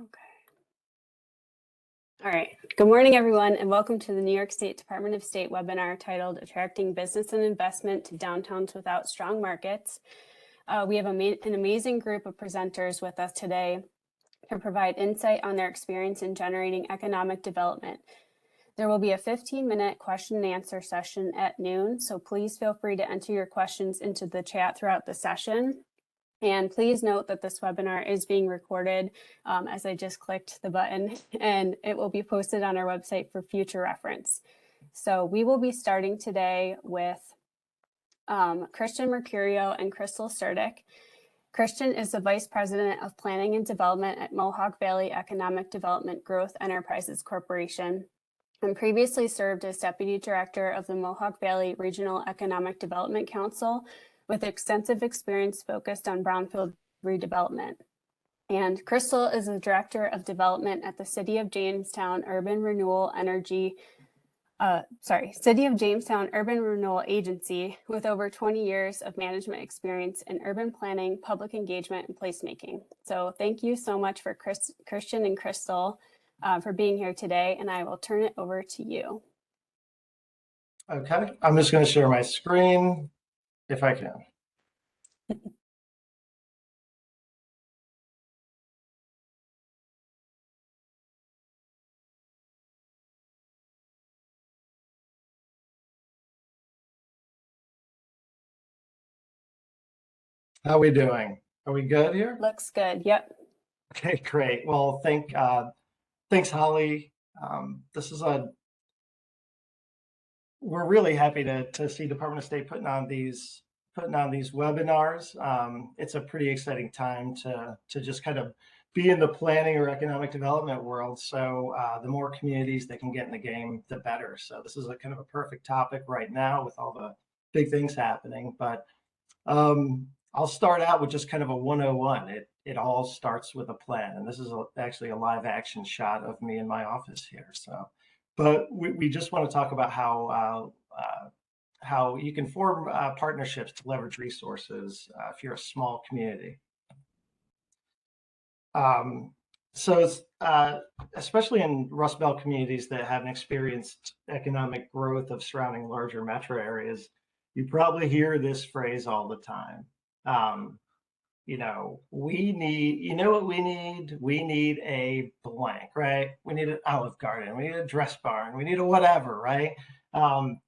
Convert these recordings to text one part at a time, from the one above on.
Okay. All right. Good morning, everyone, and welcome to the New York State Department of State webinar titled Attracting Business and Investment to Downtowns Without Strong Markets. We have an amazing group of presenters with us today to provide insight on their experience in generating economic development. There will be a 15-minute question and answer session at noon, so please feel free to enter your questions into the chat throughout the session. And please note that this webinar is being recorded as I just clicked the button, and it will be posted on our website for future reference. So we will be starting today with Christian Mercurio and Crystal Surdick. Christian is the Vice President of Planning and Development at Mohawk Valley Economic Development Growth Enterprises Corporation, and previously served as Deputy Director of the Mohawk Valley Regional Economic Development Council, with extensive experience focused on brownfield redevelopment. And Crystal is the Director of Development at the City of Jamestown Urban Renewal Agency, with over 20 years of management experience in urban planning, public engagement, and placemaking. So thank you so much for Christian and Crystal for being here today, and I will turn it over to you. Okay, I'm just going to share my screen if I can. How are we doing? Are we good here? Looks good. Yep. Okay, great. Well, thanks, Holly. We're really happy to see Department of State putting on these webinars. It's a pretty exciting time to just kind of be in the planning or economic development world. So the more communities that can get in the game, the better. So this is a kind of a perfect topic right now with all the big things happening. But I'll start out with just kind of a 101. It all starts with a plan, and this is actually a live action shot of me in my office here. So, but we just want to talk about how you can form partnerships to leverage resources if you're a small community. So it's, especially in Rust Belt communities that haven't experienced economic growth of surrounding larger metro areas, you probably hear this phrase all the time. We need a blank, right? We need an Olive Garden, we need a dress barn, we need a whatever, right?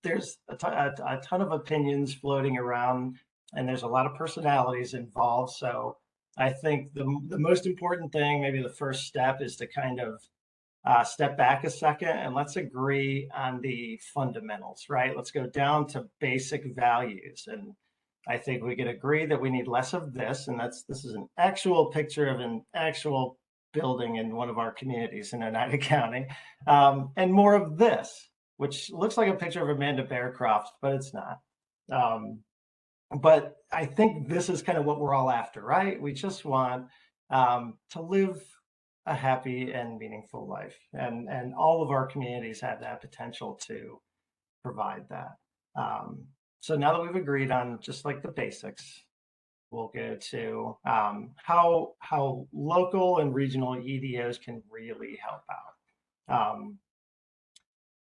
There's a ton of opinions floating around, and there's a lot of personalities involved. So I think the most important thing, maybe the first step, is to kind of step back a second and let's agree on the fundamentals, right? Let's go down to basic values. And I think we could agree that we need less of this. And this is an actual picture of an actual building in one of our communities in Oneida County, and more of this, which looks like a picture of Amanda Bearcroft, but it's not. But I think this is kind of what we're all after, right? We just want to live a happy and meaningful life. And all of our communities have that potential to provide that. So now that we've agreed on just like the basics, we'll go to how local and regional EDOs can really help out.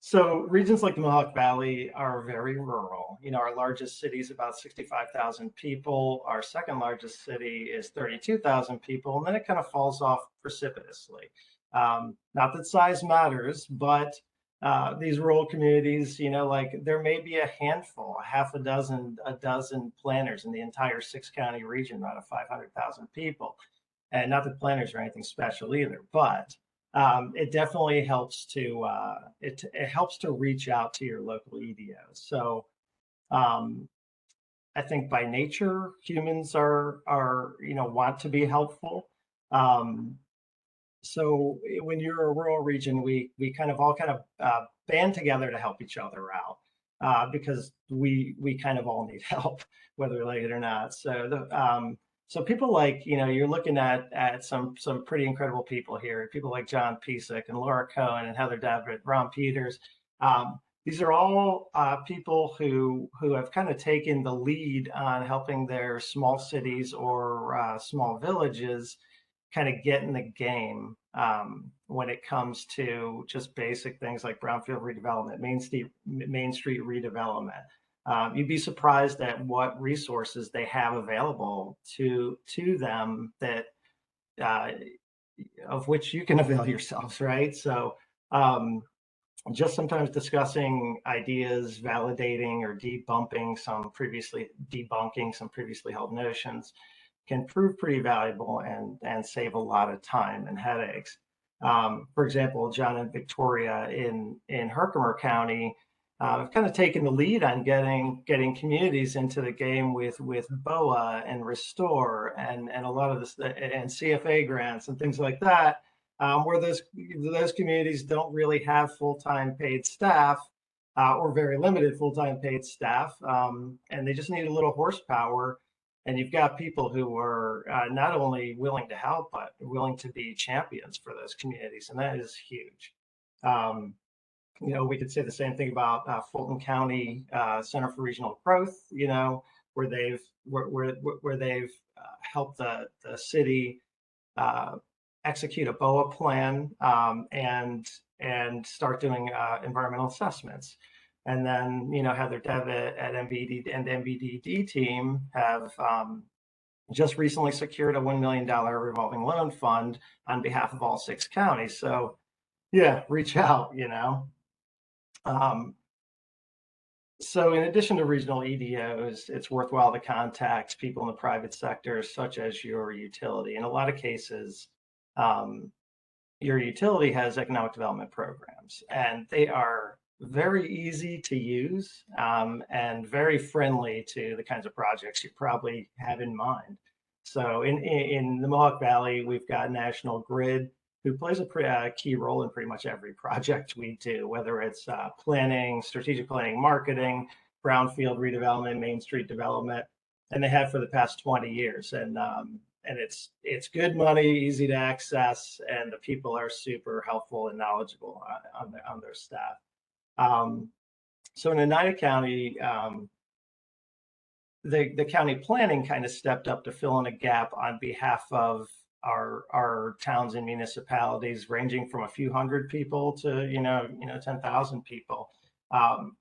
So regions like the Mohawk Valley are very rural. Our largest city is about 65,000 people. Our second largest city is 32,000 people, and then it kind of falls off precipitously. Not that size matters, but these rural communities, there may be a handful, a dozen planners in the entire 6-county region out of 500,000 people. And not that planners are anything special either, but it definitely helps to it helps to reach out to your local EDOs. So I think by nature, humans are want to be helpful. So when you're a rural region, we all band together to help each other out because we kind of all need help, whether we like it or not. So so people like, you're looking at some pretty incredible people here, people like John Pisak and Laura Cohen and Heather Devitt, Ron Peters. These are all people who have kind of taken the lead on helping their small cities or small villages kind of get in the game when it comes to just basic things like brownfield redevelopment, Main Street redevelopment. You'd be surprised at what resources they have available to them that of which you can avail yourselves, right? So just sometimes discussing ideas, validating or debunking some previously held notions can prove pretty valuable and save a lot of time and headaches. For example, John and Victoria in Herkimer County have kind of taken the lead on getting communities into the game with BOA and Restore and a lot of this and CFA grants and things like that, where those communities don't really have full-time paid staff or very limited full-time paid staff, and they just need a little horsepower. And you've got people who are not only willing to help, but willing to be champions for those communities, and that is huge. We could say the same thing about Fulton County Center for Regional Growth, where they've helped the city execute a BOA plan and start doing environmental assessments. And then, Heather Devitt at MBD and MBDD team have just recently secured a $1 million revolving loan fund on behalf of all 6 counties. So yeah, reach out, So in addition to regional EDOs, it's worthwhile to contact people in the private sector, such as your utility. In a lot of cases, your utility has economic development programs, and they are very easy to use and very friendly to the kinds of projects you probably have in mind. So in the Mohawk Valley, we've got National Grid, who plays a key role in pretty much every project we do, whether it's planning, strategic planning, marketing, brownfield redevelopment, Main Street development, and they have for the past 20 years. And it's good money, easy to access, and the people are super helpful and knowledgeable on their staff. So in Oneida County, the county planning kind of stepped up to fill in a gap on behalf of our towns and municipalities, ranging from a few hundred people to 10,000 people,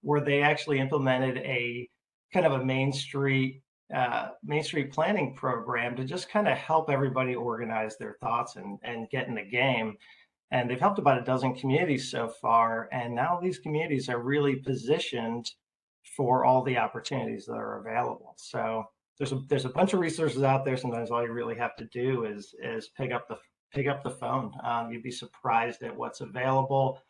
where they actually implemented a kind of a Main Street planning program to just kind of help everybody organize their thoughts and get in the game. And they've helped about a dozen communities so far, and now these communities are really positioned for all the opportunities that are available. So there's a bunch of resources out there. Sometimes all you really have to do is pick up the phone. You'd be surprised at what's available,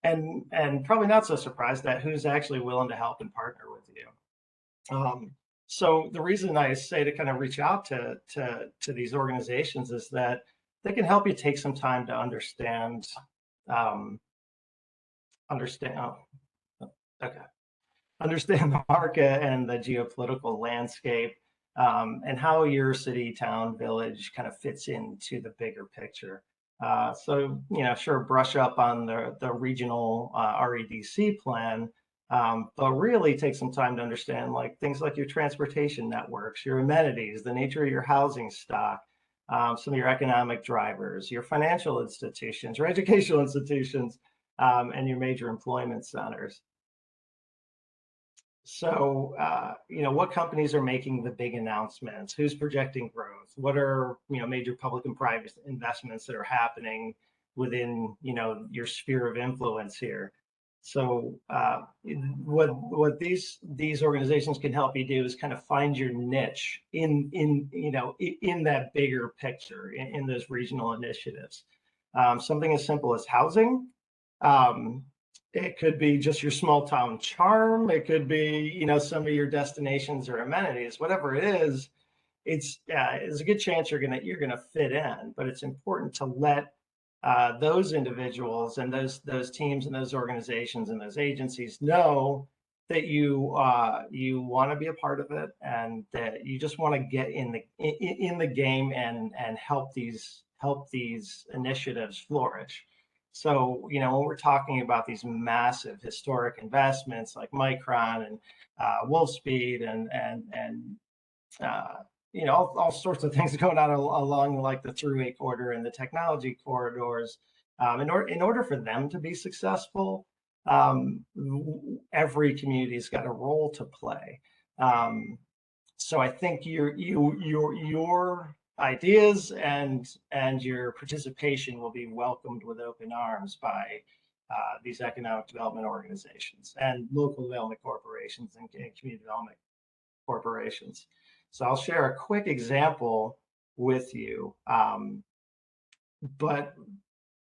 and probably not so surprised at who's actually willing to help and partner with you. So the reason I say to kind of reach out to these organizations is that they can help you take some time to understand the market and the geopolitical landscape, and how your city, town, village kind of fits into the bigger picture. So, sure, brush up on the regional REDC plan, but really take some time to understand things like your transportation networks, your amenities, the nature of your housing stock, some of your economic drivers, your financial institutions, your educational institutions, and your major employment centers. So, what companies are making the big announcements? Who's projecting growth? What are, major public and private investments that are happening within, your sphere of influence here? So, what these organizations can help you do is kind of find your niche in that bigger picture, in those regional initiatives. Something as simple as housing. It could be just your small town charm. It could be, some of your destinations or amenities, whatever it is. It's there's a good chance you're gonna fit in, but it's important to let those individuals and those teams and those organizations and those agencies know that you want to be a part of it, and that you just want to get in the game and help these initiatives flourish. So, when we're talking about these massive historic investments like Micron and Wolfspeed and all sorts of things going on along like the throughway corridor and the technology corridors. In order for them to be successful, every community's got a role to play. So I think your ideas and your participation will be welcomed with open arms by these economic development organizations and local development corporations and community development corporations. So I'll share a quick example with you. But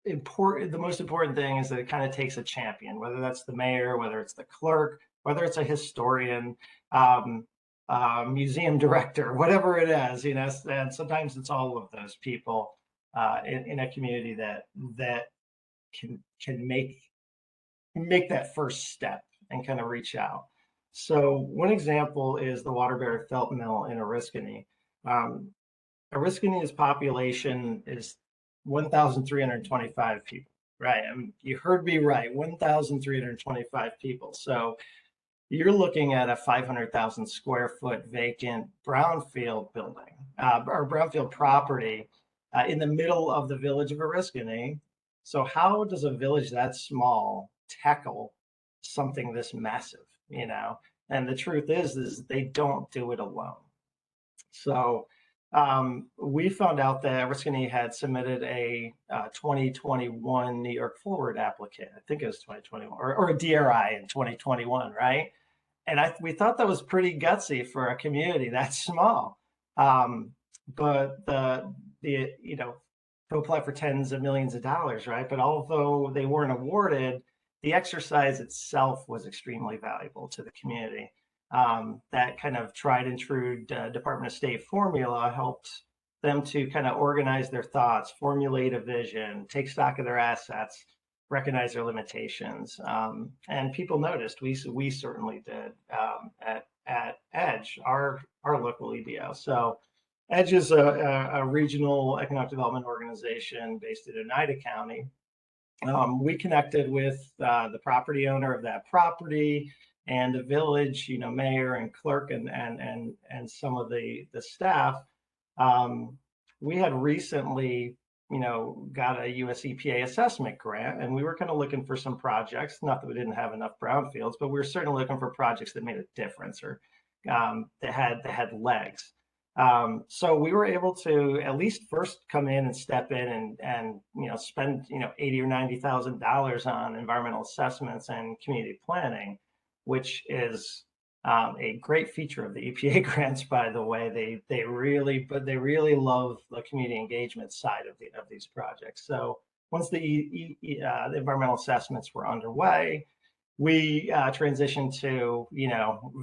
the most important thing is that it kind of takes a champion, whether that's the mayor, whether it's the clerk, whether it's a historian, museum director, whatever it is, and sometimes it's all of those people in a community that can make that first step and kind of reach out. So one example is the Waterbury Felt Mill in Oriskany. Oriskany's population is 1,325 people, right? You heard me right, 1,325 people. So you're looking at a 500,000 square foot vacant brownfield building or brownfield property in the middle of the village of Oriskany. So how does a village that small tackle something this massive, And the truth is they don't do it alone. So we found out that Oriskany had submitted a 2021 New York Forward applicant. I think it was 2021 or a DRI in 2021, right? And we thought that was pretty gutsy for a community that small. But to apply for tens of millions of dollars, right? But although they weren't awarded, the exercise itself was extremely valuable to the community. That kind of tried and true Department of State formula helped them to kind of organize their thoughts, formulate a vision, take stock of their assets, recognize their limitations. And people noticed, we certainly did at EDGE, our local EDO. So EDGE is a regional economic development organization based in Oneida County. We connected with the property owner of that property and the village, mayor and clerk and some of the staff. We had recently, got a US EPA assessment grant, and we were kind of looking for some projects. Not that we didn't have enough brownfields, but we were certainly looking for projects that made a difference or that had legs. So we were able to at least first come in and step in and spend $80,000 or $90,000 on environmental assessments and community planning, which is a great feature of the EPA grants, by the way. They really love the community engagement side of these projects. So once the environmental assessments were underway, we transitioned to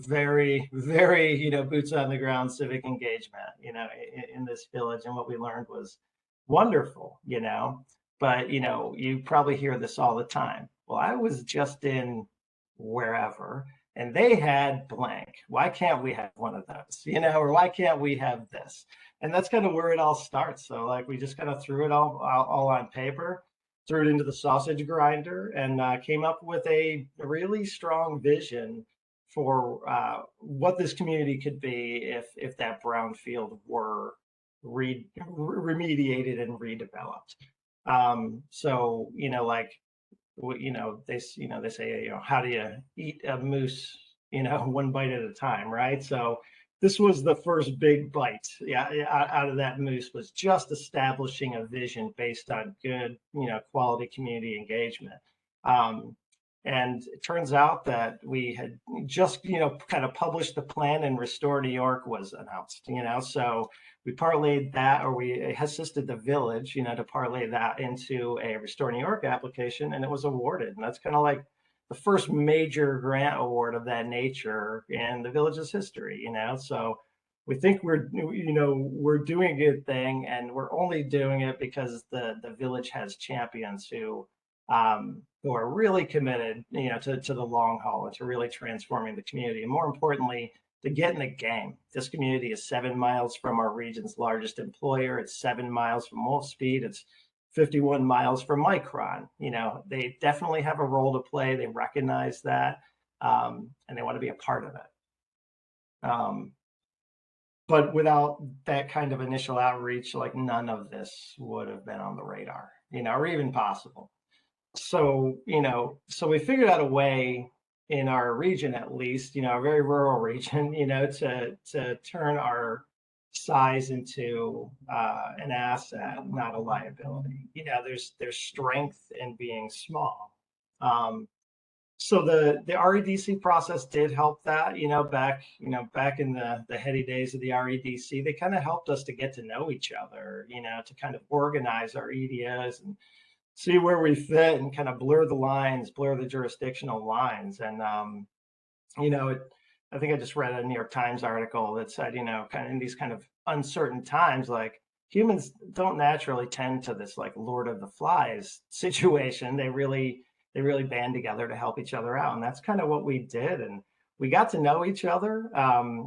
very boots on the ground civic engagement in this village, and what we learned was wonderful. But you probably hear this all the time. Well, I was just in wherever and they had blank. Why can't we have one of those? Or why can't we have this? And that's kind of where it all starts. So like we just kind of threw it all on paper, threw it into the sausage grinder, and came up with a really strong vision for what this community could be if that brownfield were remediated and redeveloped. So they say how do you eat a moose one bite at a time, right? So this was the first big bite out of that moose, was just establishing a vision based on good quality community engagement. And it turns out that we had just kind of published the plan, and Restore New York was announced. So we parlayed that, or we assisted the village to parlay that into a Restore New York application, and it was awarded. And that's kind of like the first major grant award of that nature in the village's history. So we think we're doing a good thing, and we're only doing it because the village has champions who are really committed to the long haul and to really transforming the community, and more importantly, to get in the game. This community is 7 miles from our region's largest employer. It's 7 miles from Wolfspeed. It's 51 miles from Micron. They definitely have a role to play. They recognize that, and they want to be a part of it. but without that kind of initial outreach, like none of this would have been on the radar, or even possible. So, so we figured out a way in our region, at least, a very rural region, to turn our size into an asset, not a liability. There's strength in being small. So the REDC process did help that, back in the heady days of the REDC, they kind of helped us to get to know each other, to kind of organize our EDOs and see where we fit and kind of blur the jurisdictional lines. And, I think I just read a New York Times article that said, kind of in these kind of uncertain times, like humans don't naturally tend to this like Lord of the Flies situation. They really band together to help each other out. And that's kind of what we did. And we got to know each other.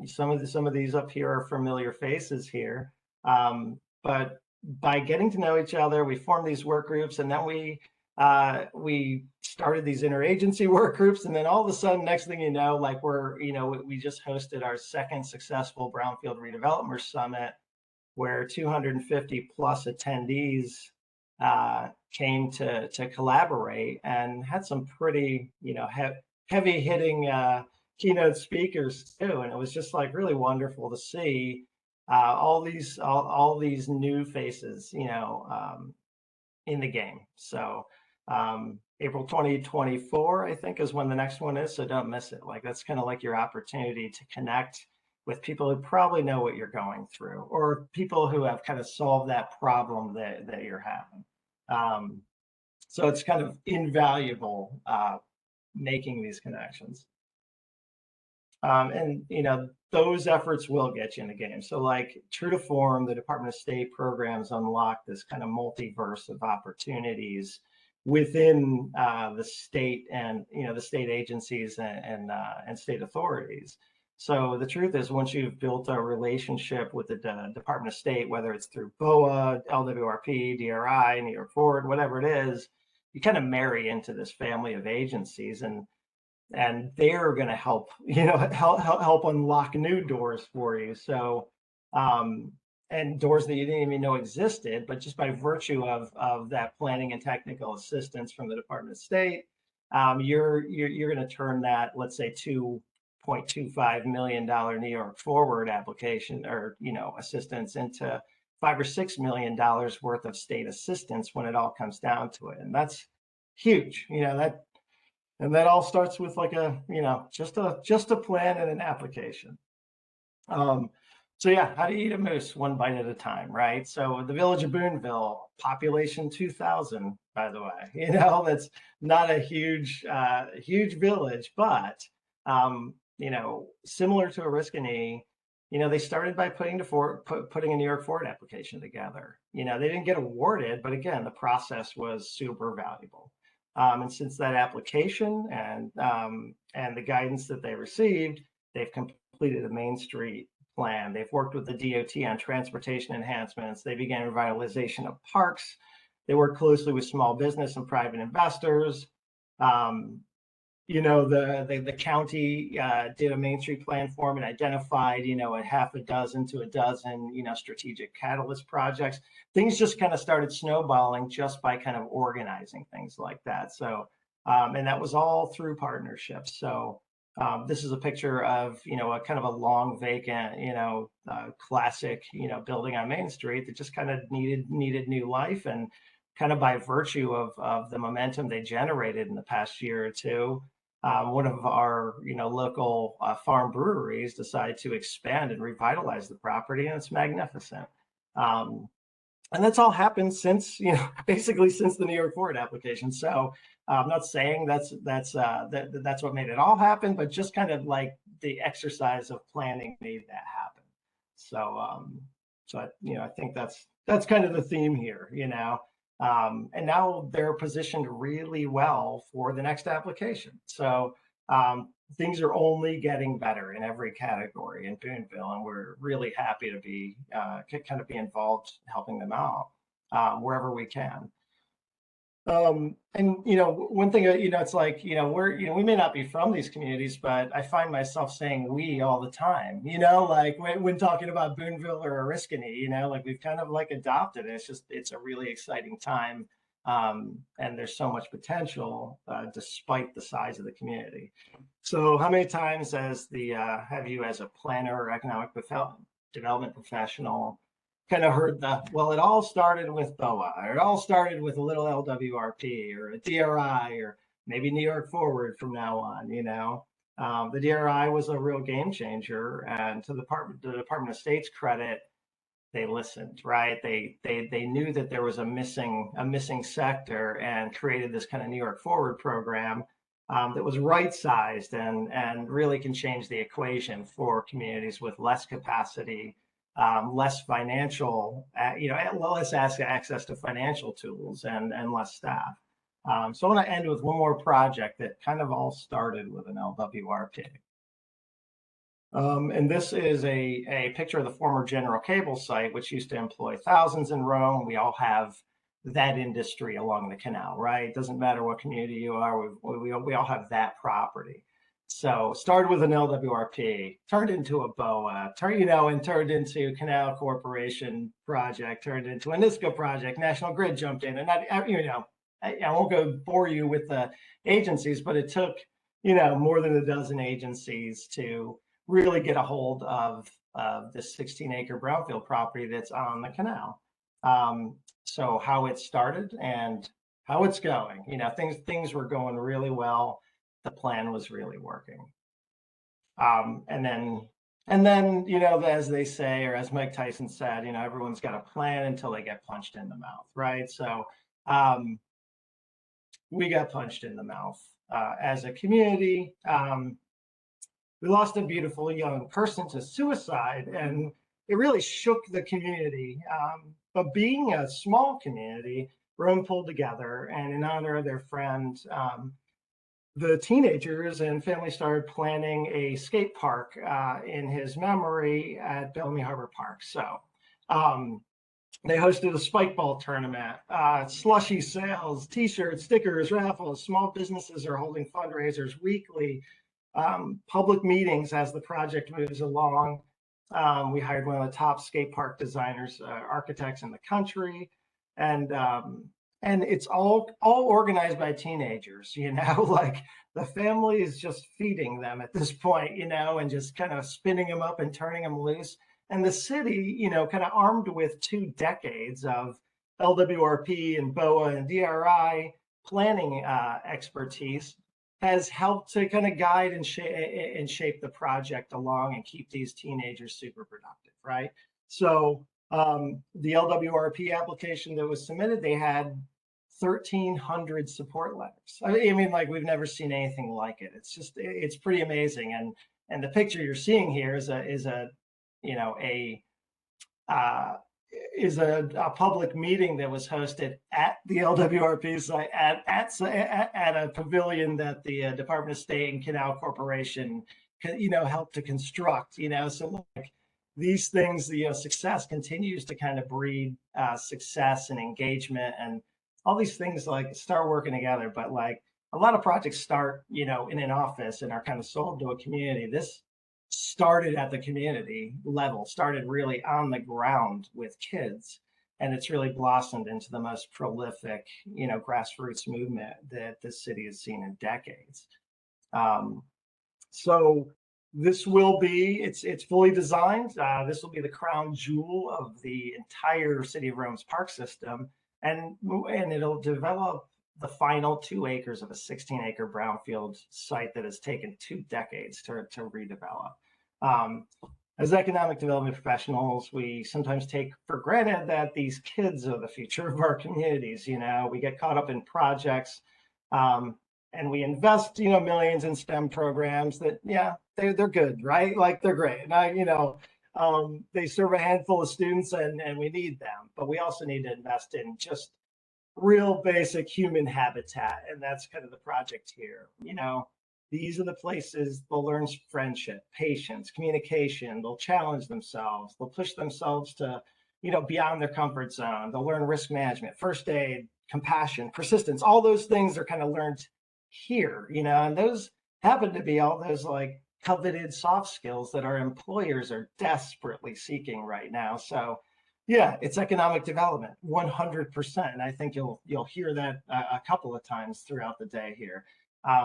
Some of these up here are familiar faces here. But by getting to know each other, we formed these work groups, and then we started these interagency work groups, and then all of a sudden, next thing you know, like we just hosted our second successful Brownfield Redevelopment Summit, where 250 plus attendees came to collaborate and had some pretty heavy hitting keynote speakers too, and it was just like really wonderful to see all these new faces, in the game. So April 2024, I think, is when the next one is. So don't miss it. Like that's kind of like your opportunity to connect with people who probably know what you're going through, or people who have kind of solved that problem that you're having. So it's kind of invaluable making these connections. And those efforts will get you in the game. So like true to form, the Department of State programs unlock this kind of multiverse of opportunities within the state and the state agencies and state authorities. So the truth is, once you've built a relationship with the Department of State, whether it's through BOA, LWRP, DRI, New York Forward, whatever it is, you kind of marry into this family of agencies, and they're going to help help unlock new doors for you. So and doors that you didn't even know existed, but just by virtue of that planning and technical assistance from the Department of State, you're going to turn that, let's say, $2.25 million New York Forward application, or assistance, into $5 or $6 million worth of state assistance when it all comes down to it. And that's huge. That all starts with like just a plan and an application. So yeah, how to eat a moose one bite at a time, right? So the village of Boonville, population 2,000, by the way. That's not a huge village, but similar to Oriskany, they started by putting a New York Forward application together. They didn't get awarded, but again, the process was super valuable. And since that application and the guidance that they received, they've completed a Main Street plan. They've worked with the DOT on transportation enhancements. They began revitalization of parks. They work closely with small business and private investors. The county did a Main Street plan for them and identified, a half a dozen to a dozen, strategic catalyst projects. Things just kind of started snowballing just by kind of organizing things like that. So, and that was all through partnerships. So this is a picture of, a kind of a long vacant, classic, building on Main Street that just kind of needed new life. And kind of by virtue of the momentum they generated in the past year or two, one of our local farm breweries decided to expand and revitalize the property, and it's magnificent. And that's all happened since basically since the New York Forward application. So I'm not saying that's what made it all happen, but just kind of like the exercise of planning made that happen. So I think that's kind of the theme here. And now they're positioned really well for the next application. So things are only getting better in every category in Boonville, and we're really happy to be kind of be involved helping them out wherever we can. And one thing, it's like, we may not be from these communities, but I find myself saying we all the time, like when talking about Boonville or Oriskany, like we've kind of like adopted it. It's a really exciting time. And there's so much potential, despite the size of the community. So how many times have you as a planner or economic development professional kind of heard well, it all started with BOA, or it all started with a little LWRP or a DRI, or maybe New York Forward from now on, the DRI was a real game changer, and to the Department of State's credit, they listened, right? They knew that there was a missing sector and created this kind of New York Forward program that was right-sized and really can change the equation for communities with less capacity, less financial, less access to financial tools and less staff. So I want to end with one more project that kind of all started with an LWRP. And this is a picture of the former General Cable site, which used to employ thousands in Rome. We all have that industry along the canal, right? It doesn't matter what community you are, we all have that property. So started with an LWRP, turned into a BOA, and turned into Canal Corporation project, turned into a NYSDOS project. National Grid jumped in, and I won't go bore you with the agencies, but it took more than a dozen agencies to really get a hold of this 16-acre brownfield property that's on the canal. So how it started and how it's going, things were going really well. The plan was really working. And then, as they say, or as Mike Tyson said, everyone's got a plan until they get punched in the mouth, right? So we got punched in the mouth as a community. We lost a beautiful young person to suicide, and it really shook the community. But being a small community, Rome pulled together, and in honor of their friend, the teenagers and family started planning a skate park in his memory at Bellamy Harbor Park. So they hosted a spike ball tournament, slushy sales, t-shirts, stickers, raffles. Small businesses are holding fundraisers weekly. Public meetings as the project moves along. We hired one of the top skate park designers, architects in the country, and it's all organized by teenagers. Like the family is just feeding them at this point, and just kind of spinning them up and turning them loose. And the city, kind of armed with 2 decades of LWRP and BOA and DRI planning expertise, has helped to kind of guide and shape the project along and keep these teenagers super productive, right? So the LWRP application that was submitted, they had 1,300 support letters. I mean, like we've never seen anything like it. It's pretty amazing. And the picture you're seeing here is a public meeting that was hosted at the LWRP site at a pavilion that the Department of State and Canal Corporation, helped to construct. So like these things, success continues to kind of breed success and engagement, and all these things like start working together. But like a lot of projects start, in an office and are kind of sold to a community. This started at the community level, started really on the ground with kids, and it's really blossomed into the most prolific, grassroots movement that this city has seen in decades. So this will be, it's fully designed. This will be the crown jewel of the entire City of Rome's park system, and it'll develop the final 2 acres of a 16-acre brownfield site that has taken 2 decades to redevelop. As economic development professionals, we sometimes take for granted that these kids are the future of our communities. We get caught up in projects, and we invest, millions in STEM programs that, they're good, right? Like they're great. And they serve a handful of students, and we need them, but we also need to invest in just real basic human habitat. And that's kind of the project here. These are the places they'll learn friendship, patience, communication. They'll challenge themselves. They'll push themselves to, beyond their comfort zone. They'll learn risk management, first aid, compassion, persistence, all those things are kind of learned here, and those happen to be all those like coveted soft skills that our employers are desperately seeking right now. So yeah, it's economic development, 100%. And I think you'll hear that a couple of times throughout the day here.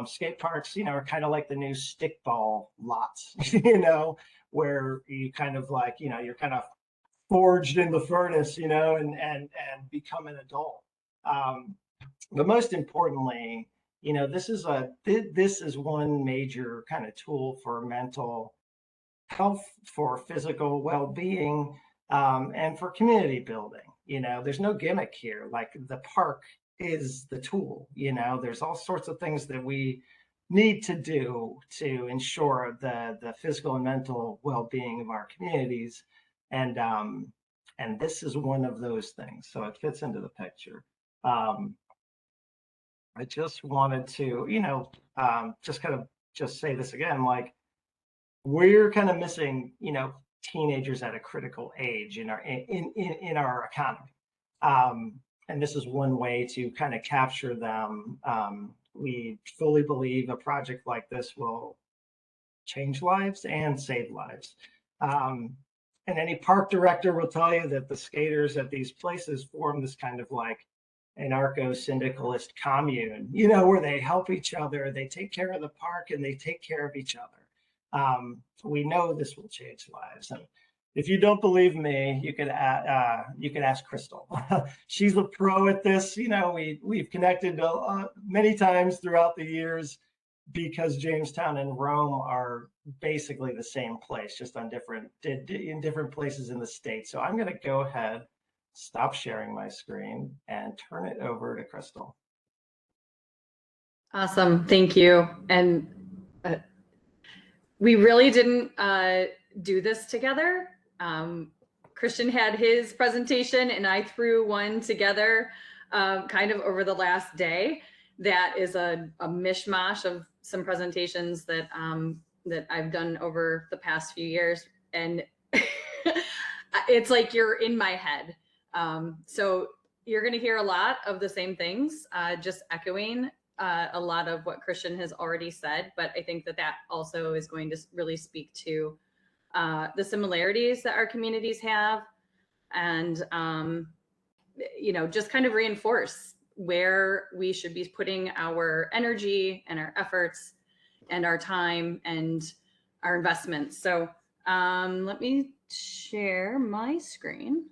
Skate parks, are kind of like the new stickball lots, where you kind of like, you're kind of forged in the furnace, and become an adult. But most importantly, this is one major kind of tool for mental health, for physical well-being, and for community building. There's no gimmick here. Like the park is the tool. There's all sorts of things that we need to do to ensure the physical and mental well-being of our communities, and this is one of those things. So it fits into the picture. I just wanted to, just say this again, like we're kind of missing, teenagers at a critical age in our economy. And this is one way to kind of capture them. We fully believe a project like this will change lives and save lives. And any park director will tell you that the skaters at these places form this kind of like anarcho-syndicalist commune, where they help each other, they take care of the park, and they take care of each other. We know this will change lives. And if you don't believe me, you could ask Crystal. She's a pro at this. We've connected many times throughout the years because Jamestown and Rome are basically the same place, just in different places in the state. So I'm going to go ahead, stop sharing my screen, and turn it over to Crystal. Awesome, thank you. And we really didn't do this together. Christian had his presentation and I threw one together kind of over the last day. That is a mishmash of some presentations that that I've done over the past few years. And it's like you're in my head. So you're going to hear a lot of the same things, just echoing a lot of what Christian has already said. But I think that also is going to really speak to the similarities that our communities have, and just kind of reinforce where we should be putting our energy and our efforts and our time and our investments. So let me share my screen.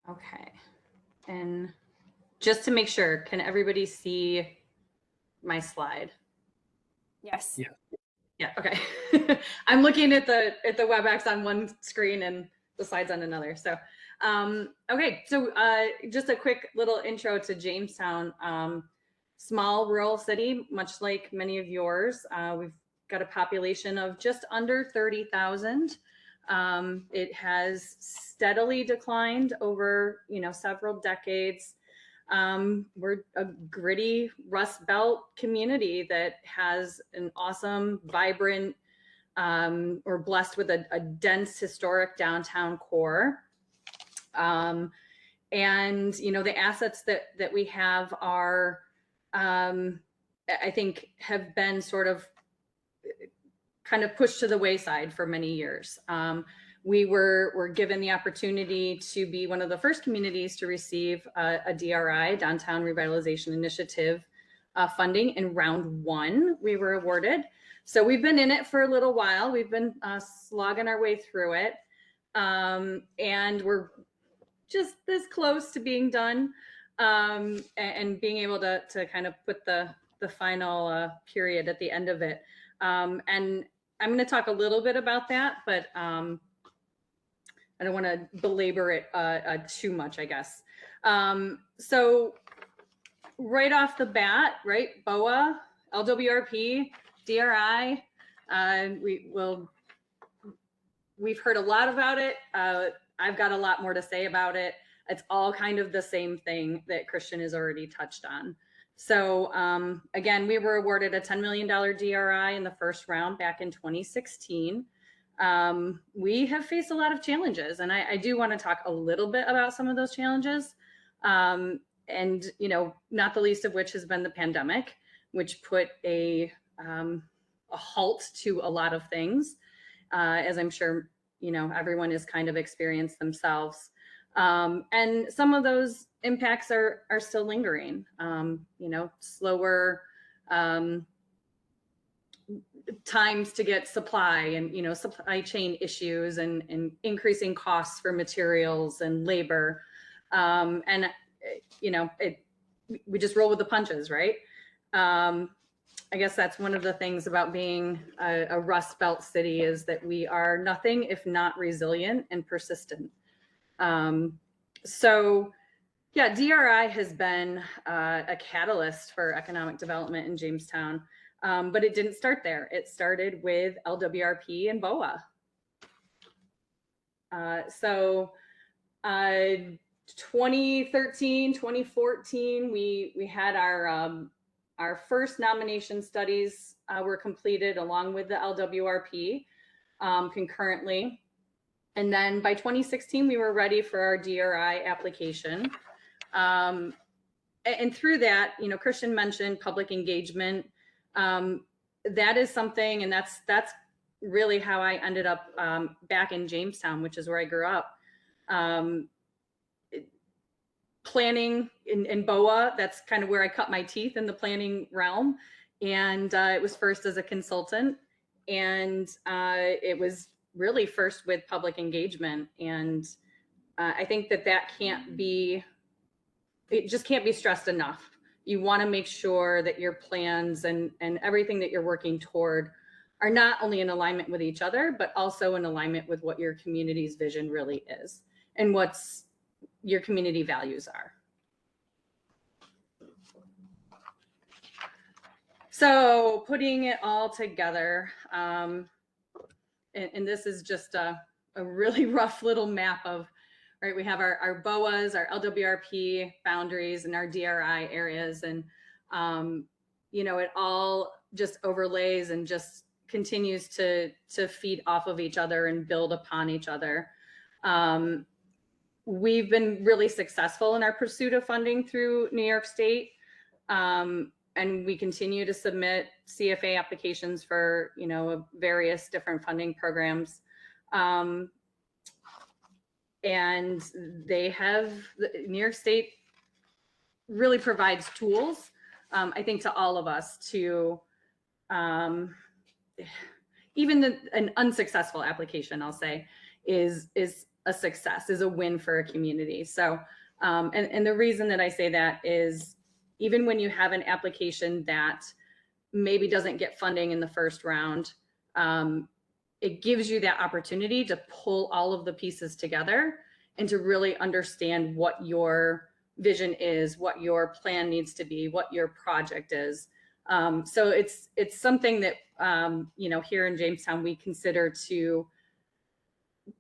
Okay, and just to make sure, can everybody see my slide? Yes. Yeah, okay. I'm looking at the WebEx on one screen and the slides on another. So, okay, so just a quick little intro to Jamestown. Small rural city, much like many of yours. We've got a population of just under 30,000. It has steadily declined over, several decades. We're a gritty Rust Belt community that has an awesome, vibrant, we're blessed with a dense historic downtown core. And, the assets that we have are, I think, have been sort of kind of pushed to the wayside for many years. We were given the opportunity to be one of the first communities to receive a DRI, Downtown Revitalization Initiative, funding in round 1. We were awarded. So we've been in it for a little while. We've been slogging our way through it. And we're just this close to being done and being able to kind of put the final period at the end of it. And I'm going to talk a little bit about that, but I don't want to belabor it too much, I guess. So right off the bat, right, BOA, LWRP, DRI, we've heard a lot about it. I've got a lot more to say about it. It's all kind of the same thing that Christian has already touched on. So again, we were awarded a $10 million DRI in the first round back in 2016. We have faced a lot of challenges, and I do want to talk a little bit about some of those challenges. And, you know, not the least of which has been the pandemic, which put a halt to a lot of things, as I'm sure, you know, everyone has kind of experienced themselves. And some of those impacts are still lingering, you know, slower times to get supply, and, you know, supply chain issues, and increasing costs for materials and labor. And, you know, we just roll with the punches, right? I guess that's one of the things about being a Rust Belt city, is that we are nothing if not resilient and persistent. So yeah, DRI has been a catalyst for economic development in Jamestown, but it didn't start there. It started with LWRP and BOA. 2013, 2014, we had our first nomination studies were completed along with the LWRP concurrently. And then by 2016, we were ready for our DRI application. And through that, you know, Christian mentioned public engagement. That is something, and that's really how I ended up back in Jamestown, which is where I grew up. Planning in BOA, that's kind of where I cut my teeth in the planning realm. And it was first as a consultant, and it was really first with public engagement. And I think that can't be, it just can't be stressed enough. You want to make sure that your plans and everything that you're working toward are not only in alignment with each other, but also in alignment with what your community's vision really is and what's your community values are. So putting it all together, and this is just a really rough little map of, right, we have our BOAs, our LWRP boundaries, and our DRI areas. And, you know, it all just overlays and just continues to feed off of each other and build upon each other. We've been really successful in our pursuit of funding through New York State. And we continue to submit CFA applications for, you know, various different funding programs. And they have, New York State really provides tools, I think, to all of us to, even an unsuccessful application, I'll say, is a success, is a win for a community. So, and the reason that I say that is, even when you have an application that maybe doesn't get funding in the first round, it gives you that opportunity to pull all of the pieces together and to really understand what your vision is, what your plan needs to be, what your project is. So it's something that, you know, here in Jamestown, we consider to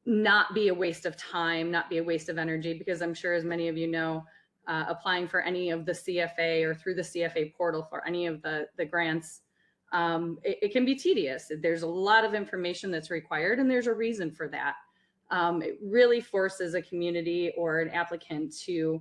not be a waste of time, not be a waste of energy, because I'm sure, as many of you know, applying for any of the CFA or through the CFA portal for any of the grants, it can be tedious. There's a lot of information that's required, and there's a reason for that. It really forces a community or an applicant to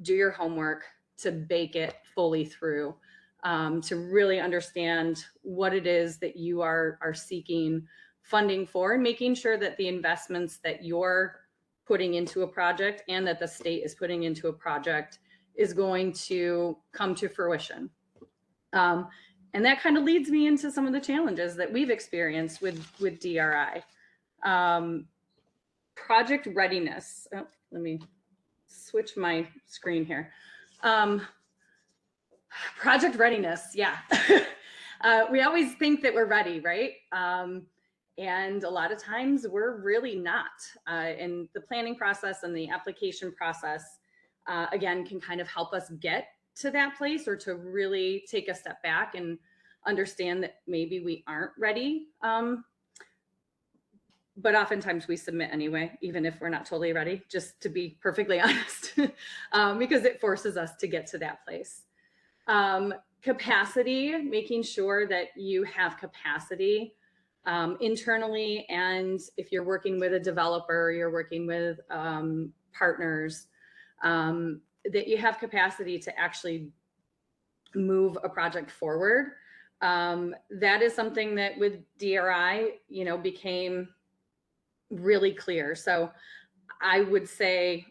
do your homework, to bake it fully through, to really understand what it is that you are seeking funding for, and making sure that the investments that you're putting into a project and that the state is putting into a project is going to come to fruition. And that kind of leads me into some of the challenges that we've experienced with DRI. Project readiness. Oh, let me switch my screen here. Project readiness, yeah. We always think that we're ready, right? And a lot of times we're really not. And the planning process and the application process, again, can kind of help us get to that place, or to really take a step back and understand that maybe we aren't ready. But oftentimes we submit anyway, even if we're not totally ready, just to be perfectly honest, because it forces us to get to that place. Capacity, making sure that you have capacity internally, and if you're working with a developer, you're working with partners, that you have capacity to actually move a project forward. That is something that with DRI, became really clear. So I would say,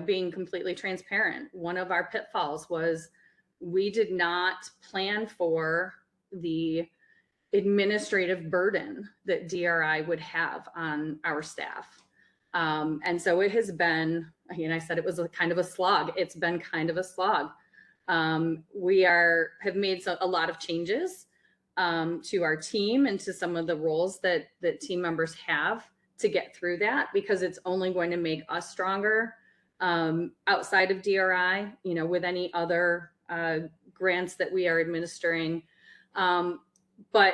being completely transparent, one of our pitfalls was we did not plan for the administrative burden that DRI would have on our staff. And so it has been, I said it was kind of a slog. It's been kind of a slog. We have made a lot of changes to our team and to some of the roles that team members have to get through that, because it's only going to make us stronger outside of DRI, with any other grants that we are administering. But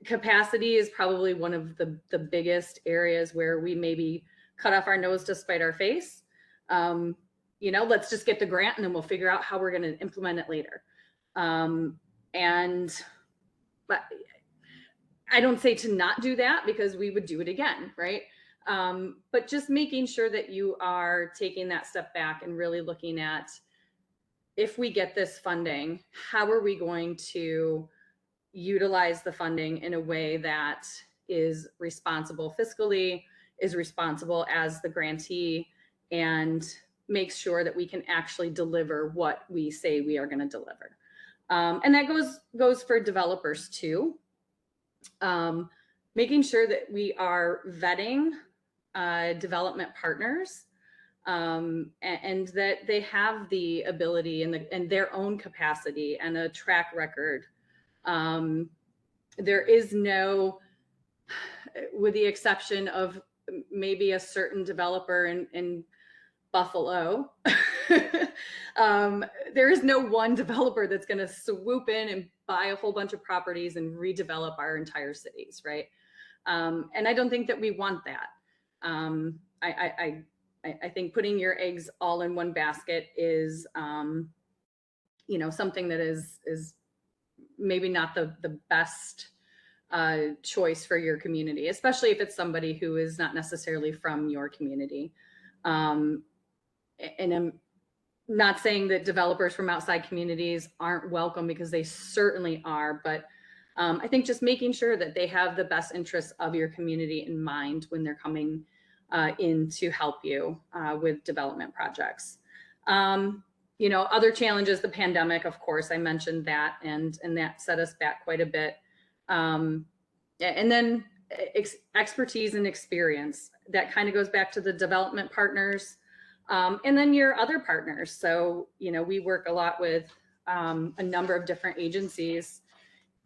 capacity is probably one of the biggest areas where we maybe cut off our nose to spite our face. Let's just get the grant and then we'll figure out how we're going to implement it later. But I don't say to not do that, because we would do it again, right? But just making sure that you are taking that step back and really looking at, if we get this funding, how are we going to utilize the funding in a way that is responsible fiscally, is responsible as the grantee, and makes sure that we can actually deliver what we say we are going to deliver. And that goes for developers too. Making sure that we are vetting development partners, and that they have the ability and their own capacity and a track record. There is no, with the exception of maybe a certain developer in Buffalo, there is no one developer that's going to swoop in and buy a whole bunch of properties and redevelop our entire cities, right? And I don't think that we want that. I think putting your eggs all in one basket is, something that is maybe not the best choice for your community, especially if it's somebody who is not necessarily from your community. And I'm not saying that developers from outside communities aren't welcome, because they certainly are, but I think just making sure that they have the best interests of your community in mind when they're coming in to help you with development projects. Other challenges, the pandemic, of course, I mentioned that, and that set us back quite a bit. And then expertise and experience, that kind of goes back to the development partners, and then your other partners. So, we work a lot with a number of different agencies,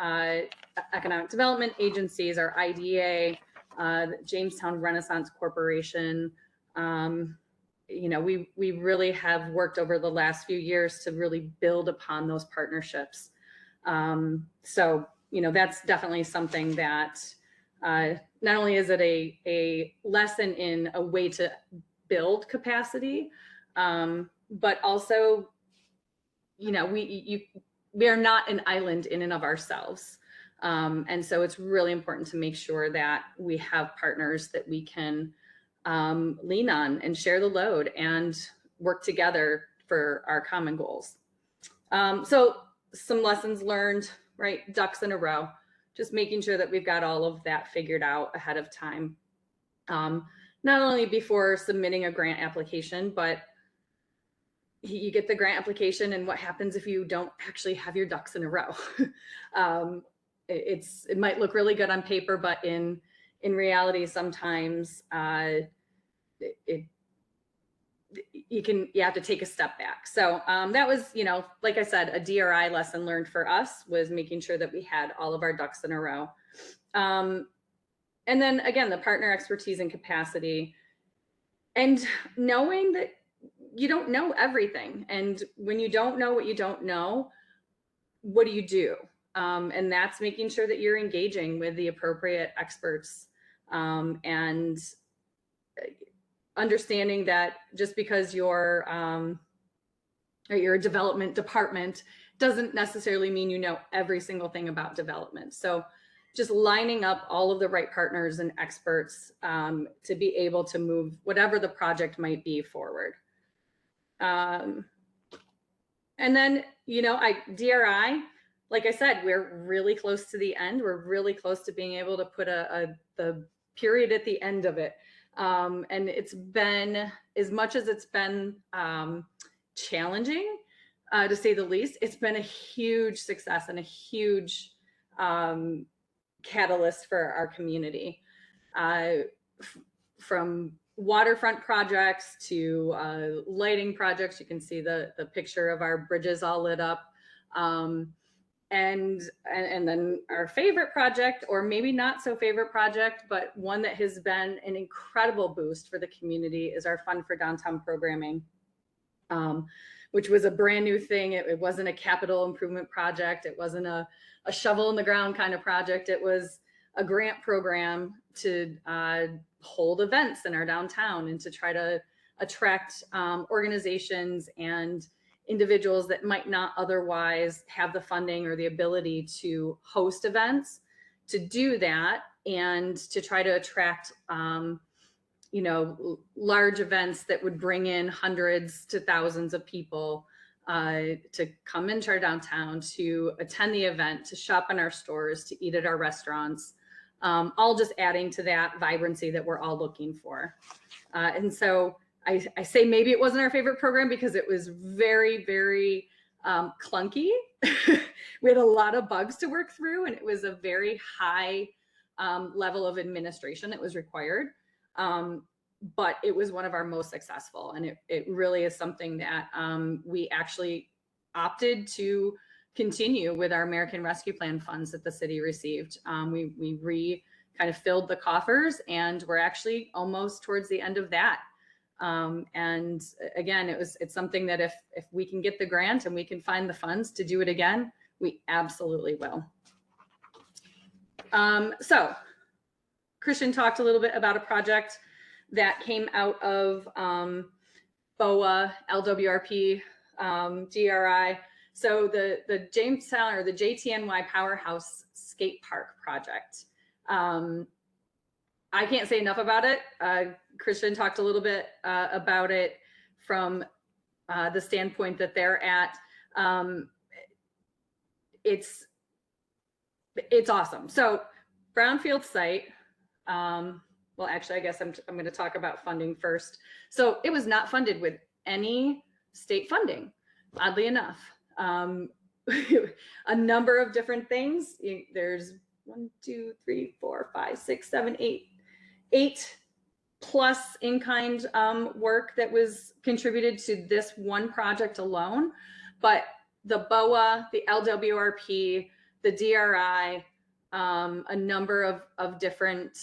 economic development agencies, our IDA, Jamestown Renaissance Corporation. We really have worked over the last few years to really build upon those partnerships. So, that's definitely something that not only is it a lesson in a way to build capacity, but also, we are not an island in and of ourselves. And so it's really important to make sure that we have partners that we can lean on and share the load and work together for our common goals. So some lessons learned, right? Ducks in a row, just making sure that we've got all of that figured out ahead of time. Not only before submitting a grant application, but you get the grant application, and what happens if you don't actually have your ducks in a row? It might look really good on paper, but in reality, sometimes you have to take a step back. So that was, like I said, a DRI lesson learned for us, was making sure that we had all of our ducks in a row. And then again, the partner expertise and capacity, and knowing that you don't know everything. And when you don't know what you don't know, what do you do? And that's making sure that you're engaging with the appropriate experts, and understanding that just because you're a development department doesn't necessarily mean you know every single thing about development. So just lining up all of the right partners and experts to be able to move whatever the project might be forward. And then, you know, DRI, like I said, we're really close to the end. We're really close to being able to put the period at the end of it. And it's been, as much as it's been challenging, to say the least, it's been a huge success and a huge catalyst for our community. From waterfront projects to lighting projects, you can see the picture of our bridges all lit up. And then our favorite project, or maybe not so favorite project, but one that has been an incredible boost for the community, is our Fund for Downtown programming, which was a brand new thing. It wasn't a capital improvement project. It wasn't a shovel in the ground kind of project. It was a grant program to hold events in our downtown and to try to attract organizations and individuals that might not otherwise have the funding or the ability to host events, to do that, and to try to attract you know, large events that would bring in hundreds to thousands of people to come into our downtown, to attend the event, to shop in our stores, to eat at our restaurants, all just adding to that vibrancy that we're all looking for. And so I say maybe it wasn't our favorite program because it was very, very clunky. We had a lot of bugs to work through, and it was a very high level of administration that was required. But it was one of our most successful, and it really is something that we actually opted to continue with our American Rescue Plan funds that the city received. We kind of filled the coffers, and we're actually almost towards the end of that. And again, it's something that if we can get the grant and we can find the funds to do it again, we absolutely will. So Christian talked a little bit about a project that came out of BOA, LWRP, DRI. So the Jamestown, or the JTNY Powerhouse Skate Park project. I can't say enough about it. Christian talked a little bit about it from the standpoint that they're at. It's awesome. So brownfield site. Well, actually, I guess I'm going to talk about funding first. So it was not funded with any state funding, oddly enough. A number of different things. There's 1, 2, 3, 4, 5, 6, 7, 8 plus in-kind work that was contributed to this one project alone. But the BOA, the LWRP, the DRI, a number of different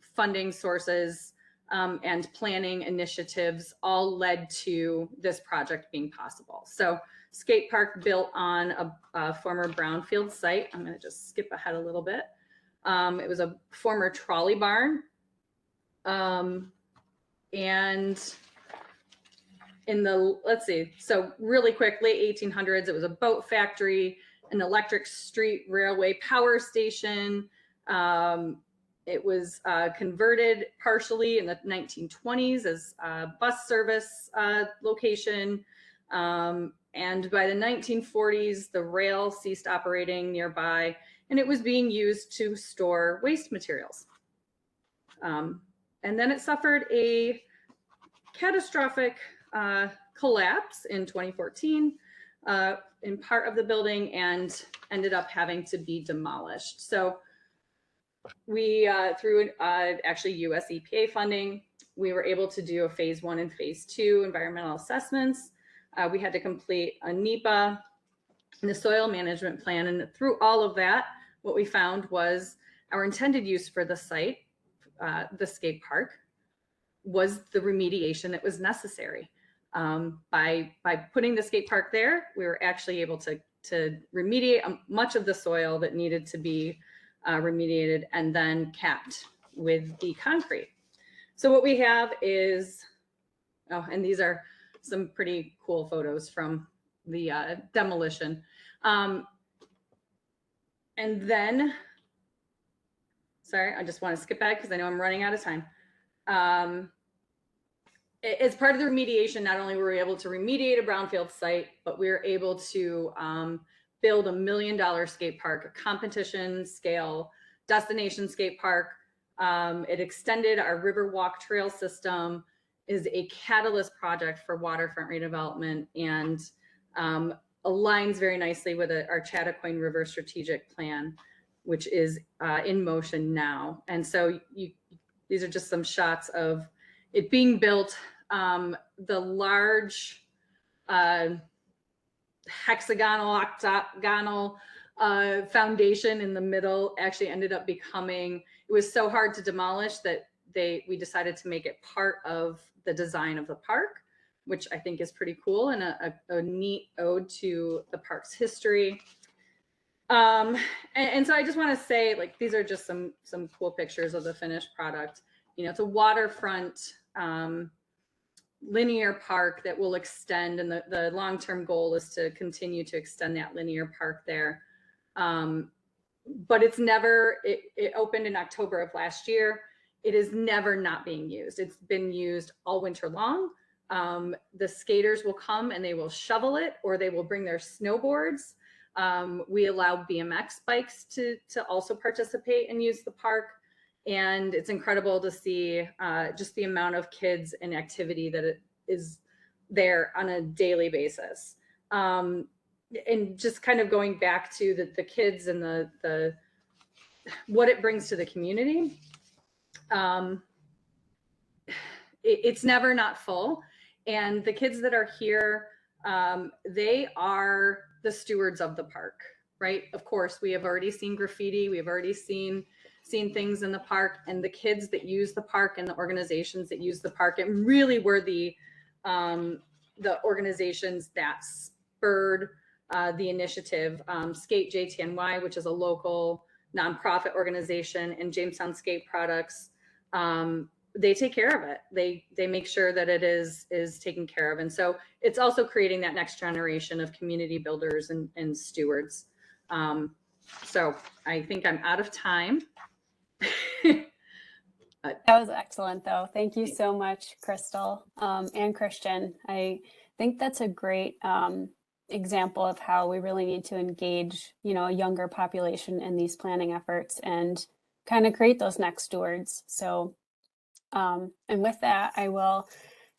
funding sources and planning initiatives all led to this project being possible. So skate park built on a former brownfield site. I'm going to just skip ahead a little bit. It was a former trolley barn. And in the, let's see, so really quick, late 1800s, it was a boat factory, an electric street railway power station. It was converted partially in the 1920s as a bus service location. And by the 1940s, the rail ceased operating nearby, and it was being used to store waste materials. And then it suffered a catastrophic collapse in 2014 in part of the building, and ended up having to be demolished. So we, through actually US EPA funding, we were able to do a phase 1 and phase 2 environmental assessments. We had to complete a NEPA and a soil management plan. And through all of that, what we found was our intended use for the site, the skate park, was the remediation that was necessary. By putting the skate park there, we were actually able to remediate much of the soil that needed to be remediated and then capped with the concrete. So what we have is, oh, and these are some pretty cool photos from demolition. And then, sorry, I just want to skip back because I know I'm running out of time. As part of the remediation, not only were we able to remediate a brownfield site, but we were able to build $1 million skate park, a competition scale destination skate park. It extended our Riverwalk trail system, is a catalyst project for waterfront redevelopment, and aligns very nicely with our Chattacoin River strategic plan, which is in motion now. And so these are just some shots of it being built. The large hexagonal, octagonal foundation in the middle actually ended up becoming, it was so hard to demolish that we decided to make it part of the design of the park, which I think is pretty cool and a neat ode to the park's history. And so I just want to say, like, these are just some cool pictures of the finished product. You know, it's a waterfront linear park that will extend, and the long-term goal is to continue to extend that linear park there. But it's never, it opened in October of last year. It is never not being used. It's been used all winter long. The skaters will come and they will shovel it, or they will bring their snowboards. We allow BMX bikes to also participate and use the park. And it's incredible to see just the amount of kids and activity that it is there on a daily basis. And just kind of going back to the kids and the what it brings to the community. It's never not full. And the kids that are here, they are the stewards of the park, right? Of course, we have already seen graffiti. We have already seen things in the park, and the kids that use the park and the organizations that use the park, and really were the organizations that spurred the initiative. Skate JTNY, which is a local nonprofit organization, and Jamestown Skate Products, they take care of it. They make sure that it is taken care of. And so it's also creating that next generation of community builders and stewards. So I think I'm out of time. That was excellent, though. Thank you so much, Crystal and Christian. I think that's a great example of how we really need to engage, you know, a younger population in these planning efforts and kind of create those next stewards. So, and with that, I will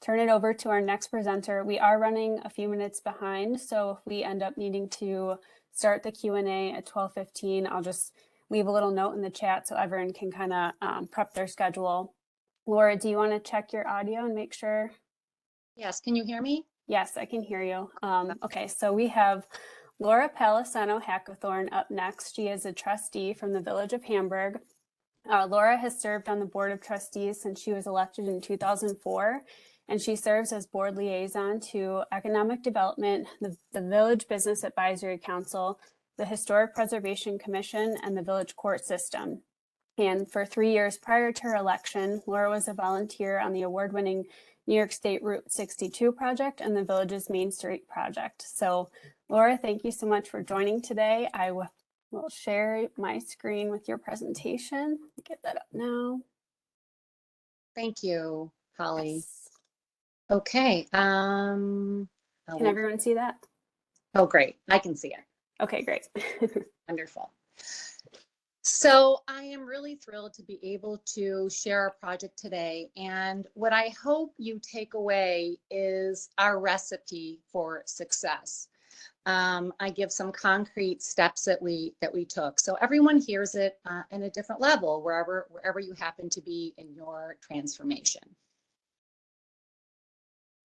turn it over to our next presenter. We are running a few minutes behind, so if we end up needing to start the Q&A at 12:15, I'll just leave a little note in the chat so everyone can kind of prep their schedule. Laura, do you want to check your audio and make sure? Yes, can you hear me? Yes, I can hear you. Okay, so we have Laura Palisano Hackathorn up next. She is a trustee from the Village of Hamburg. Laura has served on the Board of Trustees since she was elected in 2004, and she serves as board liaison to Economic Development, the Village Business Advisory Council, the Historic Preservation Commission, and the Village Court System. And for 3 years prior to her election, Laura was a volunteer on the award-winning New York State Route 62 project and the Village's Main Street project. So, Laura, thank you so much for joining today. I will share my screen with your presentation. Get that up now. Thank you, Holly. Yes. Okay. Can everyone see that? Oh, great. I can see it. Okay, great. Wonderful. So I am really thrilled to be able to share our project today. And what I hope you take away is our recipe for success. I give some concrete steps that we took, so everyone hears it in a different level wherever you happen to be in your transformation.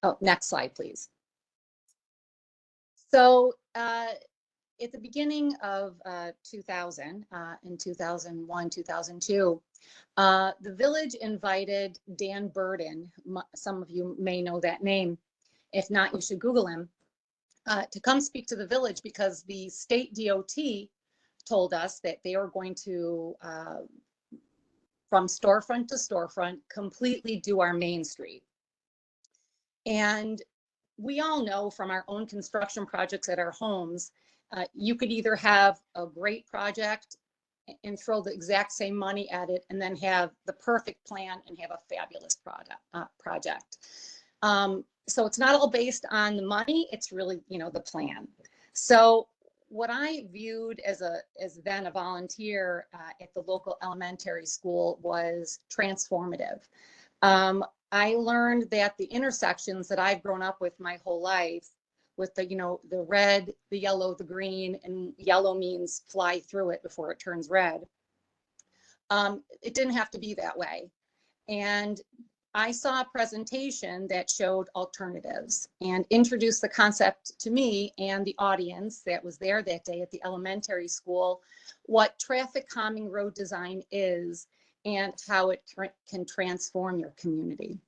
Oh, next slide, please. So at the beginning of 2000, in 2001, 2002, the village invited Dan Burden, some of you may know that name. If not, you should Google him, to come speak to the village because the state DOT told us that they were going to, from storefront to storefront, completely do our Main Street. And we all know from our own construction projects at our homes, you could either have a great project and throw the exact same money at it, and then have the perfect plan and have a fabulous project. So it's not all based on the money, it's really, the plan. So what I viewed as then a volunteer at the local elementary school was transformative. I learned that the intersections that I've grown up with my whole life, with the red, the yellow, the green, and yellow means fly through it before it turns red. It didn't have to be that way. And I saw a presentation that showed alternatives and introduced the concept to me and the audience that was there that day at the elementary school, what traffic calming road design is and how it can transform your community.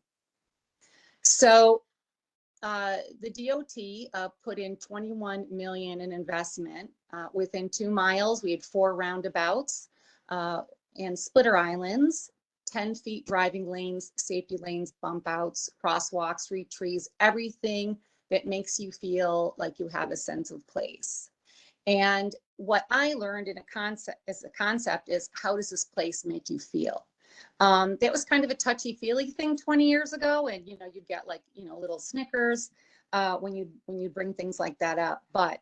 So the DOT put in 21 million in investment. Within 2 miles, we had 4 roundabouts and splitter islands, 10 feet driving lanes, safety lanes, bump outs, crosswalks, street trees, everything that makes you feel like you have a sense of place. And what I learned as a concept is, how does this place make you feel? That was kind of a touchy-feely thing 20 years ago, and you'd get like little snickers when you bring things like that up. But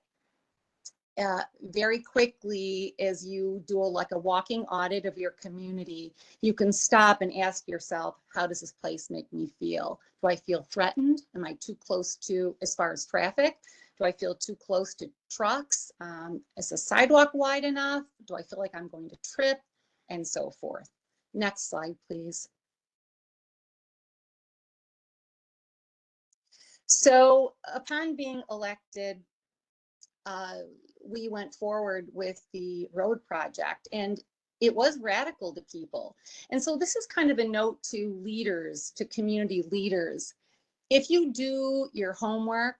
very quickly, as you do like a walking audit of your community, you can stop and ask yourself, how does this place make me feel? Do I feel threatened? Am I too close to, as far as traffic? Do I feel too close to trucks? Is the sidewalk wide enough? Do I feel like I'm going to trip? And so forth. Next slide, please. So upon being elected, we went forward with the road project, and it was radical to people. And so this is kind of a note to leaders, to community leaders. If you do your homework,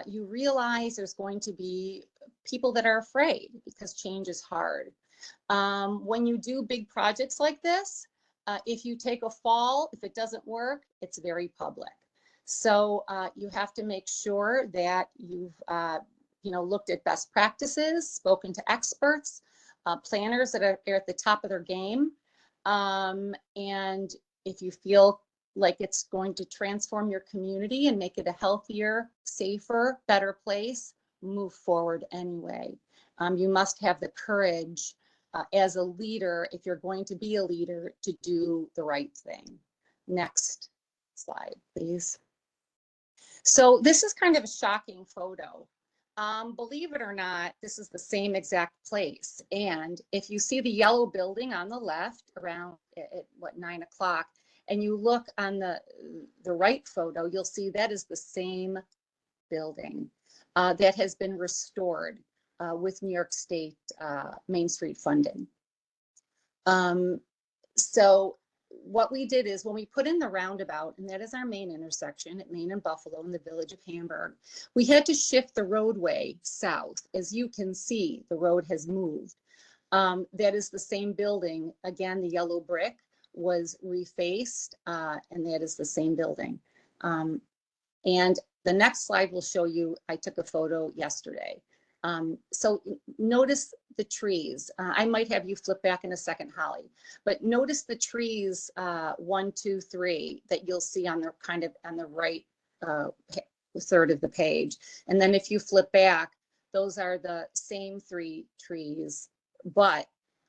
you realize there's going to be people that are afraid because change is hard. When you do big projects like this, if you take a fall, if it doesn't work, it's very public. So you have to make sure that you've looked at best practices, spoken to experts, planners that are at the top of their game. And if you feel like it's going to transform your community and make it a healthier, safer, better place, move forward anyway. You must have the courage as a leader, if you're going to be a leader, to do the right thing. Next slide, please. So this is kind of a shocking photo. Believe it or not, this is the same exact place. And if you see the yellow building on the left around at 9 o'clock, and you look on the right photo, you'll see that is the same building that has been restored with New York State Main Street funding. So what we did is, when we put in the roundabout, and that is our main intersection at Main and Buffalo in the village of Hamburg, we had to shift the roadway south. As you can see, the road has moved. That is the same building. Again, the yellow brick was refaced, and that is the same building. And the next slide will show you, I took a photo yesterday. So notice the trees. I might have you flip back in a second, Holly, but notice the trees, 1, 2, 3, that you'll see on the kind of on the right third of the page. And then if you flip back, those are the same 3 trees, but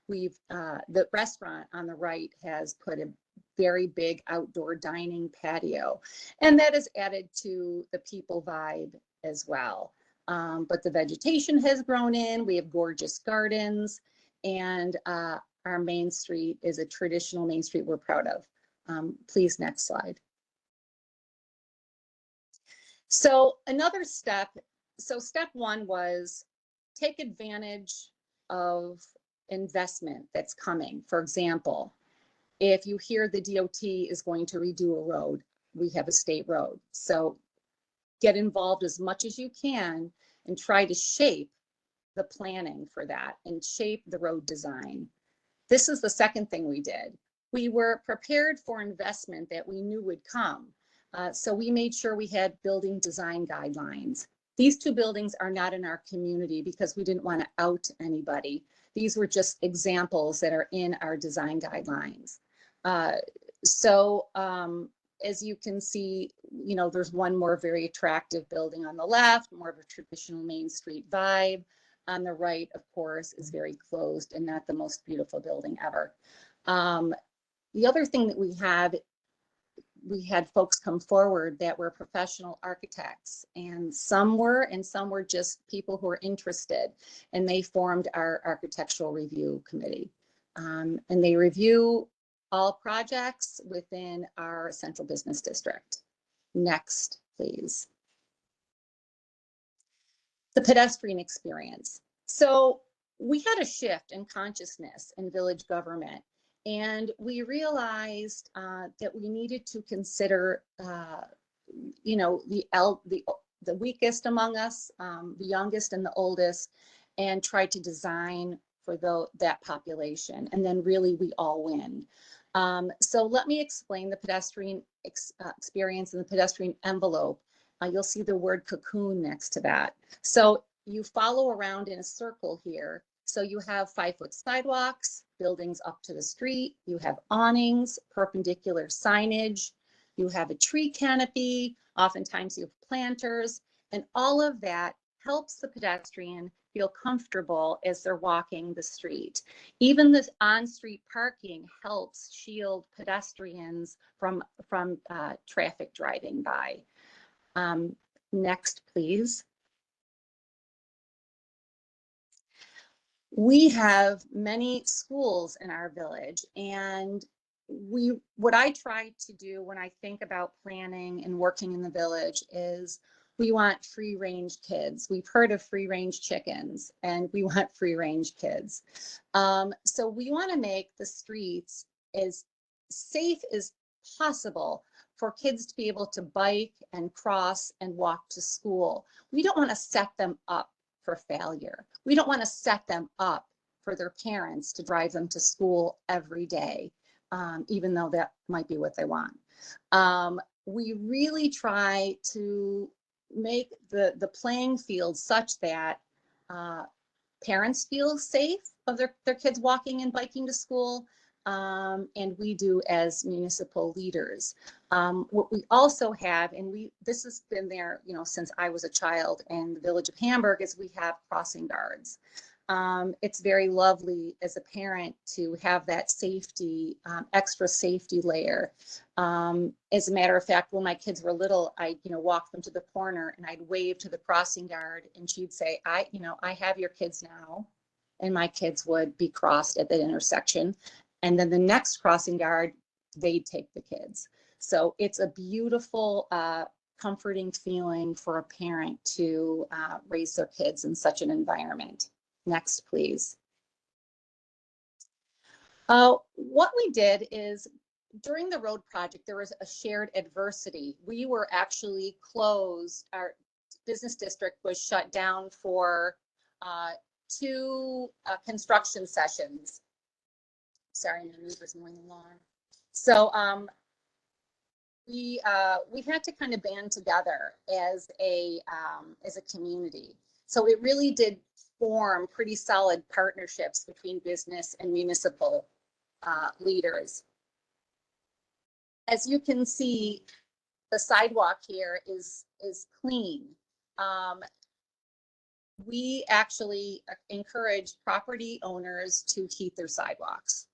we've, the restaurant on the right has put a very big outdoor dining patio, and that is added to the people vibe as well. But the vegetation has grown in, we have gorgeous gardens, and our main street is a traditional main street we're proud of. Please, next slide. So another step, so step 1 was take advantage of investment that's coming. For example, if you hear the DOT is going to redo a road, we have a state road. So get involved as much as you can and try to shape the planning for that and shape the road design. This is the second thing we did. We were prepared for investment that we knew would come, So we made sure we had building design guidelines. These two buildings are not in our community because we didn't want to out anybody. These were just examples that are in our design guidelines. As you can see, you know, there's one more very attractive building on the left, more of a traditional Main Street vibe. On the right, of course, is very closed and not the most beautiful building ever. The other thing that we had folks come forward that were professional architects, and some were just people who were interested, and they formed our architectural review committee. And they review all projects within our central business district. Next, please. The pedestrian experience. So we had a shift in consciousness in village government, and we realized that we needed to consider, you know, the weakest among us, the youngest and the oldest, and try to design for that population. And then really we all win. So let me explain the pedestrian experience and the pedestrian envelope. You'll see the word cocoon next to that. So you follow around in a circle here. So you have 5-foot sidewalks, buildings up to the street. You have awnings, perpendicular signage. You have a tree canopy. Oftentimes you have planters, and all of that helps the pedestrian feel comfortable as they're walking the street. Even the on-street parking helps shield pedestrians from traffic driving by. Next, please. We have many schools in our village, and what I try to do when I think about planning and working in the village is we want free range kids. We've heard of free range chickens, and we want free range kids. So we want to make the streets as safe as possible for kids to be able to bike and cross and walk to school. We don't want to set them up for failure. We don't want to set them up for their parents to drive them to school every day, even though that might be what they want. We really try to make the playing field such that parents feel safe of their kids walking and biking to school, and we do as municipal leaders. What we also have, and this has been there, you know, since I was a child in the village of Hamburg, is we have crossing guards. It's very lovely as a parent to have that safety, extra safety layer. As a matter of fact, when my kids were little, I, you know, walk them to the corner and I'd wave to the crossing guard, and she'd say, I have your kids now. And my kids would be crossed at that intersection. And then the next crossing guard, they'd take the kids. So it's a beautiful, comforting feeling for a parent to raise their kids in such an environment. Next, please. What we did is during the road project, there was a shared adversity. We were actually closed. Our business district was shut down for 2 construction sessions. Sorry, my neighbor's mowing the lawn. So we had to kind of band together as a community. So it really did form pretty solid partnerships between business and municipal leaders. As you can see, the sidewalk here is clean. We actually encourage property owners to heat their sidewalks,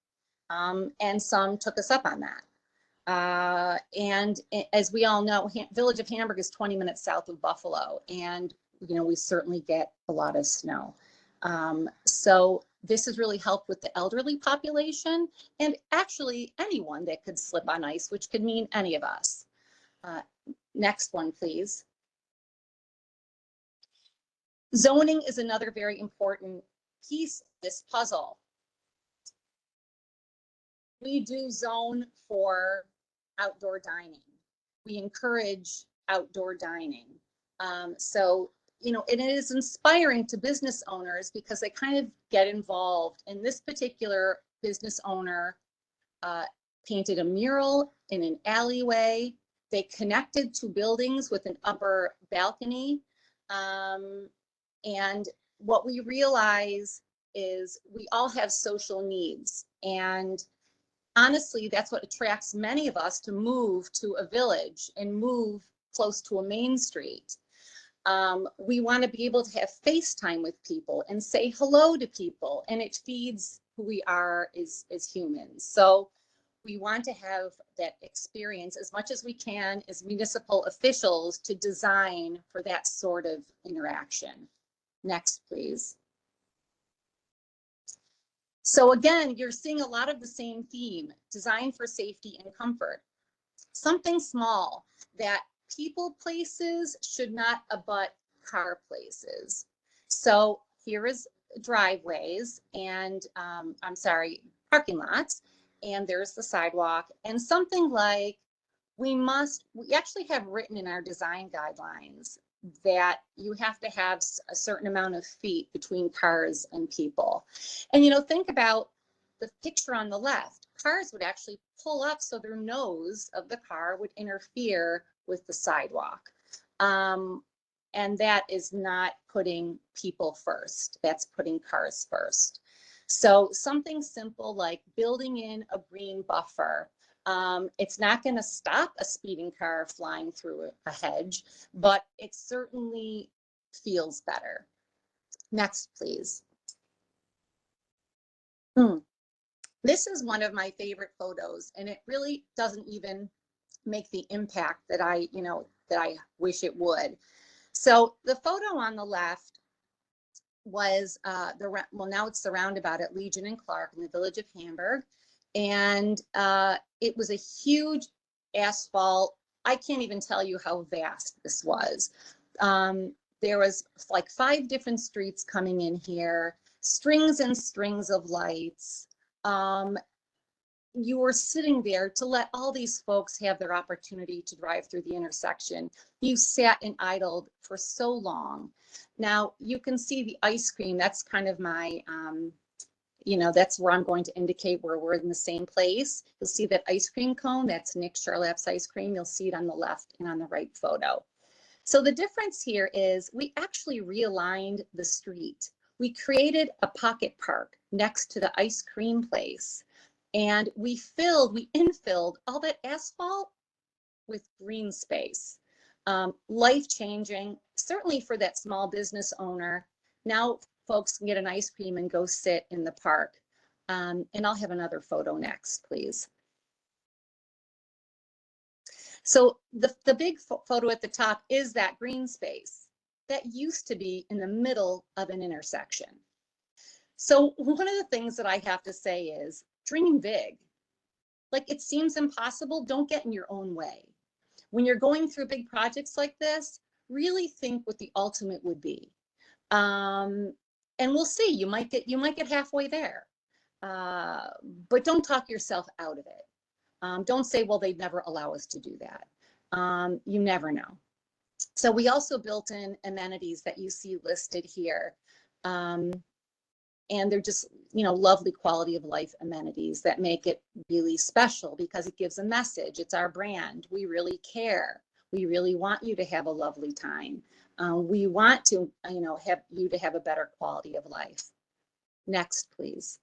and some took us up on that. And as we all know, Village of Hamburg is 20 minutes south of Buffalo, and you know, we certainly get a lot of snow. So this has really helped with the elderly population, and actually anyone that could slip on ice, which could mean any of us. Next one, please. Zoning is another very important piece of this puzzle. We do zone for outdoor dining. We encourage outdoor dining. So, you know, and it is inspiring to business owners because they kind of get involved. And this particular business owner painted a mural in an alleyway They connected to buildings with an upper balcony. And what we realize is we all have social needs. And honestly, that's what attracts many of us to move to a village and move close to a main street. We want to be able to have FaceTime with people and say hello to people, and it feeds who we are as humans. So we want to have that experience as much as we can as municipal officials to design for that sort of interaction. Next, please. So again, you're seeing a lot of the same theme, design for safety and comfort. Something small that people places should not abut car places. So here is driveways and parking lots, and there's the sidewalk, and something like we actually have written in our design guidelines that you have to have a certain amount of feet between cars and people. And think about the picture on the left. Cars would actually pull up so their nose of the car would interfere with the sidewalk. And that is not putting people first. That's putting cars first. So something simple like building in a green buffer. It's not going to stop a speeding car flying through a hedge, but it certainly feels better. Next, please. This is one of my favorite photos, and it really doesn't even make the impact that I wish it would. So the photo on the left was now it's the roundabout at Legion and Clark in the village of Hamburg. And it was a huge asphalt. I can't even tell you how vast this was. There was like 5 different streets coming in here, strings and strings of lights. You were sitting there to let all these folks have their opportunity to drive through the intersection. You sat and idled for so long. Now you can see the ice cream. That's kind of my, that's where I'm going to indicate where we're in the same place. You'll see that ice cream cone. That's Nick Charlap's ice cream. You'll see it on the left and on the right photo. So the difference here is we actually realigned the street. We created a pocket park next to the ice cream place. And we infilled all that asphalt with green space. Life-changing, certainly for that small business owner. Now folks can get an ice cream and go sit in the park. And I'll have another photo next, please. So the big photo at the top is that green space that used to be in the middle of an intersection. So one of the things that I have to say is, dream big. Like, it seems impossible, don't get in your own way. When you're going through big projects like this, really think what the ultimate would be. And we'll see, you might get halfway there. But don't talk yourself out of it. Don't say, well, they'd never allow us to do that. You never know. So we also built in amenities that you see listed here. And they're just, lovely quality of life amenities that make it really special because it gives a message. It's our brand. We really care. We really want you to have a lovely time. We want to, have you to have a better quality of life. Next, please.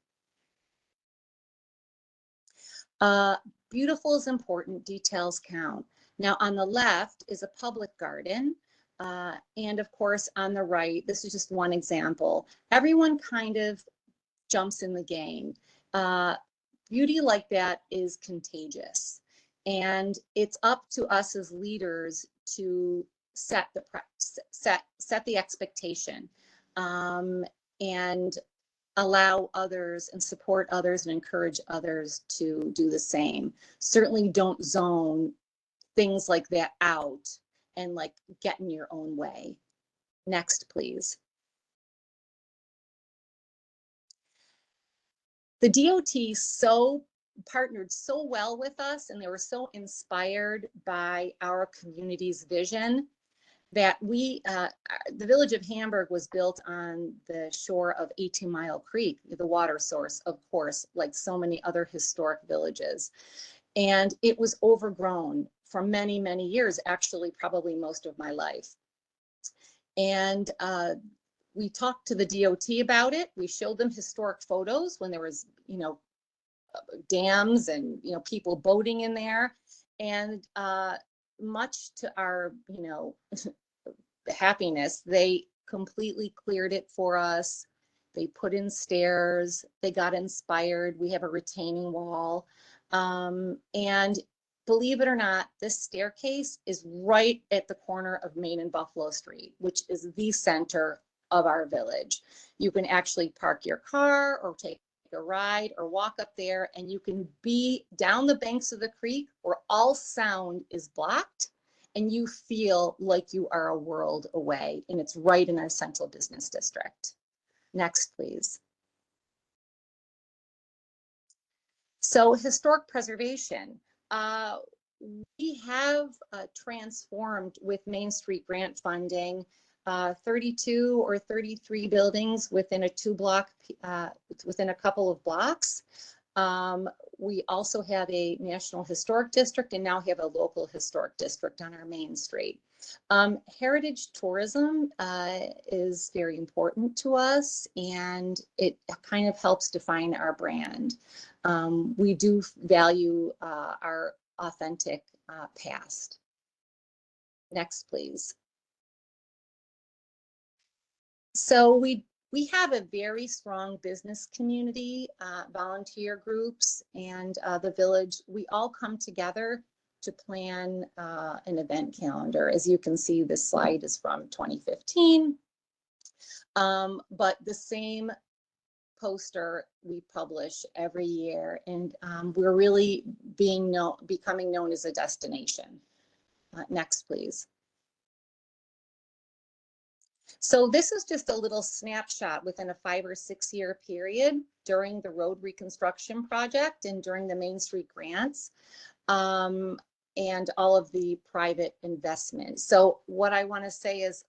Beautiful is important, details count. Now on the left is a public garden. And of course, on the right, this is just one example. Everyone kind of jumps in the game. Beauty like that is contagious. And it's up to us as leaders to set the expectation and allow others and support others and encourage others to do the same. Certainly don't zone things like that out and like get in your own way. Next, please. The DOT partnered so well with us, and they were so inspired by our community's vision that the village of Hamburg was built on the shore of 18 Mile Creek, the water source, of course, like so many other historic villages. And it was overgrown for many, many years, actually probably most of my life. And we talked to the DOT about it. We showed them historic photos when there was, you know, dams and, you know, people boating in there. And much to our, you know, happiness, they completely cleared it for us. They put in stairs, they got inspired. We have a retaining wall. And believe it or not, this staircase is right at the corner of Main and Buffalo Street, which is the center of our village. You can actually park your car or take a ride or walk up there, and you can be down the banks of the creek where all sound is blocked and you feel like you are a world away, and it's right in our central business district. Next, please. So historic preservation. We have transformed with Main Street grant funding 32 or 33 buildings within a within a couple of blocks. We also have a National Historic District and now have a local historic district on our Main Street. Heritage tourism is very important to us, and it kind of helps define our brand. We do value our authentic past. Next, please. So we have a very strong business community, volunteer groups, and the village. We all come together to plan an event calendar. As you can see, this slide is from 2015, but the same poster we publish every year, and we're really becoming known as a destination. Next, please. So this is just a little snapshot within a 5 or 6 year period during the road reconstruction project and during the Main Street grants, and all of the private investment. So what I want to say is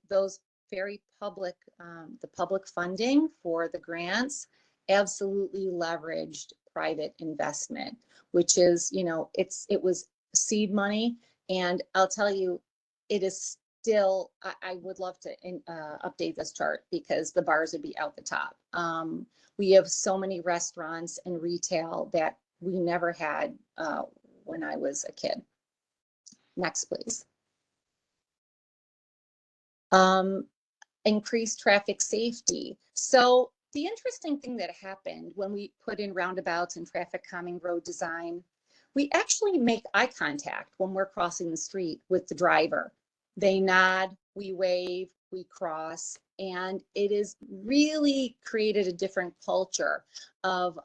those very public, the public funding for the grants absolutely leveraged private investment, which is, you know, it was seed money. And I'll tell you, it is still, I would love to update this chart because the bars would be out the top. We have so many restaurants and retail that we never had when I was a kid. Next, please. Increased traffic safety. So the interesting thing that happened when we put in roundabouts and traffic calming road design, we actually make eye contact when we're crossing the street with the driver. They nod, we wave, we cross, and it has really created a different culture of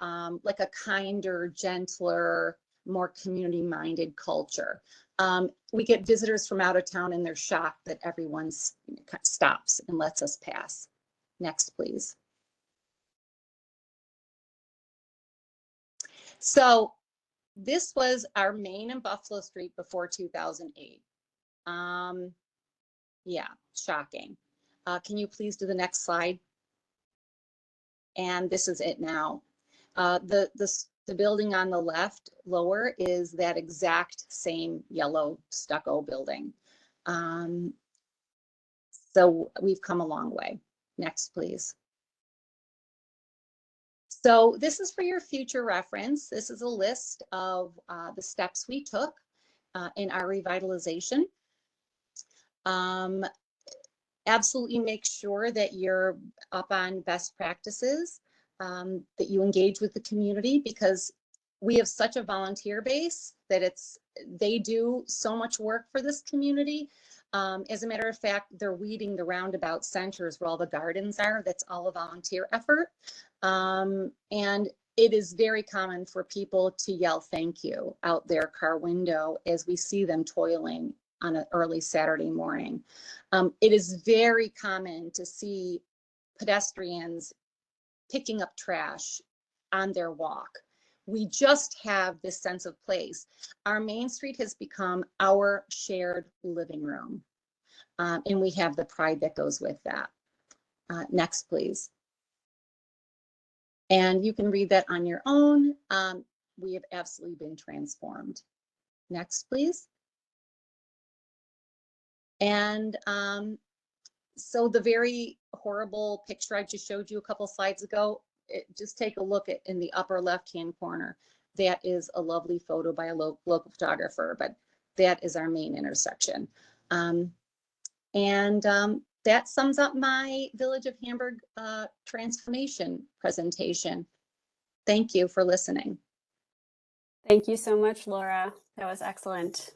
like a kinder, gentler, more community-minded culture. We get visitors from out of town and they're shocked that everyone stops and lets us pass. Next, please. So this was our Main and Buffalo Street before 2008. Yeah, shocking. Can you please do the next slide? And this is it now. The building on the left lower is that exact same yellow stucco building. So we've come a long way. Next, please. So this is for your future reference. This is a list of the steps we took in our revitalization. Absolutely make sure that you're up on best practices, that you engage with the community, because we have such a volunteer base that they do so much work for this community. As a matter of fact, they're weeding the roundabout centers where all the gardens are. That's all a volunteer effort. And it is very common for people to yell thank you out their car window as we see them toiling on an early Saturday morning. It is very common to see pedestrians picking up trash on their walk. We just have this sense of place. Our Main Street has become our shared living room, and we have the pride that goes with that. Next, please. And you can read that on your own. We have absolutely been transformed. Next, please. And so the very horrible picture I just showed you a couple slides ago, just take a look at in the upper left-hand corner. That is a lovely photo by a local photographer, but that is our main intersection. That sums up my Village of Hamburg transformation presentation. Thank you for listening. Thank you so much, Laura. That was excellent.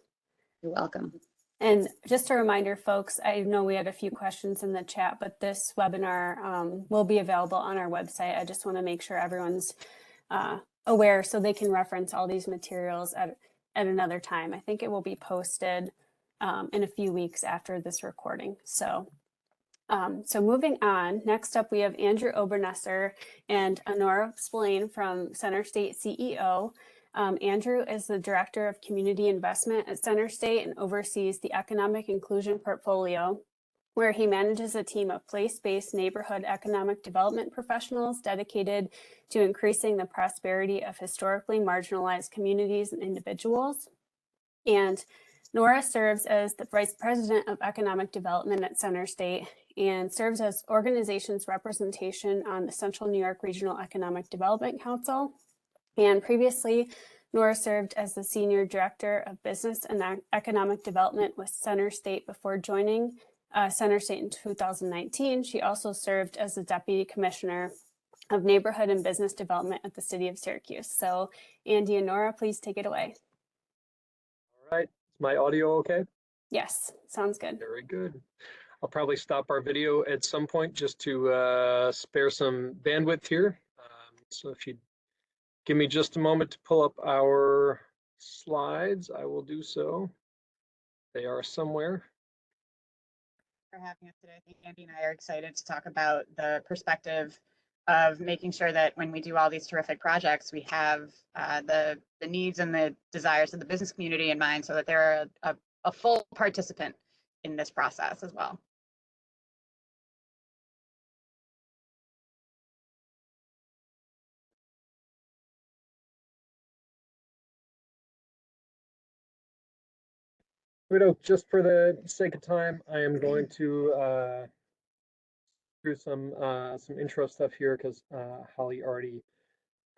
You're welcome. And just a reminder, folks, I know we had a few questions in the chat, but this webinar will be available on our website. I just want to make sure everyone's aware so they can reference all these materials at another time. I think it will be posted in a few weeks after this recording. So moving on, next up we have Andrew Obernesser and Honora Spillane from Center State CEO. Andrew is the Director of Community Investment at Center State and oversees the Economic Inclusion Portfolio, where he manages a team of place-based neighborhood economic development professionals dedicated to increasing the prosperity of historically marginalized communities and individuals. And Nora serves as the Vice President of Economic Development at Center State and serves as organization's representation on the Central New York Regional Economic Development Council. And previously, Nora served as the Senior Director of Business and Economic Development with Center State before joining Center State in 2019. She also served as the Deputy Commissioner of Neighborhood and Business Development at the City of Syracuse. So Andy and Nora, please take it away. All right, is my audio okay? Yes, sounds good. Very good. I'll probably stop our video at some point just to spare some bandwidth here. So if you give me just a moment to pull up our slides, I will do so. They are somewhere. For having us today. I think Andy and I are excited to talk about the perspective of making sure that when we do all these terrific projects, we have the needs and the desires of the business community in mind so that they're a full participant in this process as well. Just for the sake of time, I am going to through some intro stuff here because Holly already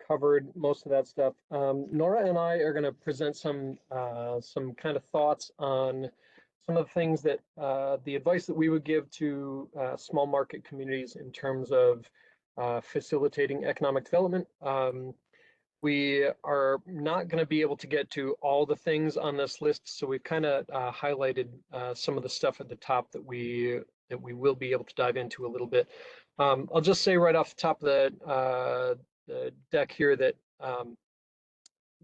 covered most of that stuff. Nora and I are going to present some kind of thoughts on some of the things that the advice that we would give to small market communities in terms of facilitating economic development. We are not going to be able to get to all the things on this list, so we've kind of highlighted some of the stuff at the top that we will be able to dive into a little bit. I'll just say right off the top of the deck here that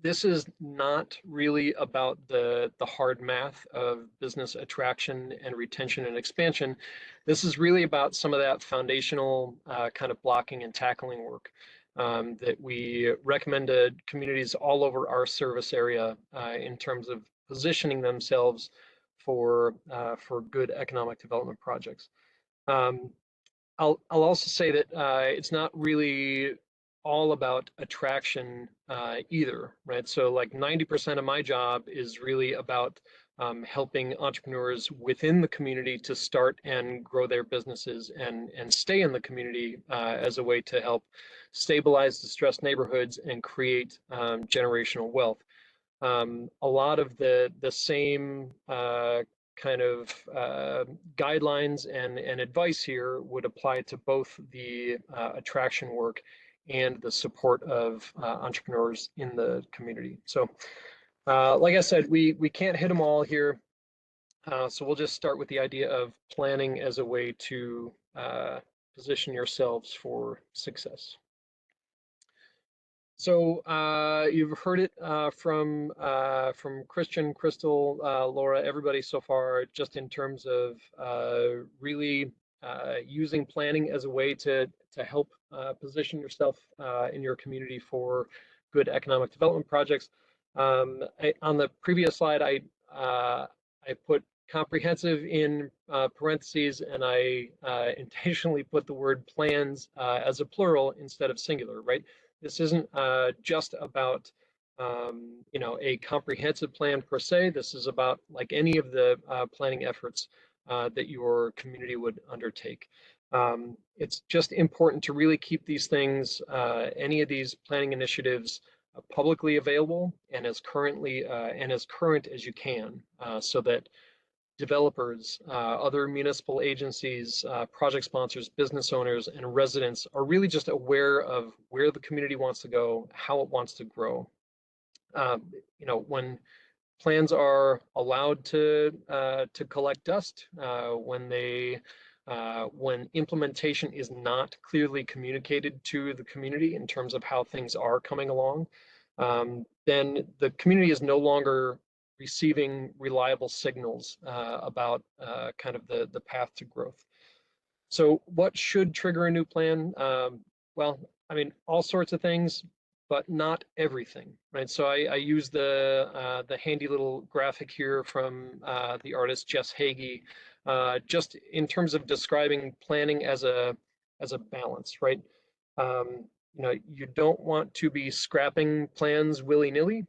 this is not really about the hard math of business attraction and retention and expansion. This is really about some of that foundational kind of blocking and tackling work that we recommend to communities all over our service area in terms of positioning themselves for good economic development projects. I'll also say that it's not really all about attraction either, right? So like 90% of my job is really about helping entrepreneurs within the community to start and grow their businesses and stay in the community as a way to help stabilize distressed neighborhoods and create generational wealth. A lot of the same kind of guidelines and advice here would apply to both the attraction work and the support of entrepreneurs in the community. So like I said, we can't hit them all here. So we'll just start with the idea of planning as a way to position yourselves for success. So you've heard it from Christian, Crystal, Laura, everybody so far, just in terms of really using planning as a way to help position yourself in your community for good economic development projects. On the previous slide, I put comprehensive in parentheses, and I intentionally put the word plans as a plural instead of singular, right? This isn't just about a comprehensive plan per se. This is about, like any of the planning efforts, that your community would undertake. It's just important to really keep these things, any of these planning initiatives, publicly available and as current as you can, so that developers, other municipal agencies, project sponsors, business owners, and residents are really just aware of where the community wants to go, how it wants to grow. When plans are allowed to collect dust, when implementation is not clearly communicated to the community in terms of how things are coming along, then the community is no longer receiving reliable signals about kind of the path to growth. So what should trigger a new plan? Well, I mean, all sorts of things, but not everything, right? So I use the handy little graphic here from the artist Jess Hagee, just in terms of describing planning as a balance, right? You don't want to be scrapping plans willy-nilly.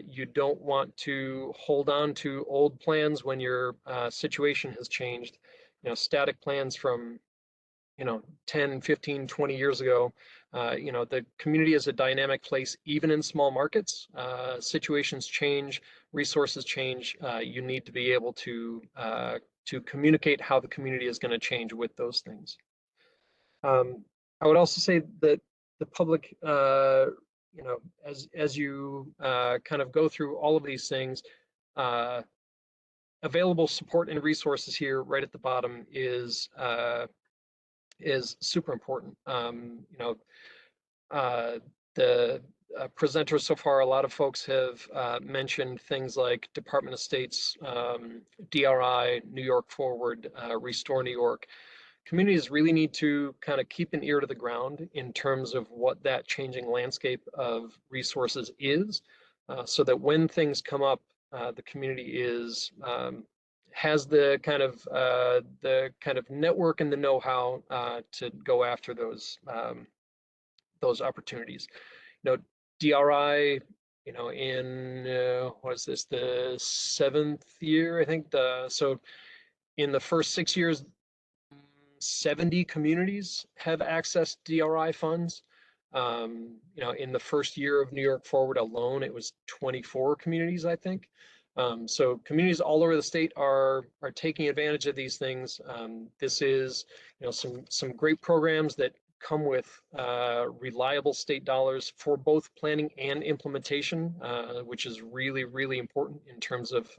You don't want to hold on to old plans when your situation has changed. Static plans from 10, 15, 20 years ago. The community is a dynamic place, even in small markets. Situations change, resources change. You need to be able to communicate how the community is going to change with those things. I would also say that the public, as you kind of go through all of these things, available support and resources here right at the bottom is super important. The presenters so far, a lot of folks have mentioned things like Department of State's DRI, New York Forward, Restore New York. Communities really need to kind of keep an ear to the ground in terms of what that changing landscape of resources is, so that when things come up, the community has the kind of network and the know-how to go after those opportunities. DRI, in what is this, the 7th year, I think. So in the first 6 years, 70 communities have accessed DRI funds. In the first year of New York Forward alone, it was 24 communities, I think. So communities all over the state are taking advantage of these things. This is, some great programs that come with reliable state dollars for both planning and implementation, which is really, really important in terms of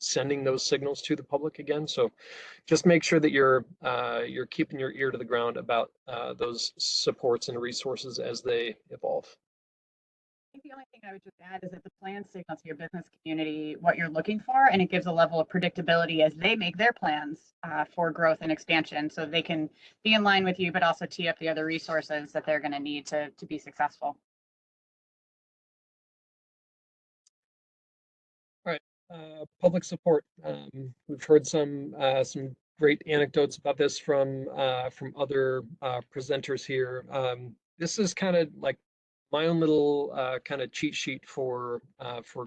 sending those signals to the public again. So just make sure that you're keeping your ear to the ground about those supports and resources as they evolve. I think the only thing I would just add is that the plan signal to your business community what you're looking for, and it gives a level of predictability as they make their plans for growth and expansion, so they can be in line with you, but also tee up the other resources that they're going to need to be successful. All right, public support. We've heard some great anecdotes about this from other presenters here. This is kind of like my own little kind of cheat sheet for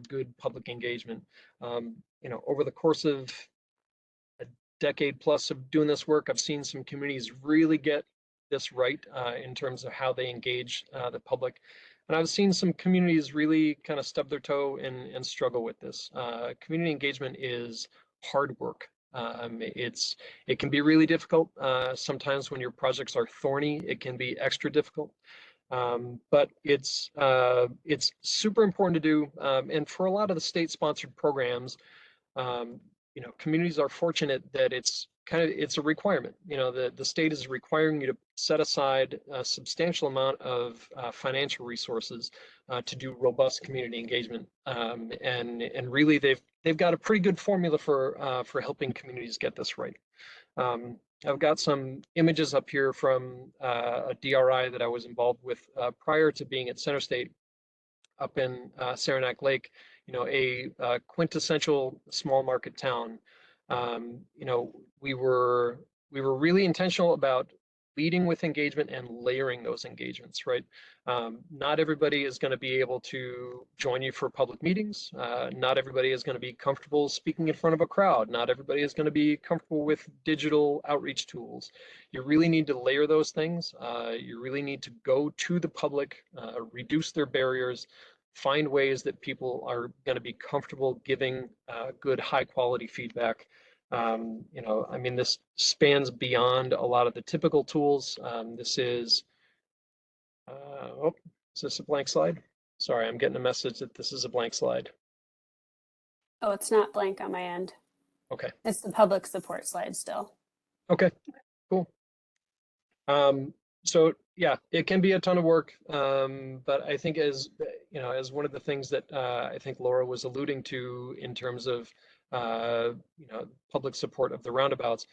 good public engagement. Over the course of a decade plus of doing this work, I've seen some communities really get this right in terms of how they engage the public. And I've seen some communities really kind of stub their toe and struggle with this. Community engagement is hard work. It can be really difficult. Sometimes when your projects are thorny, it can be extra difficult. But it's super important to do. And for a lot of the state-sponsored programs, communities are fortunate that it's a requirement. The state is requiring you to set aside a substantial amount of financial resources to do robust community engagement. And really they've got a pretty good formula for helping communities get this right. I've got some images up here from a DRI that I was involved with prior to being at Center State up in Saranac Lake, a quintessential small market town. We were really intentional about leading with engagement and layering those engagements, right? Not everybody is going to be able to join you for public meetings. Not everybody is going to be comfortable speaking in front of a crowd. Not everybody is going to be comfortable with digital outreach tools. You really need to layer those things. You really need to go to the public, reduce their barriers, find ways that people are going to be comfortable giving good, high quality feedback. You know, I mean, this spans beyond a lot of the typical tools. This is, oh, is this a blank slide? Sorry, I'm getting a message that this is a blank slide. Oh, it's not blank on my end. Okay. It's the public support slide still. Okay, cool. So yeah, it can be a ton of work, but I think as you know, as one of the things that I think Laura was alluding to in terms of you know, public support of the roundabouts,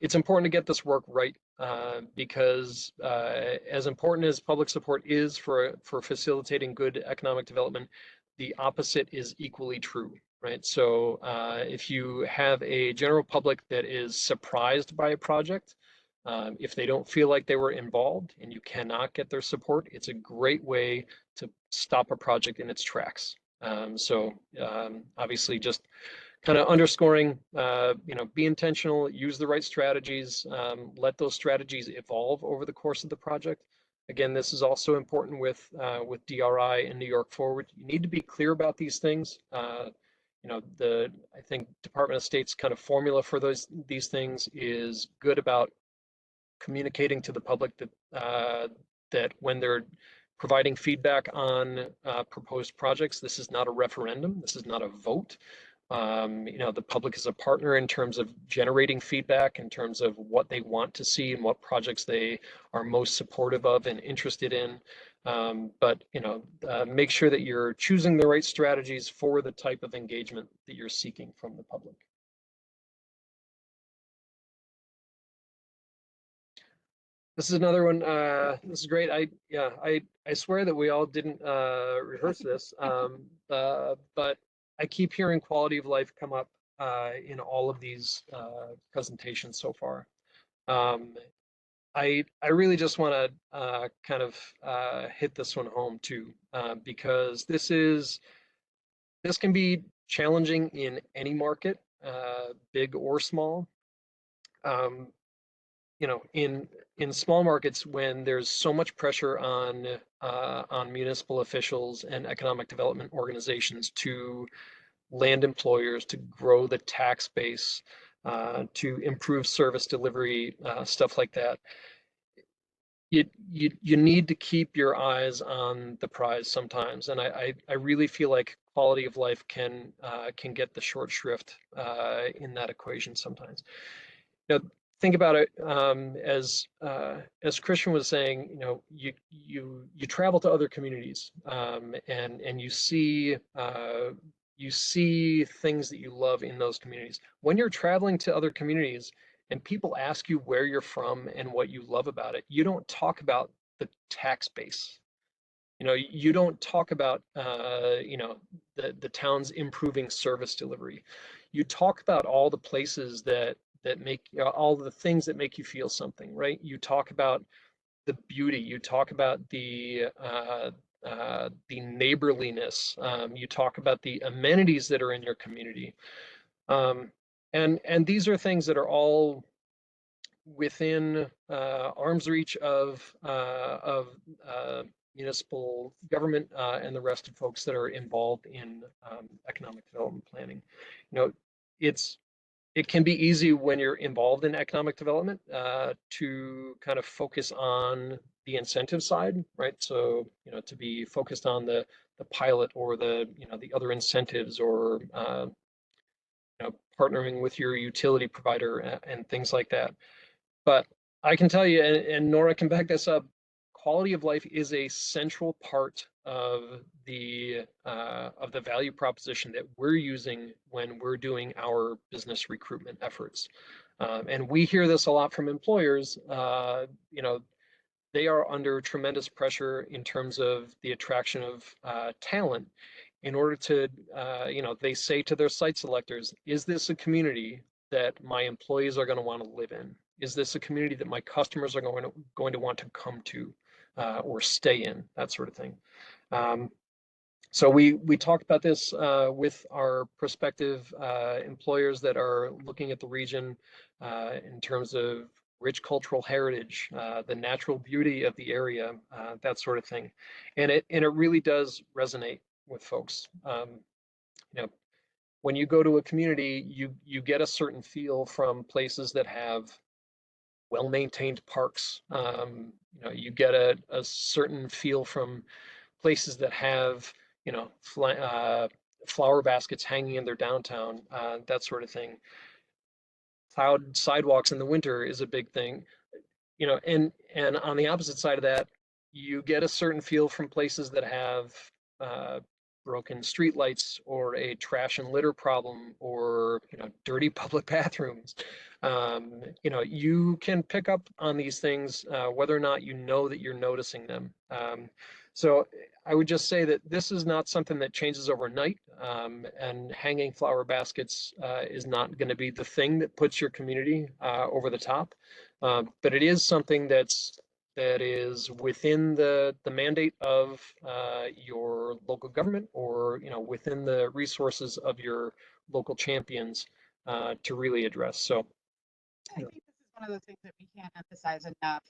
it's important to get this work right, because as important as public support is for facilitating good economic development, the opposite is equally true, right? So if you have a general public that is surprised by a project, if they don't feel like they were involved and you cannot get their support, it's a great way to stop a project in its tracks. Obviously just kind of underscoring, you know, be intentional, use the right strategies, let those strategies evolve over the course of the project. Again, this is also important with DRI and New York Forward. You need to be clear about these things. You know, I think Department of State's kind of formula for these things is good about communicating to the public that that when they're providing feedback on proposed projects, this is not a referendum, this is not a vote. You know, the public is a partner in terms of generating feedback, in terms of what they want to see and what projects they are most supportive of and interested in. But you know, make sure that you're choosing the right strategies for the type of engagement that you're seeking from the public. This is another one. This is great. I swear that we all didn't rehearse this, but I keep hearing quality of life come up in all of these presentations so far. I really just want to kind of hit this one home too, because this can be challenging in any market, big or small. You know, in small markets, when there's so much pressure on municipal officials and economic development organizations to land employers, to grow the tax base, to improve service delivery, stuff like that, you need to keep your eyes on the prize sometimes. And I really feel like quality of life can get the short shrift in that equation sometimes. You know, think about it, as Christian was saying, you know, you travel to other communities, and you see things that you love in those communities. When you're traveling to other communities and people ask you where you're from and what you love about it, you don't talk about the tax base. You know, you don't talk about you know, the town's improving service delivery. You talk about all the places that make, you know, all the things that make you feel something, right? You talk about the beauty. You talk about the neighborliness. You talk about the amenities that are in your community, and these are things that are all within arm's reach of municipal government and the rest of folks that are involved in economic development planning. You know, it can be easy when you're involved in economic development to kind of focus on the incentive side, right? So, you know, to be focused on the pilot or the, you know, the other incentives, or you know, partnering with your utility provider and things like that. But I can tell you, and Nora can back this up, quality of life is a central part of the value proposition that we're using when we're doing our business recruitment efforts. And we hear this a lot from employers. You know, they are under tremendous pressure in terms of the attraction of talent. In order to, you know, they say to their site selectors, is this a community that my employees are going to want to live in? Is this a community that my customers are going to want to come to or stay in, that sort of thing. So we talked about this with our prospective employers that are looking at the region in terms of rich cultural heritage, the natural beauty of the area, that sort of thing, and it really does resonate with folks. You know, when you go to a community, you get a certain feel from places that have well-maintained parks. You know, you get a certain feel from places that have, you know, flower baskets hanging in their downtown, that sort of thing. Plowed sidewalks in the winter is a big thing, you know, and on the opposite side of that, you get a certain feel from places that have broken streetlights or a trash and litter problem or, you know, dirty public bathrooms. You know, you can pick up on these things whether or not you know that you're noticing them. So I would just say that this is not something that changes overnight, and hanging flower baskets is not going to be the thing that puts your community over the top. But it is something that is within the mandate of your local government, or, you know, within the resources of your local champions to really address. So I think this is one of those things that we can't emphasize enough.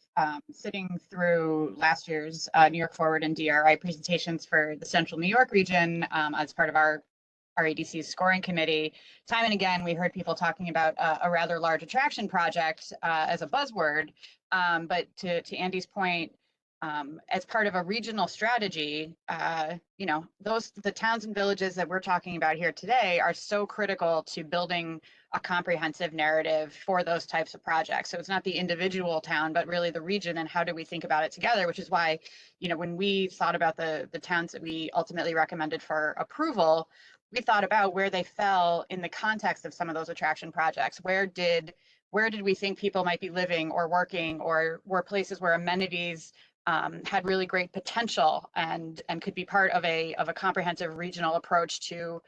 Sitting through last year's New York Forward and DRI presentations for the Central New York region as part of our ADC's scoring committee, time and again, we heard people talking about a rather large attraction project as a buzzword. But to Andy's point, as part of a regional strategy, you know, the towns and villages that we're talking about here today are so critical to building a comprehensive narrative for those types of projects. So it's not the individual town, but really the region, and how do we think about it together, which is why, you know, when we thought about the towns that we ultimately recommended for approval, we thought about where they fell in the context of some of those attraction projects. Where did we think people might be living or working, or were places where amenities had really great potential and could be part of a comprehensive regional approach to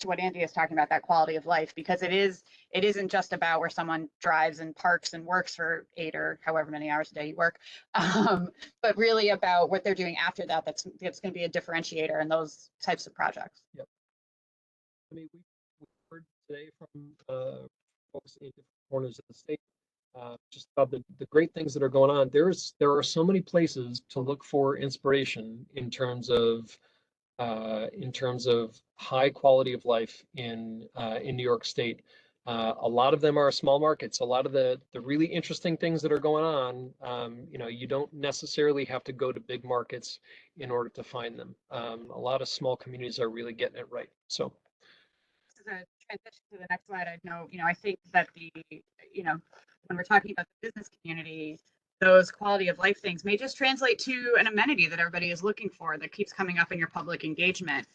what Andy is talking about, that quality of life, because it isn't just about where someone drives and parks and works for 8 or however many hours a day you work, but really about what they're doing after that. That's going to be a differentiator in those types of projects. yep. I mean, we heard today from folks in different corners of the state just about the great things that are going on. There are so many places to look for inspiration in terms of high quality of life in New York State. A lot of them are small markets. A lot of the really interesting things that are going on, you know, you don't necessarily have to go to big markets in order to find them. A lot of small communities are really getting it right. So. As a transition to the next slide, I'd know, you know, I think that when we're talking about the business community, those quality of life things may just translate to an amenity that everybody is looking for that keeps coming up in your public engagement.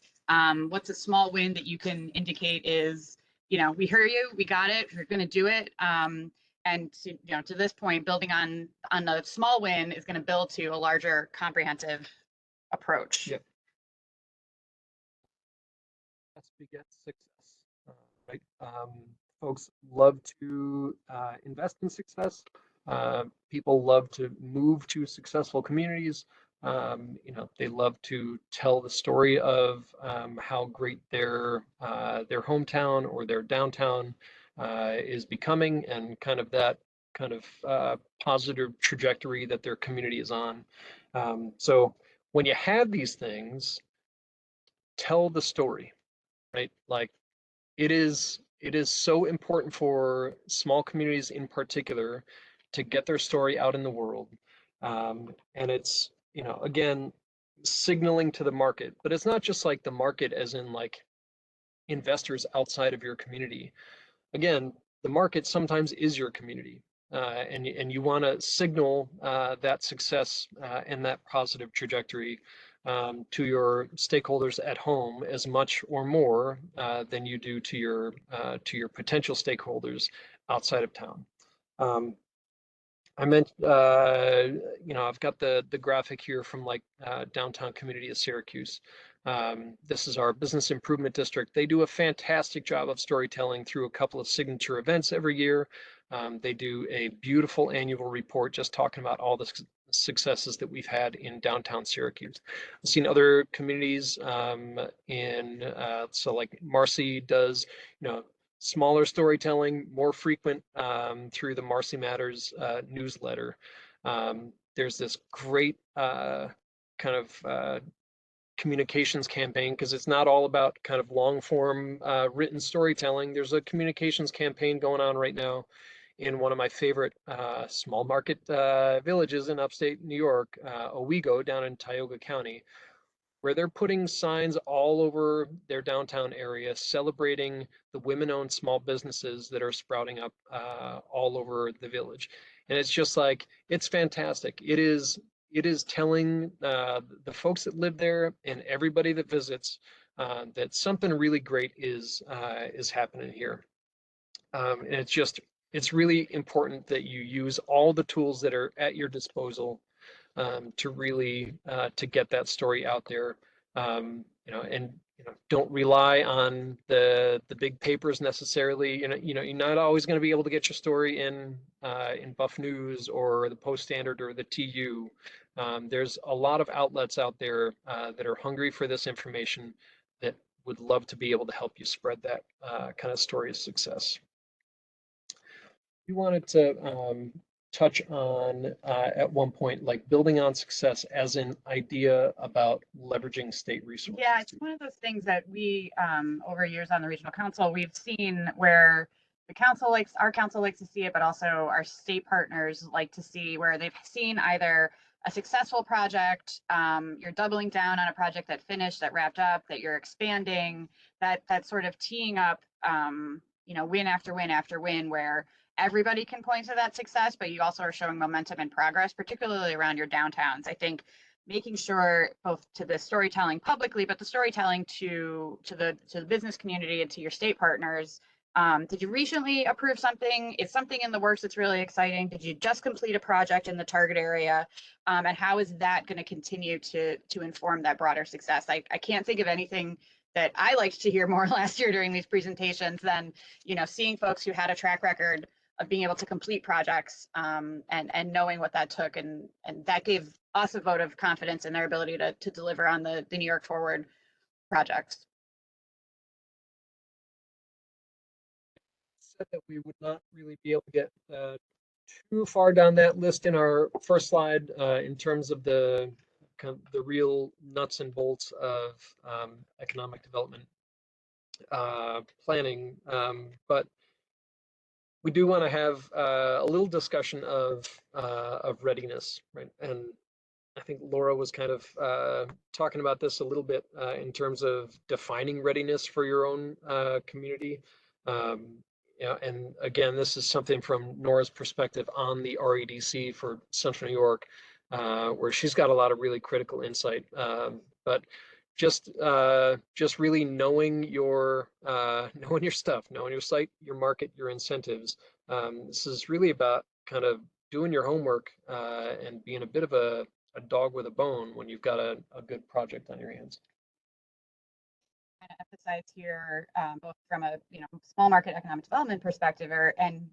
What's a small win that you can indicate is, you know, we hear you, we got it, we're going to do it. And to this point, building on a small win is going to build to a larger comprehensive approach. Yep. That's begets success, right? Folks love to invest in success. People love to move to successful communities. You know, they love to tell the story of how great their hometown or their downtown is becoming, and kind of that kind of positive trajectory that their community is on. So when you have these things, tell the story, right? Like it is so important for small communities in particular to get their story out in the world. And it's, you know, again, signaling to the market, but it's not just like the market as in like investors outside of your community. Again, the market sometimes is your community. And you want to signal that success and that positive trajectory to your stakeholders at home as much or more than you do to your potential stakeholders outside of town. I meant, you know, I've got the graphic here from like downtown community of Syracuse. This is our business improvement district. They do a fantastic job of storytelling through a couple of signature events every year. They do a beautiful annual report just talking about all the successes that we've had in downtown Syracuse. I've seen other communities so like Marcy does, smaller storytelling, more frequent through the Marcy Matters newsletter. There's this great communications campaign, because it's not all about kind of long form written storytelling. There's a communications campaign going on right now in one of my favorite small market villages in upstate New York, Owego, down in Tioga County, where they're putting signs all over their downtown area celebrating the women-owned small businesses that are sprouting up all over the village. And it's just like, it's fantastic. It is telling the folks that live there and everybody that visits that something really great is happening here. And it's really important that you use all the tools that are at your disposal to really to get that story out there. Don't rely on the big papers necessarily. You're not always going to be able to get your story in Buff News or the Post Standard or the TU. There's a lot of outlets out there that are hungry for this information that would love to be able to help you spread that kind of story of success. We wanted to touch on at one point, like building on success as an idea about leveraging state resources. Yeah, it's one of those things that we, over years on the regional council, we've seen where our council likes to see it, but also our state partners like to see where they've seen either a successful project, you're doubling down on a project that finished, that wrapped up, that you're expanding, that sort of teeing up, win after win after win, where everybody can point to that success, but you also are showing momentum and progress, particularly around your downtowns. I think making sure both to the storytelling publicly, but the storytelling to the business community and to your state partners. Did you recently approve something? Is something in the works that's really exciting? Did you just complete a project in the target area? And how is that going to continue to inform that broader success? I can't think of anything that I liked to hear more last year during these presentations than, seeing folks who had a track record of being able to complete projects and knowing what that took. And that gave us a vote of confidence in their ability to deliver on the New York Forward projects. Said that we would not really be able to get too far down that list in our first slide in terms of the real nuts and bolts of economic development planning, but we do want to have a little discussion of readiness, right? And I think Laura was kind of talking about this a little bit in terms of defining readiness for your own community. And again, this is something from Nora's perspective on the REDC for Central New York, where she's got a lot of really critical insight. But just really knowing your stuff, knowing your site, your market, your incentives. This is really about kind of doing your homework and being a bit of a dog with a bone when you've got a good project on your hands. Kind of emphasize here, both from a small market economic development perspective and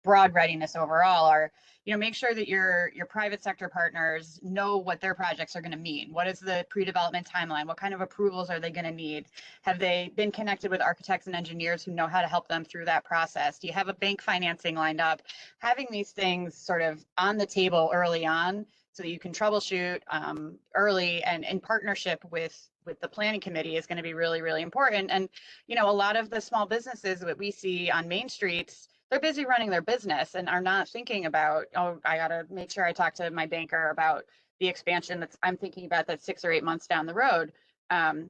broad readiness overall, are make sure that your private sector partners know what their projects are going to mean. What is the pre-development timeline? What kind of approvals are they going to need? Have they been connected with architects and engineers who know how to help them through that process? Do you have a bank financing lined up? Having these things sort of on the table early on so that you can troubleshoot early and in partnership with the planning committee is going to be really, really important. And a lot of the small businesses that we see on main streets, they're busy running their business and are not thinking about, oh, I got to make sure I talk to my banker about the expansion I'm thinking about that's 6 or 8 months down the road.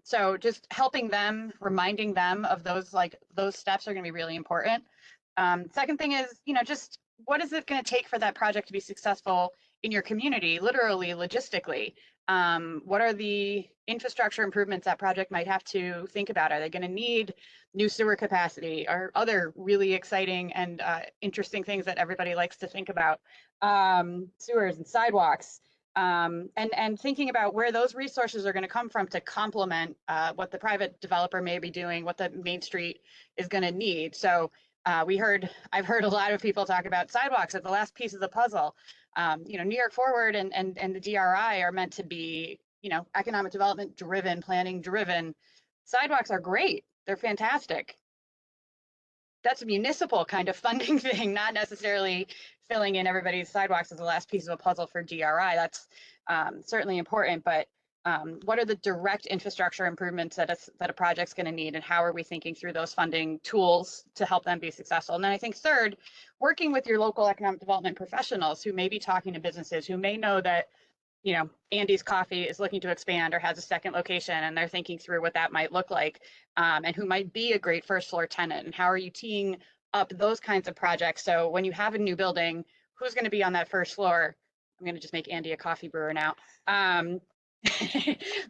So just helping them, reminding them of those steps are going to be really important. Second thing is, just what is it going to take for that project to be successful in your community, literally, logistically? What are the infrastructure improvements that project might have to think about? Are they going to need new sewer capacity or other really exciting and interesting things that everybody likes to think about? Sewers and sidewalks. And thinking about where those resources are going to come from to complement what the private developer may be doing, what the Main Street is going to need. So I've heard a lot of people talk about sidewalks as the last piece of the puzzle. New York Forward and the DRI are meant to be, economic development driven, planning driven. Sidewalks are great. They're fantastic. That's a municipal kind of funding thing, not necessarily filling in everybody's sidewalks as the last piece of a puzzle for DRI. That's certainly important, but what are the direct infrastructure improvements that a project's going to need, and how are we thinking through those funding tools to help them be successful? And then I think third, working with your local economic development professionals who may be talking to businesses who may know that Andy's Coffee is looking to expand or has a second location, and they're thinking through what that might look like, and who might be a great first floor tenant, and how are you teeing up those kinds of projects? So when you have a new building, who's going to be on that first floor? I'm going to just make Andy a coffee brewer now.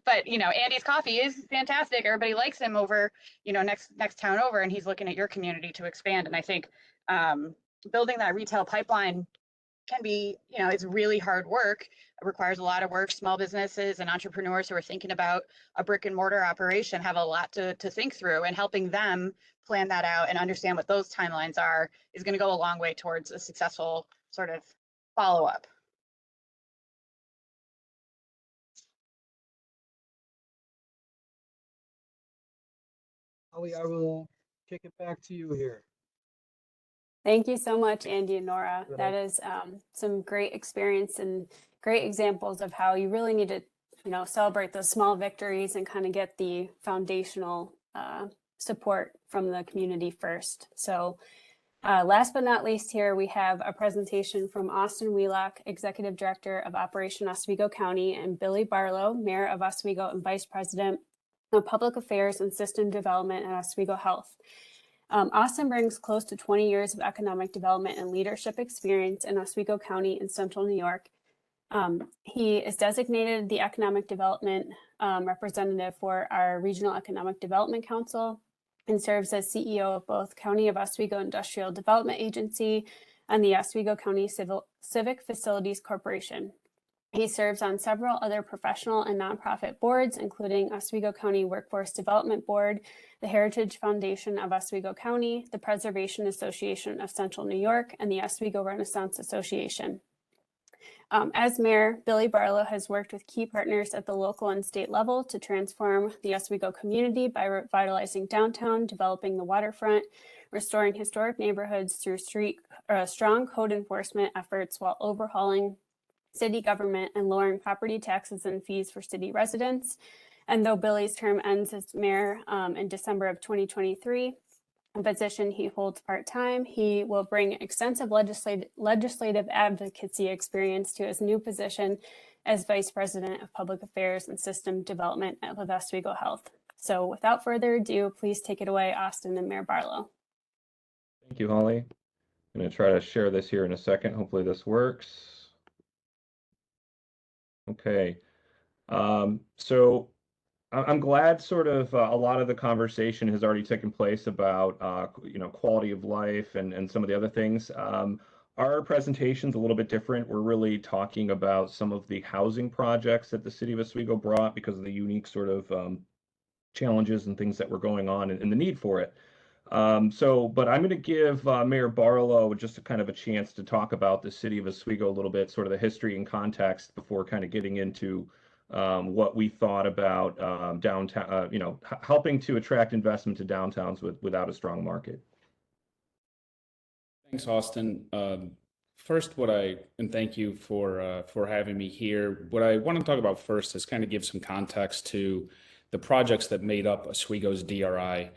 But Andy's Coffee is fantastic. Everybody likes him over, next town over, and he's looking at your community to expand. And I think building that retail pipeline can be, it's really hard work. It requires a lot of work. Small businesses and entrepreneurs who are thinking about a brick and mortar operation have a lot to think through, and helping them plan that out and understand what those timelines are is going to go a long way towards a successful sort of follow-up. Holly, I will kick it back to you here. Thank you so much, Andy and Nora. Right. That is some great experience and great examples of how you really need to, celebrate those small victories and kind of get the foundational support from the community first. So last but not least here, we have a presentation from Austin Wheelock, Executive Director of Operation Oswego County, and Billy Barlow, Mayor of Oswego and Vice President of Public Affairs and System Development at Oswego Health. Austin brings close to 20 years of economic development and leadership experience in Oswego County in Central New York. He is designated the Economic Development representative for our Regional Economic Development Council and serves as CEO of both County of Oswego Industrial Development Agency and the Oswego County Civic Facilities Corporation. He serves on several other professional and nonprofit boards, including Oswego County Workforce Development Board, the Heritage Foundation of Oswego County, the Preservation Association of Central New York, and the Oswego Renaissance Association. As mayor, Billy Barlow has worked with key partners at the local and state level to transform the Oswego community by revitalizing downtown, developing the waterfront, restoring historic neighborhoods through strong code enforcement efforts, while overhauling city government and lowering property taxes and fees for city residents. And though Billy's term ends as mayor in December of 2023, a position he holds part-time, he will bring extensive legislative advocacy experience to his new position as Vice President of Public Affairs and System Development with Oswego Health. So without further ado, please take it away, Austin and Mayor Barlow. Thank you, Holly. I'm going to try to share this here in a second. Hopefully this works. Okay. So I'm glad sort of a lot of the conversation has already taken place about, quality of life and some of the other things. Our presentation's a little bit different. We're really talking about some of the housing projects that the city of Oswego brought because of the unique sort of challenges and things that were going on and the need for it. But I'm going to give Mayor Barlow just a kind of a chance to talk about the city of Oswego a little bit, sort of the history and context before kind of getting into what we thought about downtown, helping to attract investment to downtowns without a strong market. Thanks, Austin. First, and thank you for having me here. What I want to talk about first is kind of give some context to the projects that made up Oswego's DRI.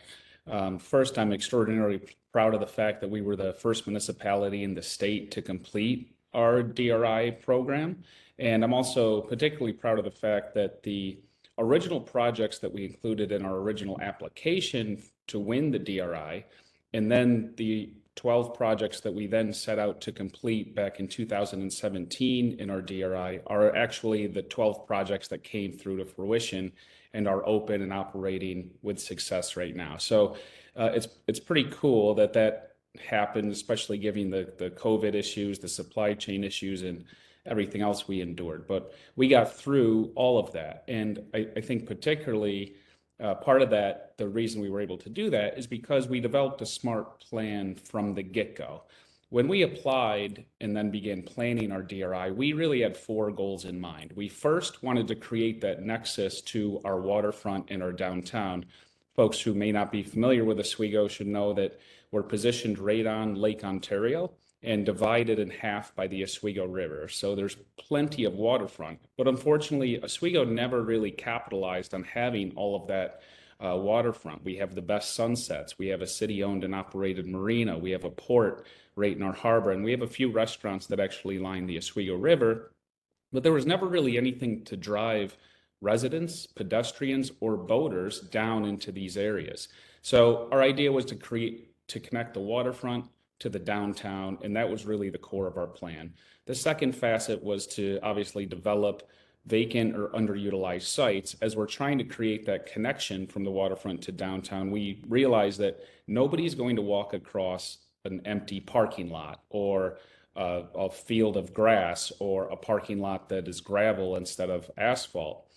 First, I'm extraordinarily proud of the fact that we were the first municipality in the state to complete our DRI program. And I'm also particularly proud of the fact that the original projects that we included in our original application to win the DRI, and then the 12 projects that we then set out to complete back in 2017 in our DRI are actually the 12 projects that came through to fruition and are open and operating with success right now. So it's pretty cool that happened, especially given the COVID issues, the supply chain issues, and everything else we endured. But we got through all of that. And I think particularly part of that, the reason we were able to do that is because we developed a smart plan from the get-go. When we applied and then began planning our DRI, we really had four goals in mind. We first wanted to create that nexus to our waterfront and our downtown. Folks who may not be familiar with Oswego should know that we're positioned right on Lake Ontario and divided in half by the Oswego River. So there's plenty of waterfront. But unfortunately, Oswego never really capitalized on having all of that waterfront. We have the best sunsets. We have a city-owned and operated marina. We have a port right in our harbor, and we have a few restaurants that actually line the Oswego River. But there was never really anything to drive residents, pedestrians, or boaters down into these areas. So our idea was to connect the waterfront to the downtown, and that was really the core of our plan. The second facet was to obviously develop vacant or underutilized sites. As we're trying to create that connection from the waterfront to downtown, we realize that nobody's going to walk across an empty parking lot or a field of grass or a parking lot that is gravel instead of asphalt.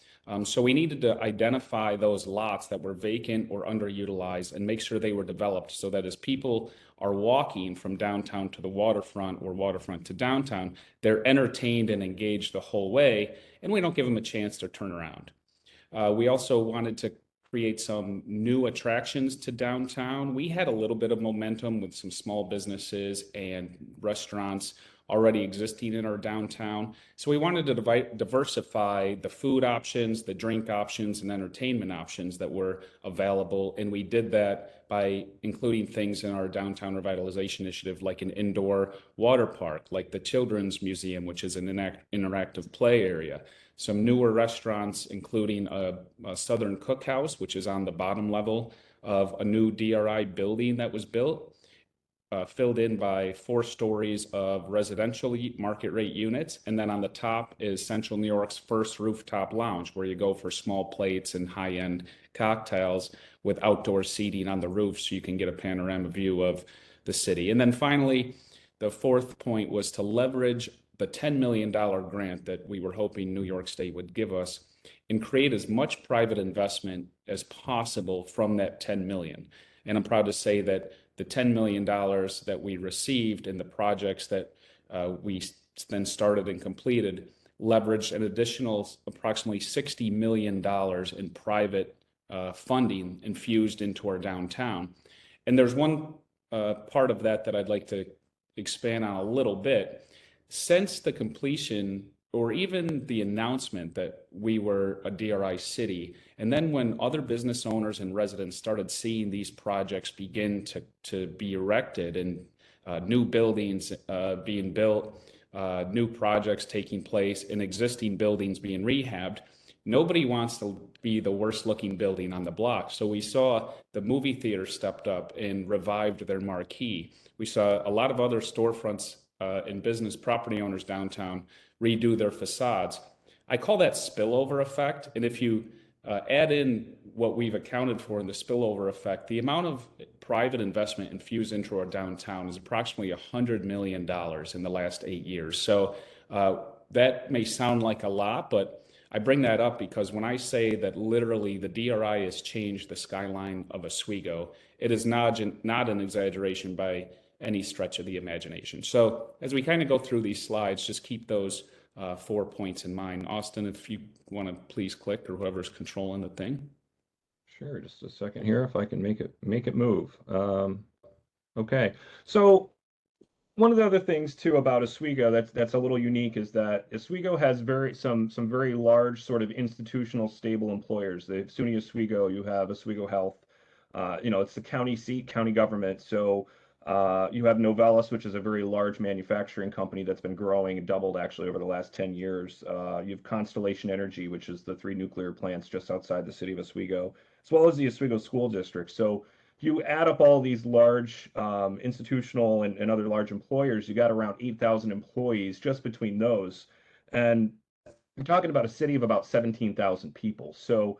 So we needed to identify those lots that were vacant or underutilized and make sure they were developed so that as people are walking from downtown to the waterfront or waterfront to downtown, they're entertained and engaged the whole way, and we don't give them a chance to turn around. We also wanted to create some new attractions to downtown. We had a little bit of momentum with some small businesses and restaurants already existing in our downtown. So we wanted to diversify the food options, the drink options, and entertainment options that were available. And we did that by including things in our downtown revitalization initiative, like an indoor water park, like the Children's Museum, which is an interactive play area. Some newer restaurants, including a Southern Cookhouse, which is on the bottom level of a new DRI building that was built, filled in by 4 stories of residential market rate units. And then on the top is Central New York's first rooftop lounge, where you go for small plates and high-end cocktails with outdoor seating on the roof so you can get a panorama view of the city. And then finally, the fourth point was to leverage the $10 million grant that we were hoping New York State would give us and create as much private investment as possible from that 10 million. And I'm proud to say that the $10 million that we received in the projects that we then started and completed leveraged an additional approximately $60 million in private funding infused into our downtown. And there's one part of that that I'd like to expand on a little bit. Since the completion or even the announcement that we were a DRI city, and then when other business owners and residents started seeing these projects begin to be erected and new buildings being built, new projects taking place, and existing buildings being rehabbed, nobody wants to be the worst looking building on the block. So we saw the movie theater stepped up and revived their marquee. We saw a lot of other storefronts and business property owners downtown redo their facades. I call that spillover effect. And if you add in what we've accounted for in the spillover effect, the amount of private investment infused into our downtown is approximately $100 million in the last 8 years. So that may sound like a lot, but I bring that up because when I say that literally the DRI has changed the skyline of Oswego, it is not an exaggeration by any stretch of the imagination. So as we kind of go through these slides, just keep those 4 points in mind. Austin, if you want to please click, or whoever's controlling the thing. Sure, just a second here if I can make it move. Okay, so one of the other things too about Oswego that's a little unique is that Oswego has some very large sort of institutional stable employers. The SUNY Oswego, you have Oswego Health. It's the county seat, county government. So you have Novellus, which is a very large manufacturing company that's been growing and doubled actually over the last 10 years. You have Constellation Energy, which is the 3 nuclear plants just outside the city of Oswego, as well as the Oswego School District. So if you add up all these large institutional and other large employers, you got around 8,000 employees just between those. And you're talking about a city of about 17,000 people. So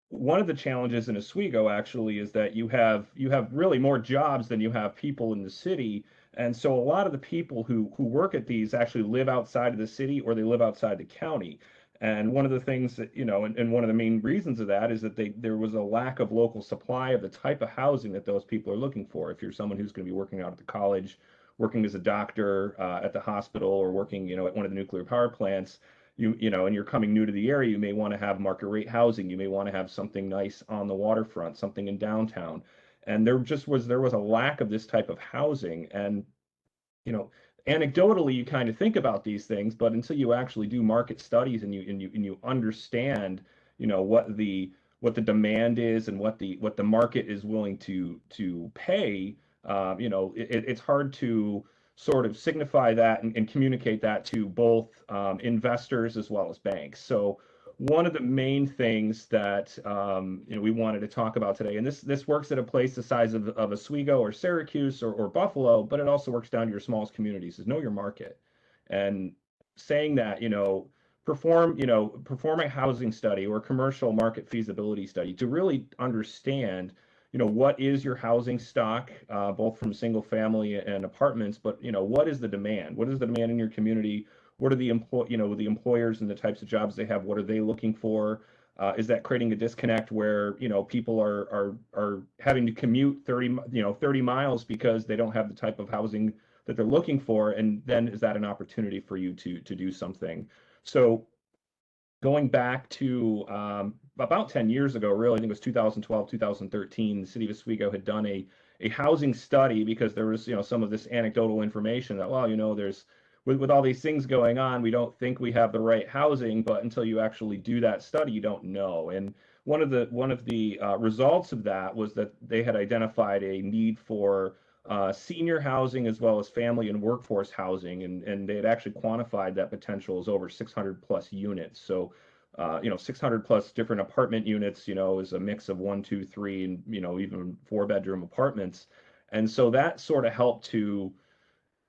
one of the challenges in Oswego actually is that you have really more jobs than you have people in the city. And so a lot of the people who work at these actually live outside of the city or they live outside the county. And one of the things that, and one of the main reasons of that is that there was a lack of local supply of the type of housing that those people are looking for. If you're someone who's going to be working out at the college, working as a doctor at the hospital, or working, at one of the nuclear power plants, and you're coming new to the area, you may want to have market rate housing. You may want to have something nice on the waterfront, something in downtown. And there was a lack of this type of housing. And you know, anecdotally, you kind of think about these things, but until you actually do market studies and you understand, what the demand is and what the market is willing to pay, it's hard to sort of signify that and communicate that to both investors as well as banks. So one of the main things that we wanted to talk about today, and this works at a place the size of Oswego or Syracuse or Buffalo, but it also works down to your smallest communities, is know your market. And saying that, perform a housing study or commercial market feasibility study to really understand, what is your housing stock, both from single family and apartments, but what is the demand? What is the demand in your community? What are the the employers and the types of jobs they have? What are they looking for? Is that creating a disconnect where people are having to commute 30 miles because they don't have the type of housing that they're looking for? And then is that an opportunity for you to do something? So going back to about 10 years ago, really, I think it was 2012, 2013, the city of Oswego had done a housing study because there was, some of this anecdotal information that, well, there's with all these things going on, we don't think we have the right housing, but until you actually do that study, you don't know. And one of the results of that was that they had identified a need for senior housing as well as family and workforce housing, and they had actually quantified that potential as over 600 plus units. So 600 plus different apartment units, is a mix of 1, 2, 3, and even 4-bedroom apartments. And so that sort of helped to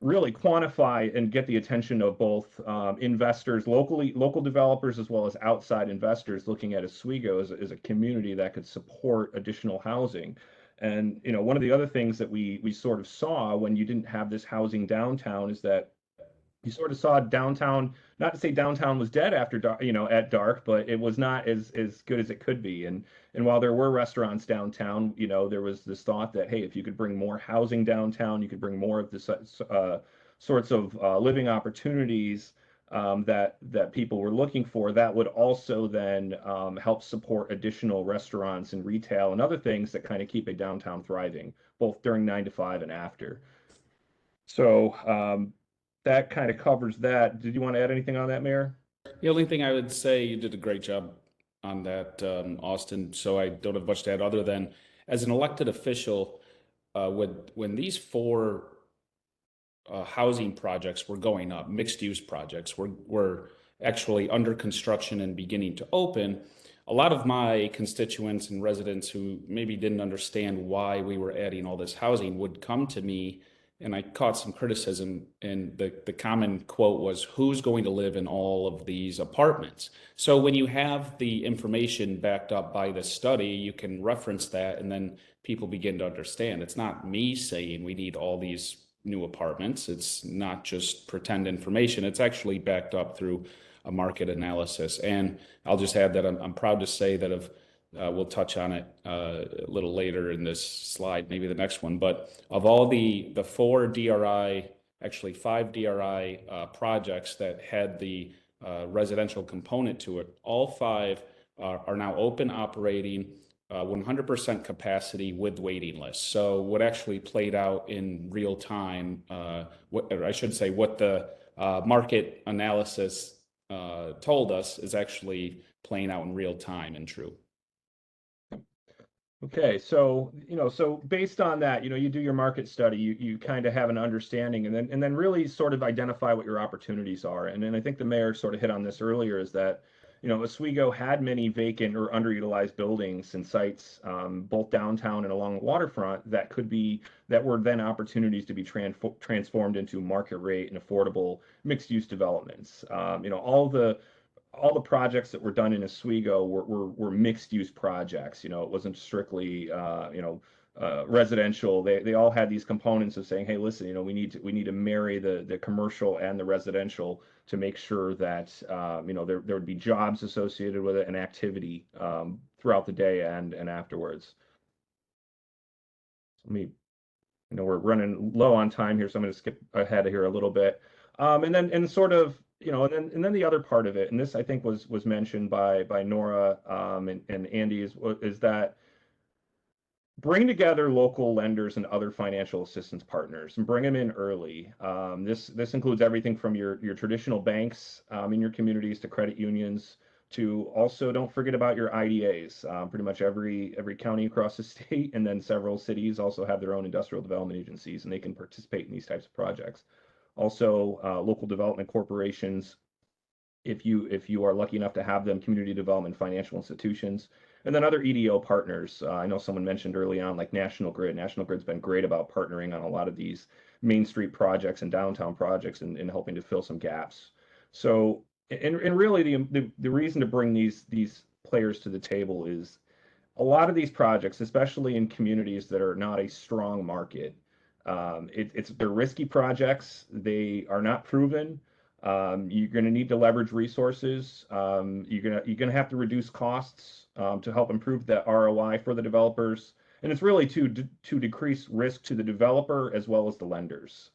really quantify and get the attention of both investors, local developers, as well as outside investors looking at Oswego as a community that could support additional housing. And one of the other things that we sort of saw when you didn't have this housing downtown is that you sort of saw downtown, not to say downtown was dead after dark, at dark, but it was not as good as it could be. And while there were restaurants downtown, there was this thought that, hey, if you could bring more housing downtown, you could bring more of this sorts of living opportunities that people were looking for. That would also then help support additional restaurants and retail and other things that kind of keep a downtown thriving, both during 9 to 5 and after. So that kind of covers that. Did you want to add anything on that, Mayor? The only thing I would say, you did a great job on that, Austin. So I don't have much to add other than, as an elected official, when these 4 housing projects were going up, mixed use projects were actually under construction and beginning to open, a lot of my constituents and residents who maybe didn't understand why we were adding all this housing would come to me, and I caught some criticism, and the common quote was, who's going to live in all of these apartments? So when you have the information backed up by the study, you can reference that, and then people begin to understand. It's not me saying we need all these new apartments. It's not just pretend information. It's actually backed up through a market analysis. And I'll just add that I'm proud to say that we'll touch on it a little later in this slide, maybe the next one, but of all the 4 DRI, actually 5 DRI projects that had the residential component to it, all 5 are now open, operating, 100% capacity with waiting lists. So what actually played out in real time, what the market analysis told us is actually playing out in real time and true. Okay, so so based on that, you do your market study, you kind of have an understanding, and then really sort of identify what your opportunities are. And then I think the mayor sort of hit on this earlier, is that Oswego had many vacant or underutilized buildings and sites, both downtown and along the waterfront, that were then opportunities to be transformed into market rate and affordable mixed use developments. all the projects that were done in Oswego were mixed use projects. You know, it wasn't strictly residential. They all had these components of saying, hey, listen, you know, we need to marry the commercial and the residential to make sure that you know, there would be jobs associated with it and activity throughout the day and afterwards. Let me, you know, we're running low on time here, so I'm going to skip ahead here a little bit. And sort of, you know, and then the other part of it, and this I think was mentioned by Nora and Andy, is that bring together local lenders and other financial assistance partners and bring them in early. This includes everything from your traditional banks in your communities to credit unions, to also don't forget about your IDAs. Pretty much every county across the state and then several cities also have their own industrial development agencies, and they can participate in these types of projects. Also, local development corporations, if you are lucky enough to have them, community development financial institutions, and then other EDO partners. I know someone mentioned early on, like National Grid. National Grid's been great about partnering on a lot of these Main Street projects and downtown projects and helping to fill some gaps. So, and really the reason to bring these players to the table is a lot of these projects, especially in communities that are not a strong market, they're risky projects. They are not proven. You're going to need to leverage resources. You're gonna have to reduce costs to help improve the ROI for the developers, and it's really to decrease risk to the developer as well as the lenders.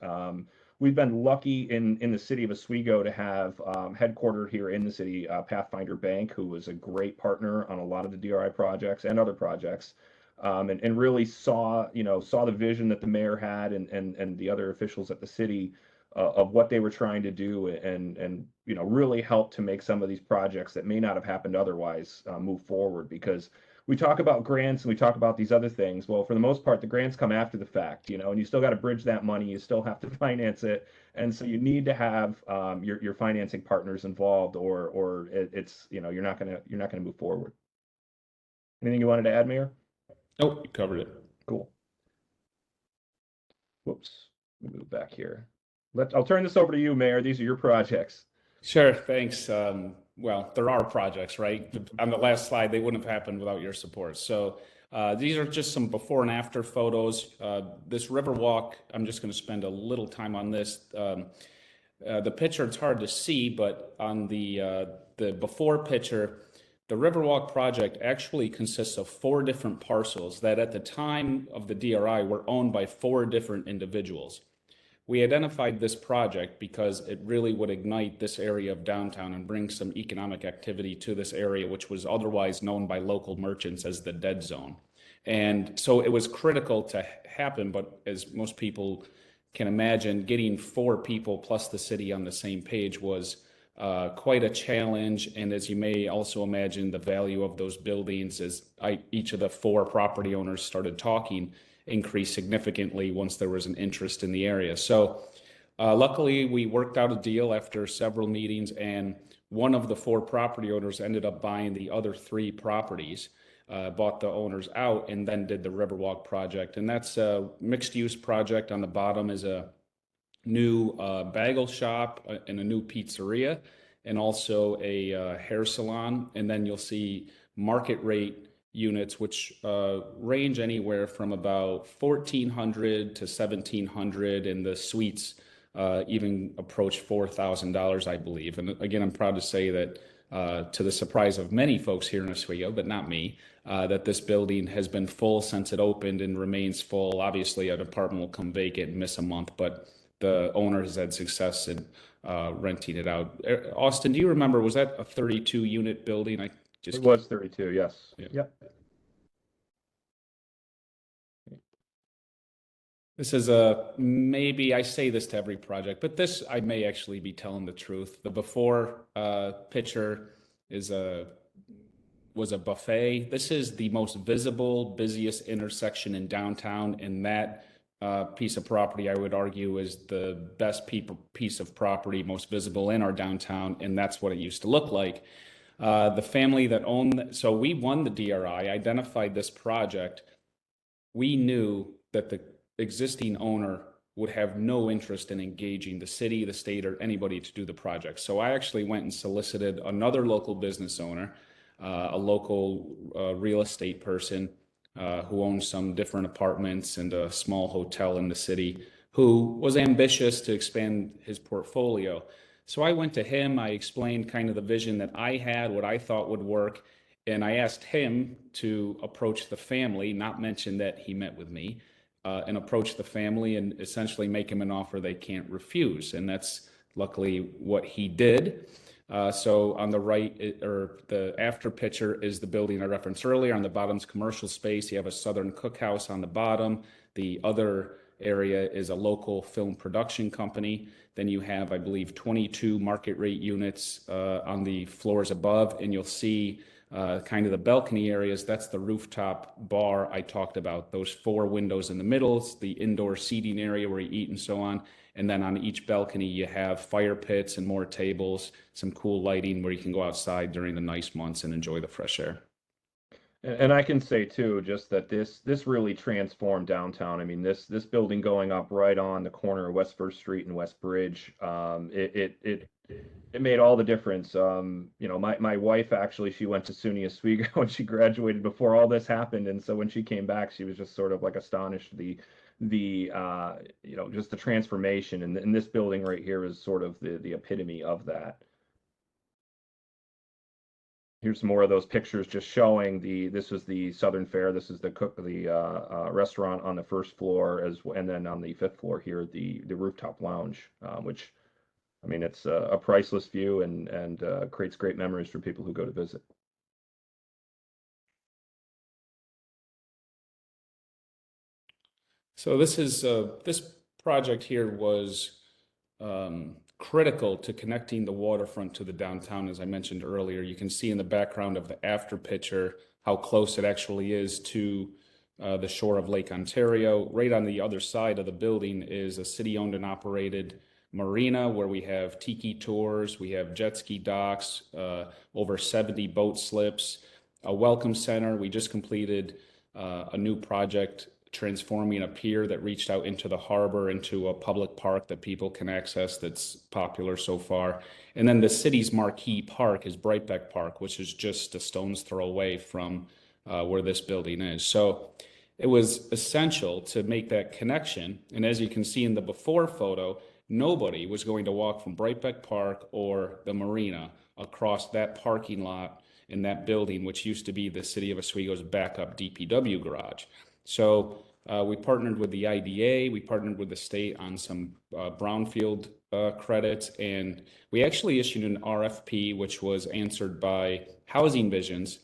We've been lucky in the city of Oswego to have headquartered here in the city Pathfinder Bank, who was a great partner on a lot of the DRI projects and other projects, and really saw the vision that the mayor had and the other officials at the city of what they were trying to do, and you know, really help to make some of these projects that may not have happened otherwise move forward. Because we talk about grants and we talk about these other things. Well, for the most part, the grants come after the fact, you know, and you still got to bridge that money. You still have to finance it, and so you need to have your financing partners involved, or it's, you know, you're not gonna move forward. Anything you wanted to add, Mayor? Nope, you covered it. Cool. Whoops, let me move back here. I'll turn this over to you, Mayor. These are your projects. Sure, thanks. Well, there are projects, right? On the last slide, they wouldn't have happened without your support. So these are just some before and after photos. This Riverwalk, I'm just going to spend a little time on this. The picture, it's hard to see, but on the before picture, the Riverwalk project actually consists of 4 different parcels that at the time of the DRI were owned by 4 different individuals. We identified this project because it really would ignite this area of downtown and bring some economic activity to this area, which was otherwise known by local merchants as the dead zone. And so it was critical to happen, but as most people can imagine, getting 4 people plus the city on the same page was quite a challenge. And as you may also imagine, the value of those buildings, as each of the 4 property owners started talking, increased significantly once there was an interest in the area. So luckily, we worked out a deal after several meetings, and one of the 4 property owners ended up buying the other 3 properties, bought the owners out, and then did the Riverwalk project. And that's a mixed-use project. On the bottom is a new bagel shop and a new pizzeria, and also a hair salon. And then you'll see market rate units, which range anywhere from about $1,400 to $1,700, and the suites even approach $4,000, I believe. And again, I'm proud to say that to the surprise of many folks here in Oswego, but not me, that this building has been full since it opened and remains full. Obviously, an apartment will come vacant and miss a month, but the owner has had success in renting it out. Austin, do you remember, was that a 32 unit building? It was 32, yes. Yeah. Yep. This is maybe I say this to every project, but this, I may actually be telling the truth. The before picture was a buffet. This is the most visible, busiest intersection in downtown, and that piece of property, I would argue, is the best piece of property, most visible in our downtown, and that's what it used to look like. The family that owned, so we won the DRI, identified this project. We knew that the existing owner would have no interest in engaging the city, the state, or anybody to do the project. So I actually went and solicited another local business owner, a local real estate person who owns some different apartments and a small hotel in the city, who was ambitious to expand his portfolio. So I went to him, I explained kind of the vision that I had, what I thought would work, and I asked him to approach the family, not mention that he met with me, and approach the family and essentially make him an offer they can't refuse. And that's luckily what he did. So on the right, or the after picture, is the building I referenced earlier. On the bottom's commercial space. You have a Southern Cookhouse on the bottom. The other area is a local film production company. Then you have, I believe, 22 market rate units on the floors above, and you'll see kind of the balcony areas. That's the rooftop bar I talked about. Those 4 windows in the middle, it's the indoor seating area where you eat and so on. And then on each balcony, you have fire pits and more tables, some cool lighting where you can go outside during the nice months and enjoy the fresh air. And I can say too, just that this really transformed downtown. I mean, this building going up right on the corner of West First Street and West Bridge, it made all the difference. You know, my wife actually, she went to SUNY Oswego when she graduated before all this happened, and so when she came back, she was just sort of like astonished you know, just the transformation, and this building right here is sort of the epitome of that. Here's more of those pictures just showing this was the Southern Fare. This is the restaurant on the first floor, and then on the 5th floor here, the rooftop lounge, which, I mean, it's a priceless view and creates great memories for people who go to visit. So this project here was critical to connecting the waterfront to the downtown. As I mentioned earlier, you can see in the background of the after picture how close it actually is to the shore of Lake Ontario. Right on the other side of the building is a city-owned and operated marina where we have tiki tours, we have jet ski docks, over 70 boat slips, a welcome center. We just completed a new project transforming a pier that reached out into the harbor into a public park that people can access that's popular so far. And then the city's marquee park is Brightbeck Park, which is just a stone's throw away from where this building is. So it was essential to make that connection. And as you can see in the before photo, nobody was going to walk from Brightbeck Park or the marina across that parking lot in that building, which used to be the city of Oswego's backup DPW garage. So we partnered with the IDA, we partnered with the state on some brownfield credits, and we actually issued an RFP, which was answered by Housing Visions,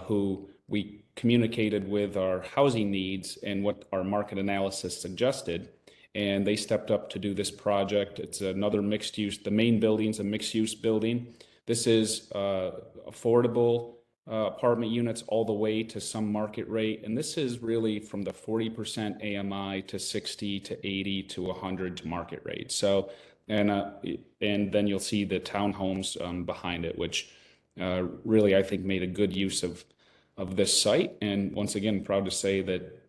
who we communicated with our housing needs and what our market analysis suggested, and they stepped up to do this project. It's another mixed use, the main building's a mixed use building. This is affordable apartment units all the way to some market rate. And this is really from the 40% AMI to 60 to 80 to 100 to market rate. So, and then you'll see the townhomes behind it, which really, I think, made a good use of this site. And once again, proud to say that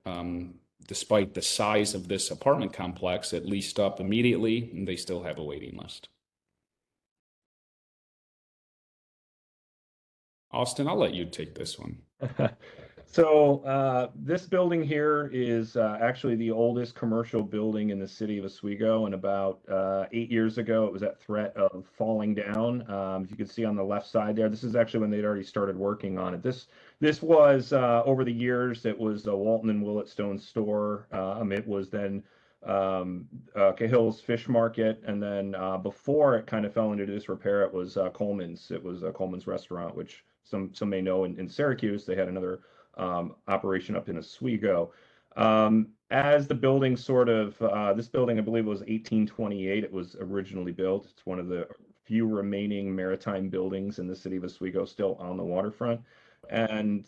despite the size of this apartment complex, it leased up immediately, and they still have a waiting list. Austin, I'll let you take this one. So this building here is actually the oldest commercial building in the city of Oswego, and about 8 years ago, it was at threat of falling down. If you can see on the left side there, this is actually when they'd already started working on it. This was over the years, it was a Walton and Willett Stone store. It was then Cahill's Fish Market, and then before it kind of fell into disrepair, it was Coleman's. It was a Coleman's restaurant, which some may know in Syracuse. They had another operation up in Oswego. As the building sort of, this building, I believe, was 1828. It was originally built. It's one of the few remaining maritime buildings in the city of Oswego still on the waterfront. And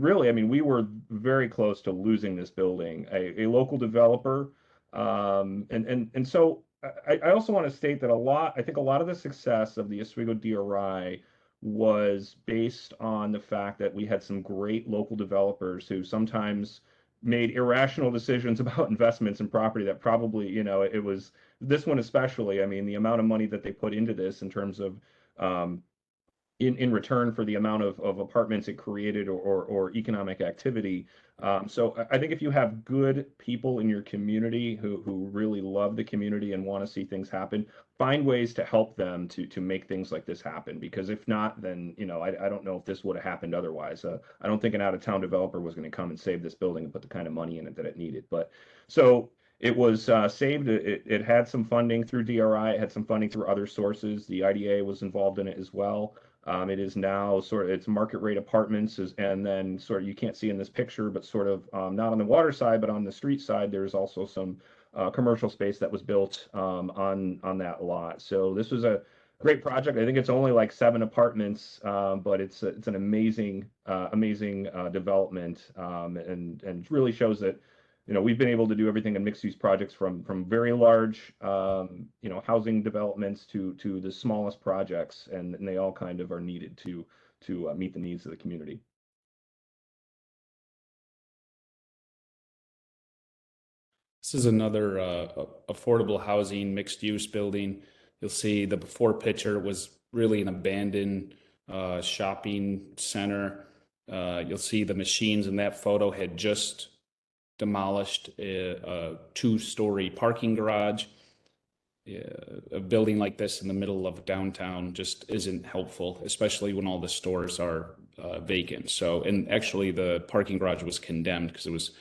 really, I mean, we were very close to losing this building. A local developer, and so I also want to state that I think a lot of the success of the Oswego DRI was based on the fact that we had some great local developers who sometimes made irrational decisions about investments in property that probably, you know, it was this one especially. I mean, the amount of money that they put into this in terms of in return for the amount of apartments it created or economic activity. So I think if you have good people in your community who really love the community and want to see things happen, find ways to help them to make things like this happen. Because if not, then, you know, I don't know if this would have happened otherwise. I don't think an out-of-town developer was going to come and save this building and put the kind of money in it that it needed. But so it was saved. It had some funding through DRI. It had some funding through other sources. The IDA was involved in it as well. It is now sort of, it's market rate apartments, and then sort of, you can't see in this picture, but sort of not on the water side, but on the street side, there's also some commercial space that was built on that lot. So this was a great project. I think it's only like 7 apartments, but it's an amazing development, and really shows that, you know, we've been able to do everything in mixed use projects from very large, you know, housing developments to the smallest projects, and they all kind of are needed to meet the needs of the community. This is another affordable housing mixed use building. You'll see the before picture was really an abandoned shopping center. You'll see the machines in that photo had just demolished a 2-story parking garage. A building like this in the middle of downtown just isn't helpful, especially when all the stores are vacant. So, and actually the parking garage was condemned because it was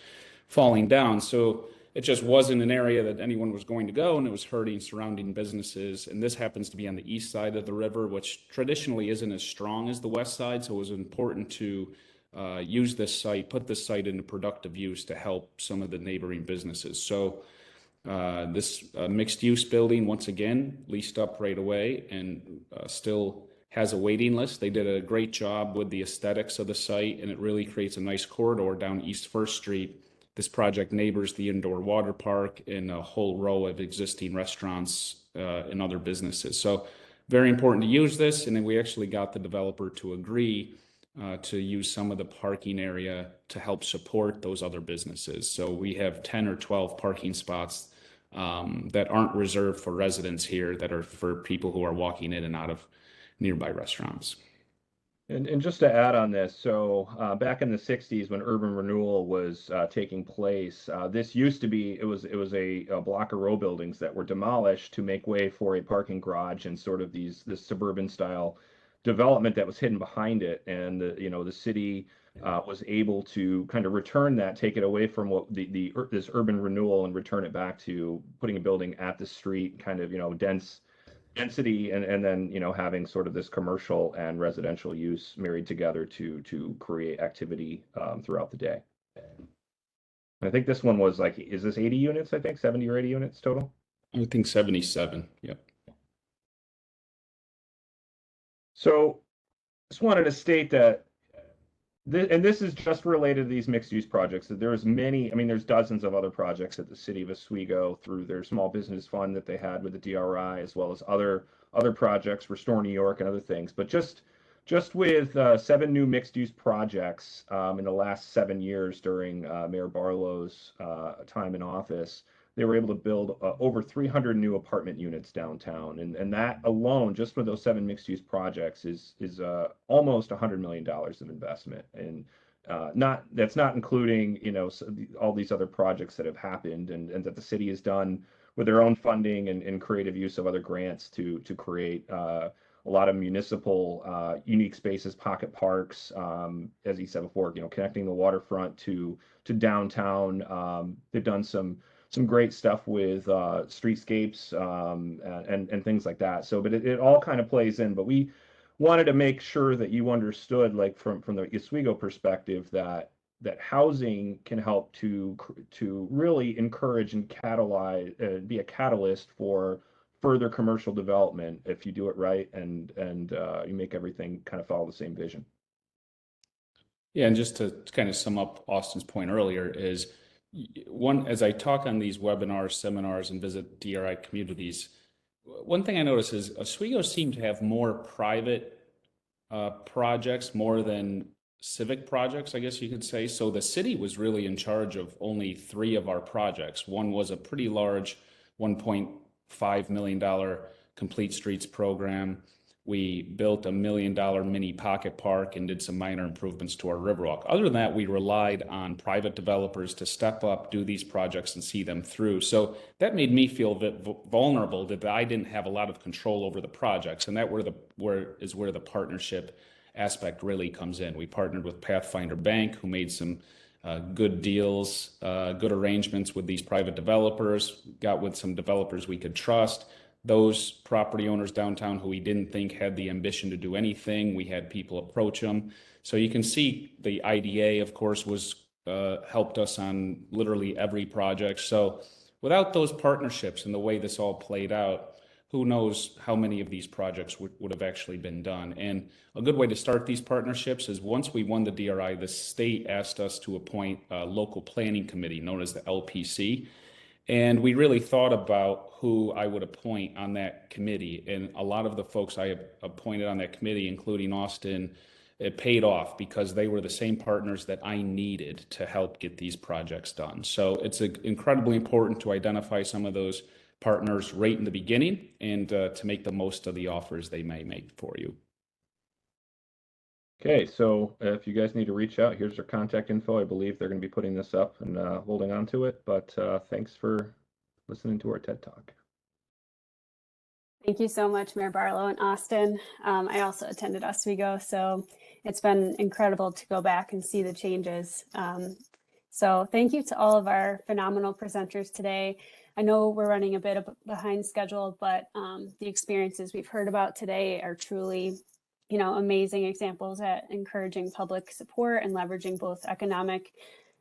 falling down. So it just wasn't an area that anyone was going to go, and it was hurting surrounding businesses. And this happens to be on the east side of the river, which traditionally isn't as strong as the west side. So it was important to use this site, put this site into productive use to help some of the neighboring businesses. So this mixed use building, once again, leased up right away and still has a waiting list. They did a great job with the aesthetics of the site, and it really creates a nice corridor down East First Street. This project neighbors the indoor water park and a whole row of existing restaurants and other businesses. So very important to use this. And then we actually got the developer to agree to use some of the parking area to help support those other businesses. So we have 10 or 12 parking spots that aren't reserved for residents here, that are for people who are walking in and out of nearby restaurants. And just to add on this, so back in the 60s when urban renewal was taking place, this used to be, it was a block of row buildings that were demolished to make way for a parking garage and sort of this suburban style development that was hidden behind it. And you know, the city was able to kind of return that, take it away from what this urban renewal and return it back to putting a building at the street, kind of, you know, density, and then, you know, having sort of this commercial and residential use married together to create activity throughout the day. I think this one was like, is this 80 units? I think 70 or 80 units total. I think 77. Yep. So just wanted to state that and this is just related to these mixed use projects, that there's many, I mean, there's dozens of other projects that the city of Oswego, through their small business fund that they had with the DRI, as well as other projects, Restore New York and other things. But just with 7 new mixed use projects in the last 7 years during Mayor Barlow's time in office, they were able to build over 300 new apartment units downtown, and that alone, just for those 7 mixed-use projects, is almost $100 million of investment, and that's not including, you know, all these other projects that have happened and that the city has done with their own funding and creative use of other grants to create a lot of municipal unique spaces, pocket parks, as he said before, you know, connecting the waterfront to downtown. They've done some great stuff with streetscapes and things like that. So, but it all kind of plays in. But we wanted to make sure that you understood, like from the Oswego perspective, that housing can help to really encourage and catalyze, be a catalyst for further commercial development if you do it right and you make everything kind of follow the same vision. Yeah, and just to kind of sum up Austin's point earlier is, one, as I talk on these webinars, seminars, and visit DRI communities, one thing I notice is Oswego seemed to have more private projects more than civic projects, I guess you could say. So the city was really in charge of only 3 of our projects. One was a pretty large $1.5 million complete streets program. We built a $1 million mini pocket park and did some minor improvements to our Riverwalk. Other than that, we relied on private developers to step up, do these projects, and see them through. So that made me feel a bit vulnerable that I didn't have a lot of control over the projects, and that where the partnership aspect really comes in. We partnered with Pathfinder Bank, who made some good deals, good arrangements with these private developers, got with some developers we could trust. Those property owners downtown who we didn't think had the ambition to do anything, we had people approach them. So you can see the IDA, of course, was helped us on literally every project. So without those partnerships and the way this all played out, who knows how many of these projects would have actually been done. And a good way to start these partnerships is once we won the DRI, the state asked us to appoint a local planning committee known as the LPC. And we really thought about who I would appoint on that committee. And a lot of the folks I appointed on that committee, including Austin, it paid off because they were the same partners that I needed to help get these projects done. So it's incredibly important to identify some of those partners right in the beginning and to make the most of the offers they may make for you. Okay, so if you guys need to reach out, here's their contact info. I believe they're going to be putting this up and holding on to it. But thanks for listening to our TED Talk. Thank you so much, Mayor Barlow and Austin. I also attended Oswego, so it's been incredible to go back and see the changes. So thank you to all of our phenomenal presenters today. I know we're running a bit behind schedule, but the experiences we've heard about today are truly, amazing examples at encouraging public support and leveraging both economic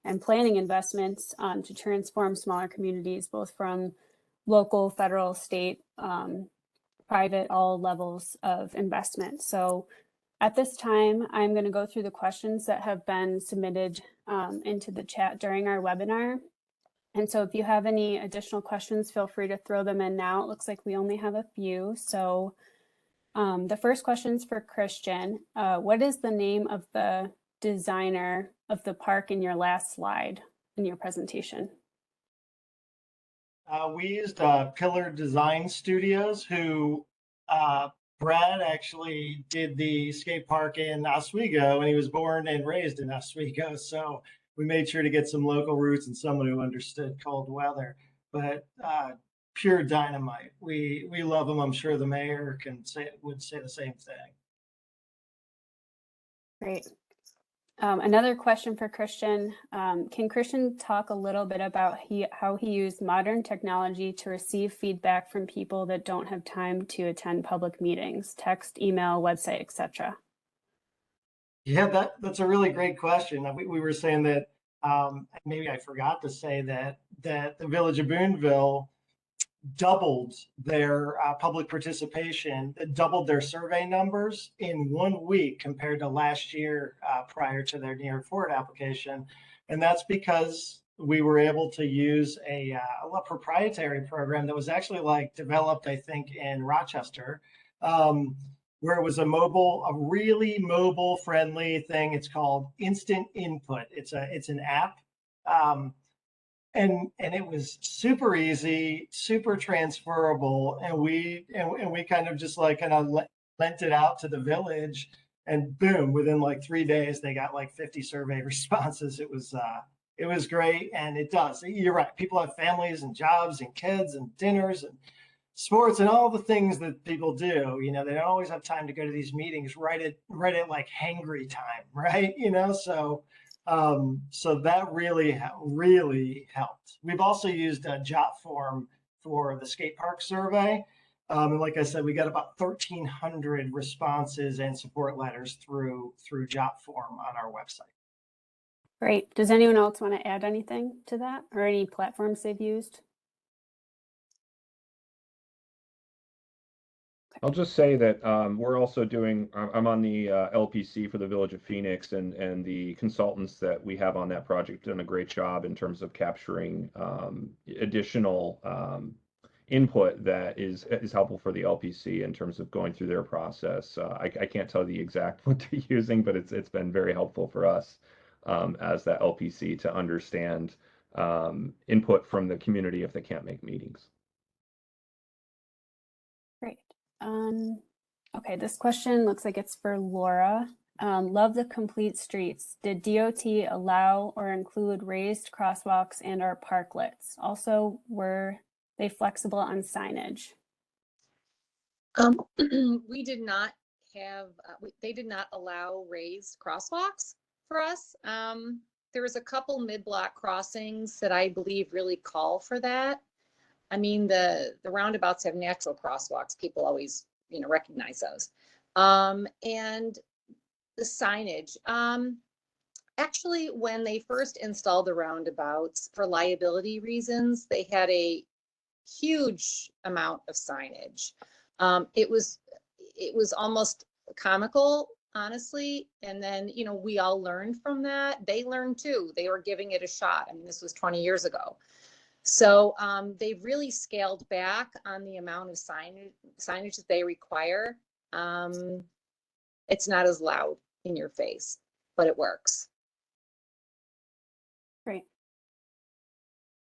and planning investments to transform smaller communities, both from local, federal, state, private, all levels of investment. So at this time, I'm going to go through the questions that have been submitted into the chat during our webinar. And so if you have any additional questions, feel free to throw them in now. It looks like we only have a few. So the first question is for Christian. What is the name of the designer of the park in your last slide in your presentation? We used Pillar Design Studios, who Brad actually did the skate park in Oswego, and he was born and raised in Oswego. So we made sure to get some local roots and someone who understood cold weather. But pure dynamite. We love him. I'm sure the mayor would say the same thing. Great. Another question for Christian. Can Christian talk a little bit about how he used modern technology to receive feedback from people that don't have time to attend public meetings, text, email, website, etc.? Yeah, that's a really great question. We were saying that maybe I forgot to say that the Village of Boonville doubled their public participation, doubled their survey numbers in 1 week compared to last year prior to their New York Forward application. And that's because we were able to use a proprietary program that was actually developed, I think, in Rochester, where it was a really mobile friendly thing. It's called Instant Input. It's an app. And it was super easy, super transferable, and we kind of just lent it out to the village, and boom, within 3 days they got 50 survey responses. It was great, and it does. You're right. People have families and jobs and kids and dinners and sports and all the things that people do. They don't always have time to go to these meetings right at hangry time, right? So that really helped. We've also used JotForm for the skate park survey. And like I said, we got about 1,300 responses and support letters through JotForm on our website. Great. Does anyone else want to add anything to that or any platforms they've used? I'll just say that we're also doing, I'm on the LPC for the Village of Phoenix, and the consultants that we have on that project done a great job in terms of capturing additional input that is helpful for the LPC in terms of going through their process. I can't tell the exact what they're using, but it's been very helpful for us as that LPC to understand input from the community if they can't make meetings. Great. Okay, this question looks like it's for Laura. Love the complete streets. Did DOT allow or include raised crosswalks and or parklets? Also, were they flexible on signage? We did not have, they did not allow raised crosswalks for us. There was a couple mid-block crossings that I believe really call for that. I mean, the roundabouts have natural crosswalks. People always, recognize those. And the signage. Actually, when they first installed the roundabouts for liability reasons, they had a huge amount of signage. It was almost comical, honestly. And then, we all learned from that. They learned too. They were giving it a shot. I mean, this was 20 years ago. So they've really scaled back on the amount of signage that they require. It's not as loud in your face, but it works. Great.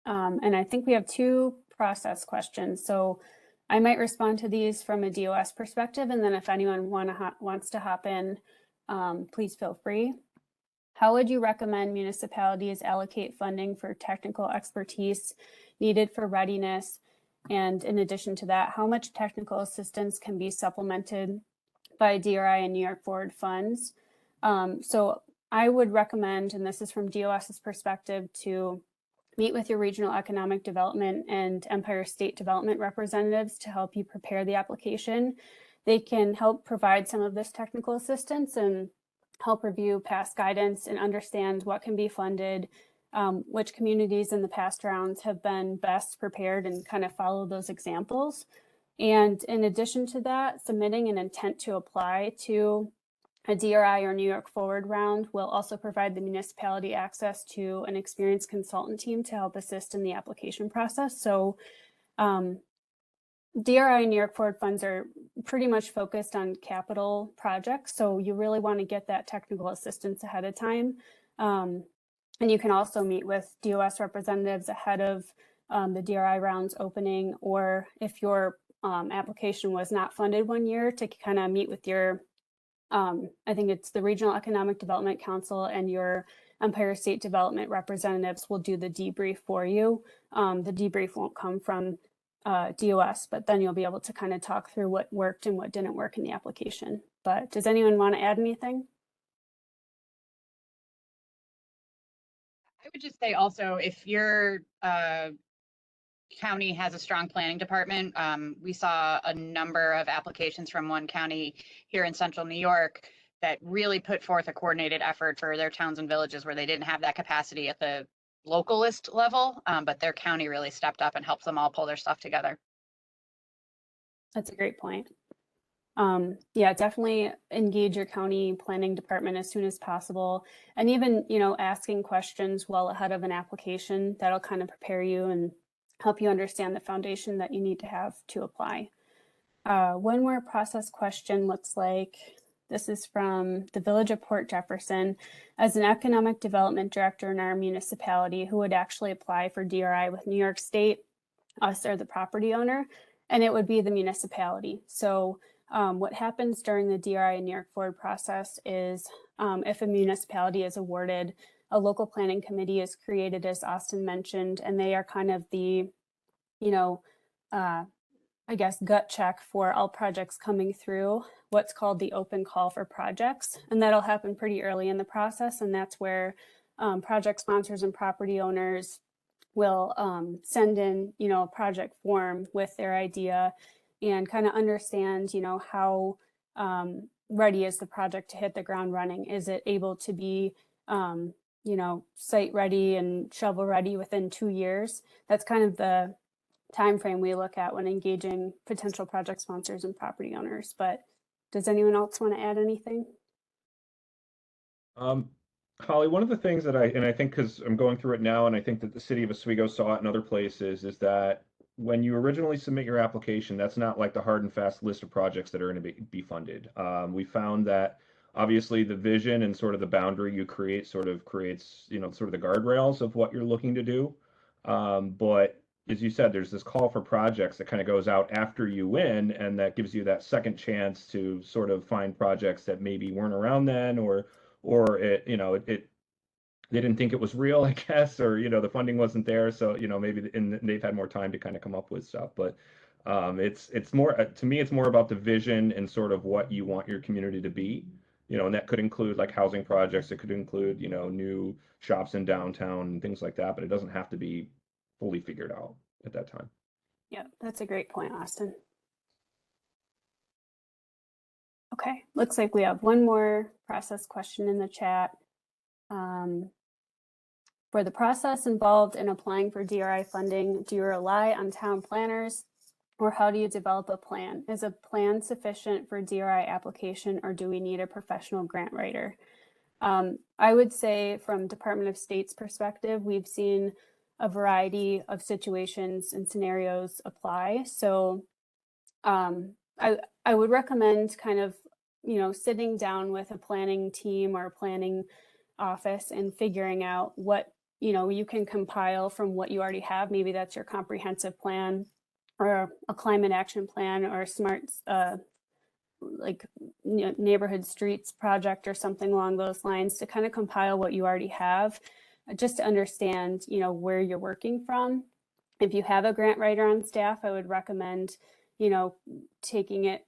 And I think we have two process questions. So I might respond to these from a DOS perspective, and then if anyone wants to hop in, please feel free. How would you recommend municipalities allocate funding for technical expertise needed for readiness? And in addition to that, how much technical assistance can be supplemented by DRI and New York Forward funds? So I would recommend, and this is from DOS's perspective, to meet with your regional economic development and Empire State Development representatives to help you prepare the application. They can help provide some of this technical assistance and help review past guidance and understand what can be funded, which communities in the past rounds have been best prepared, and kind of follow those examples. And in addition to that, submitting an intent to apply to a DRI or New York Forward round will also provide the municipality access to an experienced consultant team to help assist in the application process. So DRI and New York Forward funds are pretty much focused on capital projects. So you really want to get that technical assistance ahead of time. And you can also meet with DOS representatives ahead of the DRI rounds opening, or if your application was not funded one year, to kind of meet with your I think it's the Regional Economic Development Council and your Empire State Development representatives will do the debrief for you. The debrief won't come from DOS, but then you'll be able to kind of talk through what worked and what didn't work in the application. But does anyone want to add anything? I would just say also, if your county has a strong planning department, we saw a number of applications from one county here in central New York that really put forth a coordinated effort for their towns and villages where they didn't have that capacity at the localist level, but their county really stepped up and helped them all pull their stuff together. That's a great point. Yeah, definitely engage your county planning department as soon as possible. And even, asking questions well ahead of an application, that'll kind of prepare you and help you understand the foundation that you need to have to apply. One more process question looks like, this is from the Village of Port Jefferson. As an economic development director in our municipality, who would actually apply for DRI with New York State, us are the property owner, and it would be the municipality. So what happens during the DRI and New York Forward process is if a municipality is awarded, a local planning committee is created, as Austin mentioned, and they are kind of the, I guess, gut check for all projects coming through what's called the open call for projects. And that'll happen pretty early in the process. And that's where project sponsors and property owners will send in, a project form with their idea and kind of understand, how ready is the project to hit the ground running? Is it able to be, site ready and shovel ready within 2 years? That's kind of the time frame we look at when engaging potential project sponsors and property owners. But does anyone else want to add anything? Holly, one of the things that I think because I'm going through it now, and I think that the city of Oswego saw it in other places, is that when you originally submit your application, that's not like the hard and fast list of projects that are going to be funded. We found that obviously the vision and sort of the boundary you create sort of creates, you know, sort of the guardrails of what you're looking to do. But as you said, there's this call for projects that kind of goes out after you win, and that gives you that second chance to sort of find projects that maybe weren't around then, or it, you know, it they didn't think it was real, I guess, or you know, the funding wasn't there, so you know, maybe they've had more time to kind of come up with stuff. But it's more to me, it's more about the vision and sort of what you want your community to be, you know, and that could include like housing projects, it could include, you know, new shops in downtown and things like that, but it doesn't have to be fully figured out at that time. Yeah, that's a great point, Austin. Okay, looks like we have one more process question in the chat. For the process involved in applying for DRI funding, do you rely on town planners, or how do you develop a plan? Is a plan sufficient for DRI application, or do we need a professional grant writer? I would say from Department of State's perspective, we've seen a variety of situations and scenarios apply. So I would recommend kind of, you know, sitting down with a planning team or a planning office and figuring out what, you know, you can compile from what you already have. Maybe that's your comprehensive plan or a climate action plan or a smart like, you know, neighborhood streets project or something along those lines, to kind of compile what you already have, just to understand, you know, where you're working from. If you have a grant writer on staff, I would recommend, you know, taking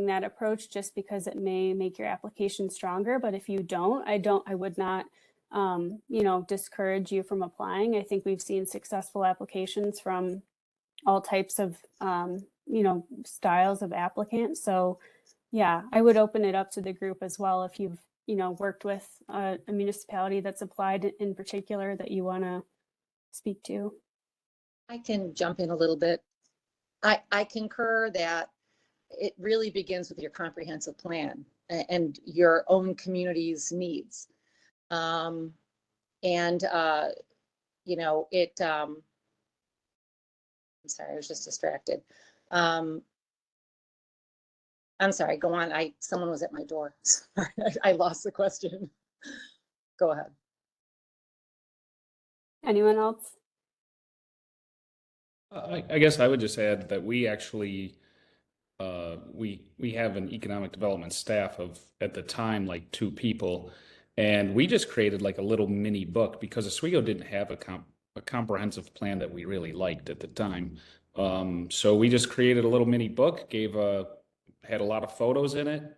that approach, just because it may make your application stronger. But if you don't, I would not, you know, discourage you from applying. I think we've seen successful applications from all types of, you know, styles of applicants. So yeah, I would open it up to the group as well. If you've, you know, worked with a municipality that's applied in particular that you want to speak to. I can jump in a little bit. I concur that it really begins with your comprehensive plan and your own community's needs. You know, I'm sorry, I was just distracted. I'm sorry, go on. Someone was at my door. Sorry, I lost the question. Go ahead. Anyone else? I guess I would just add that we actually we have an economic development staff of, at the time, like 2 people, and we just created like a little mini book because Oswego didn't have a comprehensive plan that we really liked at the time. So we just created a little mini book, had a lot of photos in it,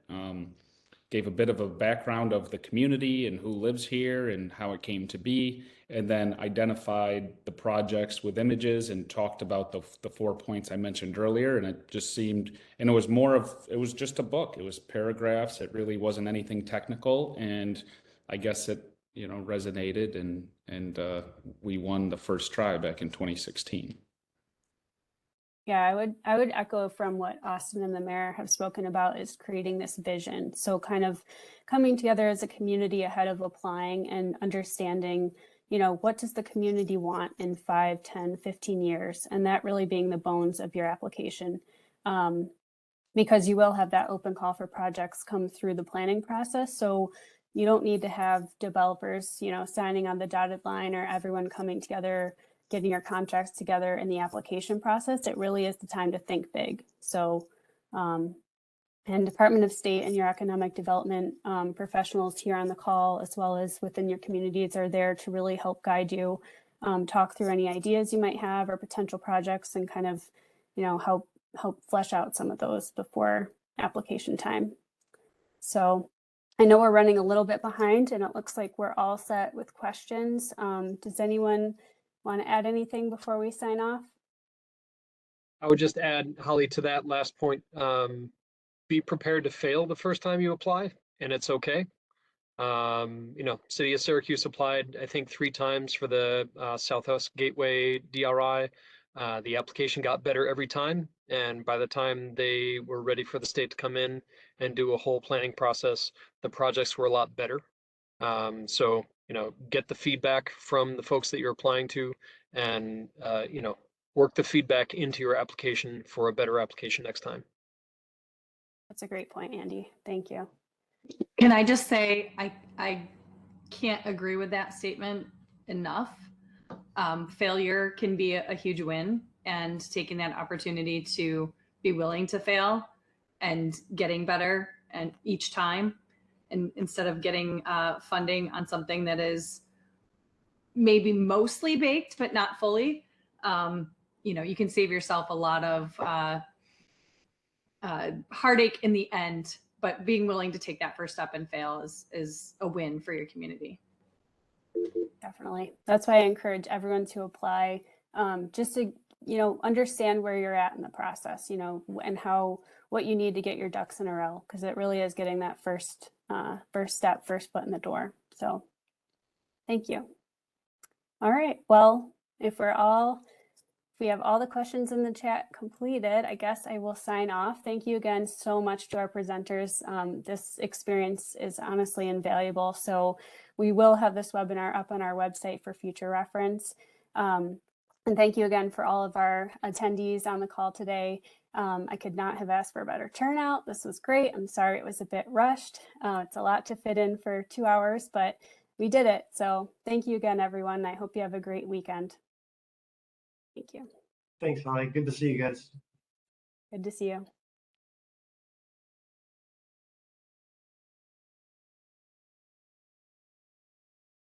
gave a bit of a background of the community and who lives here and how it came to be, and then identified the projects with images and talked about the 4 points I mentioned earlier. And it just seemed, and it was just a book. It was paragraphs. It really wasn't anything technical. And I guess it, you know, resonated, and we won the first try back in 2016. Yeah, I would echo from what Austin and the mayor have spoken about, is creating this vision. So kind of coming together as a community ahead of applying and understanding, you know, what does the community want in 5, 10, 15 years? And that really being the bones of your application. Because you will have that open call for projects come through the planning process. So you don't need to have developers, you know, signing on the dotted line or everyone coming together, getting your contracts together in the application process. It really is the time to think big. So, and Department of State and your economic development professionals here on the call, as well as within your communities, are there to really help guide you, talk through any ideas you might have or potential projects, and kind of, you know, help flesh out some of those before application time. So I know we're running a little bit behind, and it looks like we're all set with questions. Does anyone want to add anything before we sign off? I would just add, Holly, to that last point, be prepared to fail the first time you apply, and it's okay. You know, City of Syracuse applied, I think, 3 times for the Southwest Gateway DRI. The application got better every time, and by the time they were ready for the state to come in and do a whole planning process, the projects were a lot better. So, you know, get the feedback from the folks that you're applying to, and you know, work the feedback into your application for a better application next time. That's a great point, Andy. Thank you. Can I just say, I can't agree with that statement enough. Failure can be a huge win, and taking that opportunity to be willing to fail and getting better and each time, and instead of getting funding on something that is maybe mostly baked but not fully, you know, you can save yourself a lot of heartache in the end. But being willing to take that first step and fail is a win for your community. Definitely. That's why I encourage everyone to apply, just to, you know, understand where you're at in the process, you know, and what you need to get your ducks in a row, because it really is getting that first step, first foot in the door. So thank you. All right. Well, if we have all the questions in the chat completed, I guess I will sign off. Thank you again so much to our presenters. This experience is honestly invaluable. So we will have this webinar up on our website for future reference. And thank you again for all of our attendees on the call today. I could not have asked for a better turnout. This was great. I'm sorry it was a bit rushed. It's a lot to fit in for 2 hours, but we did it. So thank you again, everyone. I hope you have a great weekend. Thank you. Thanks, Holly. Good to see you guys. Good to see you.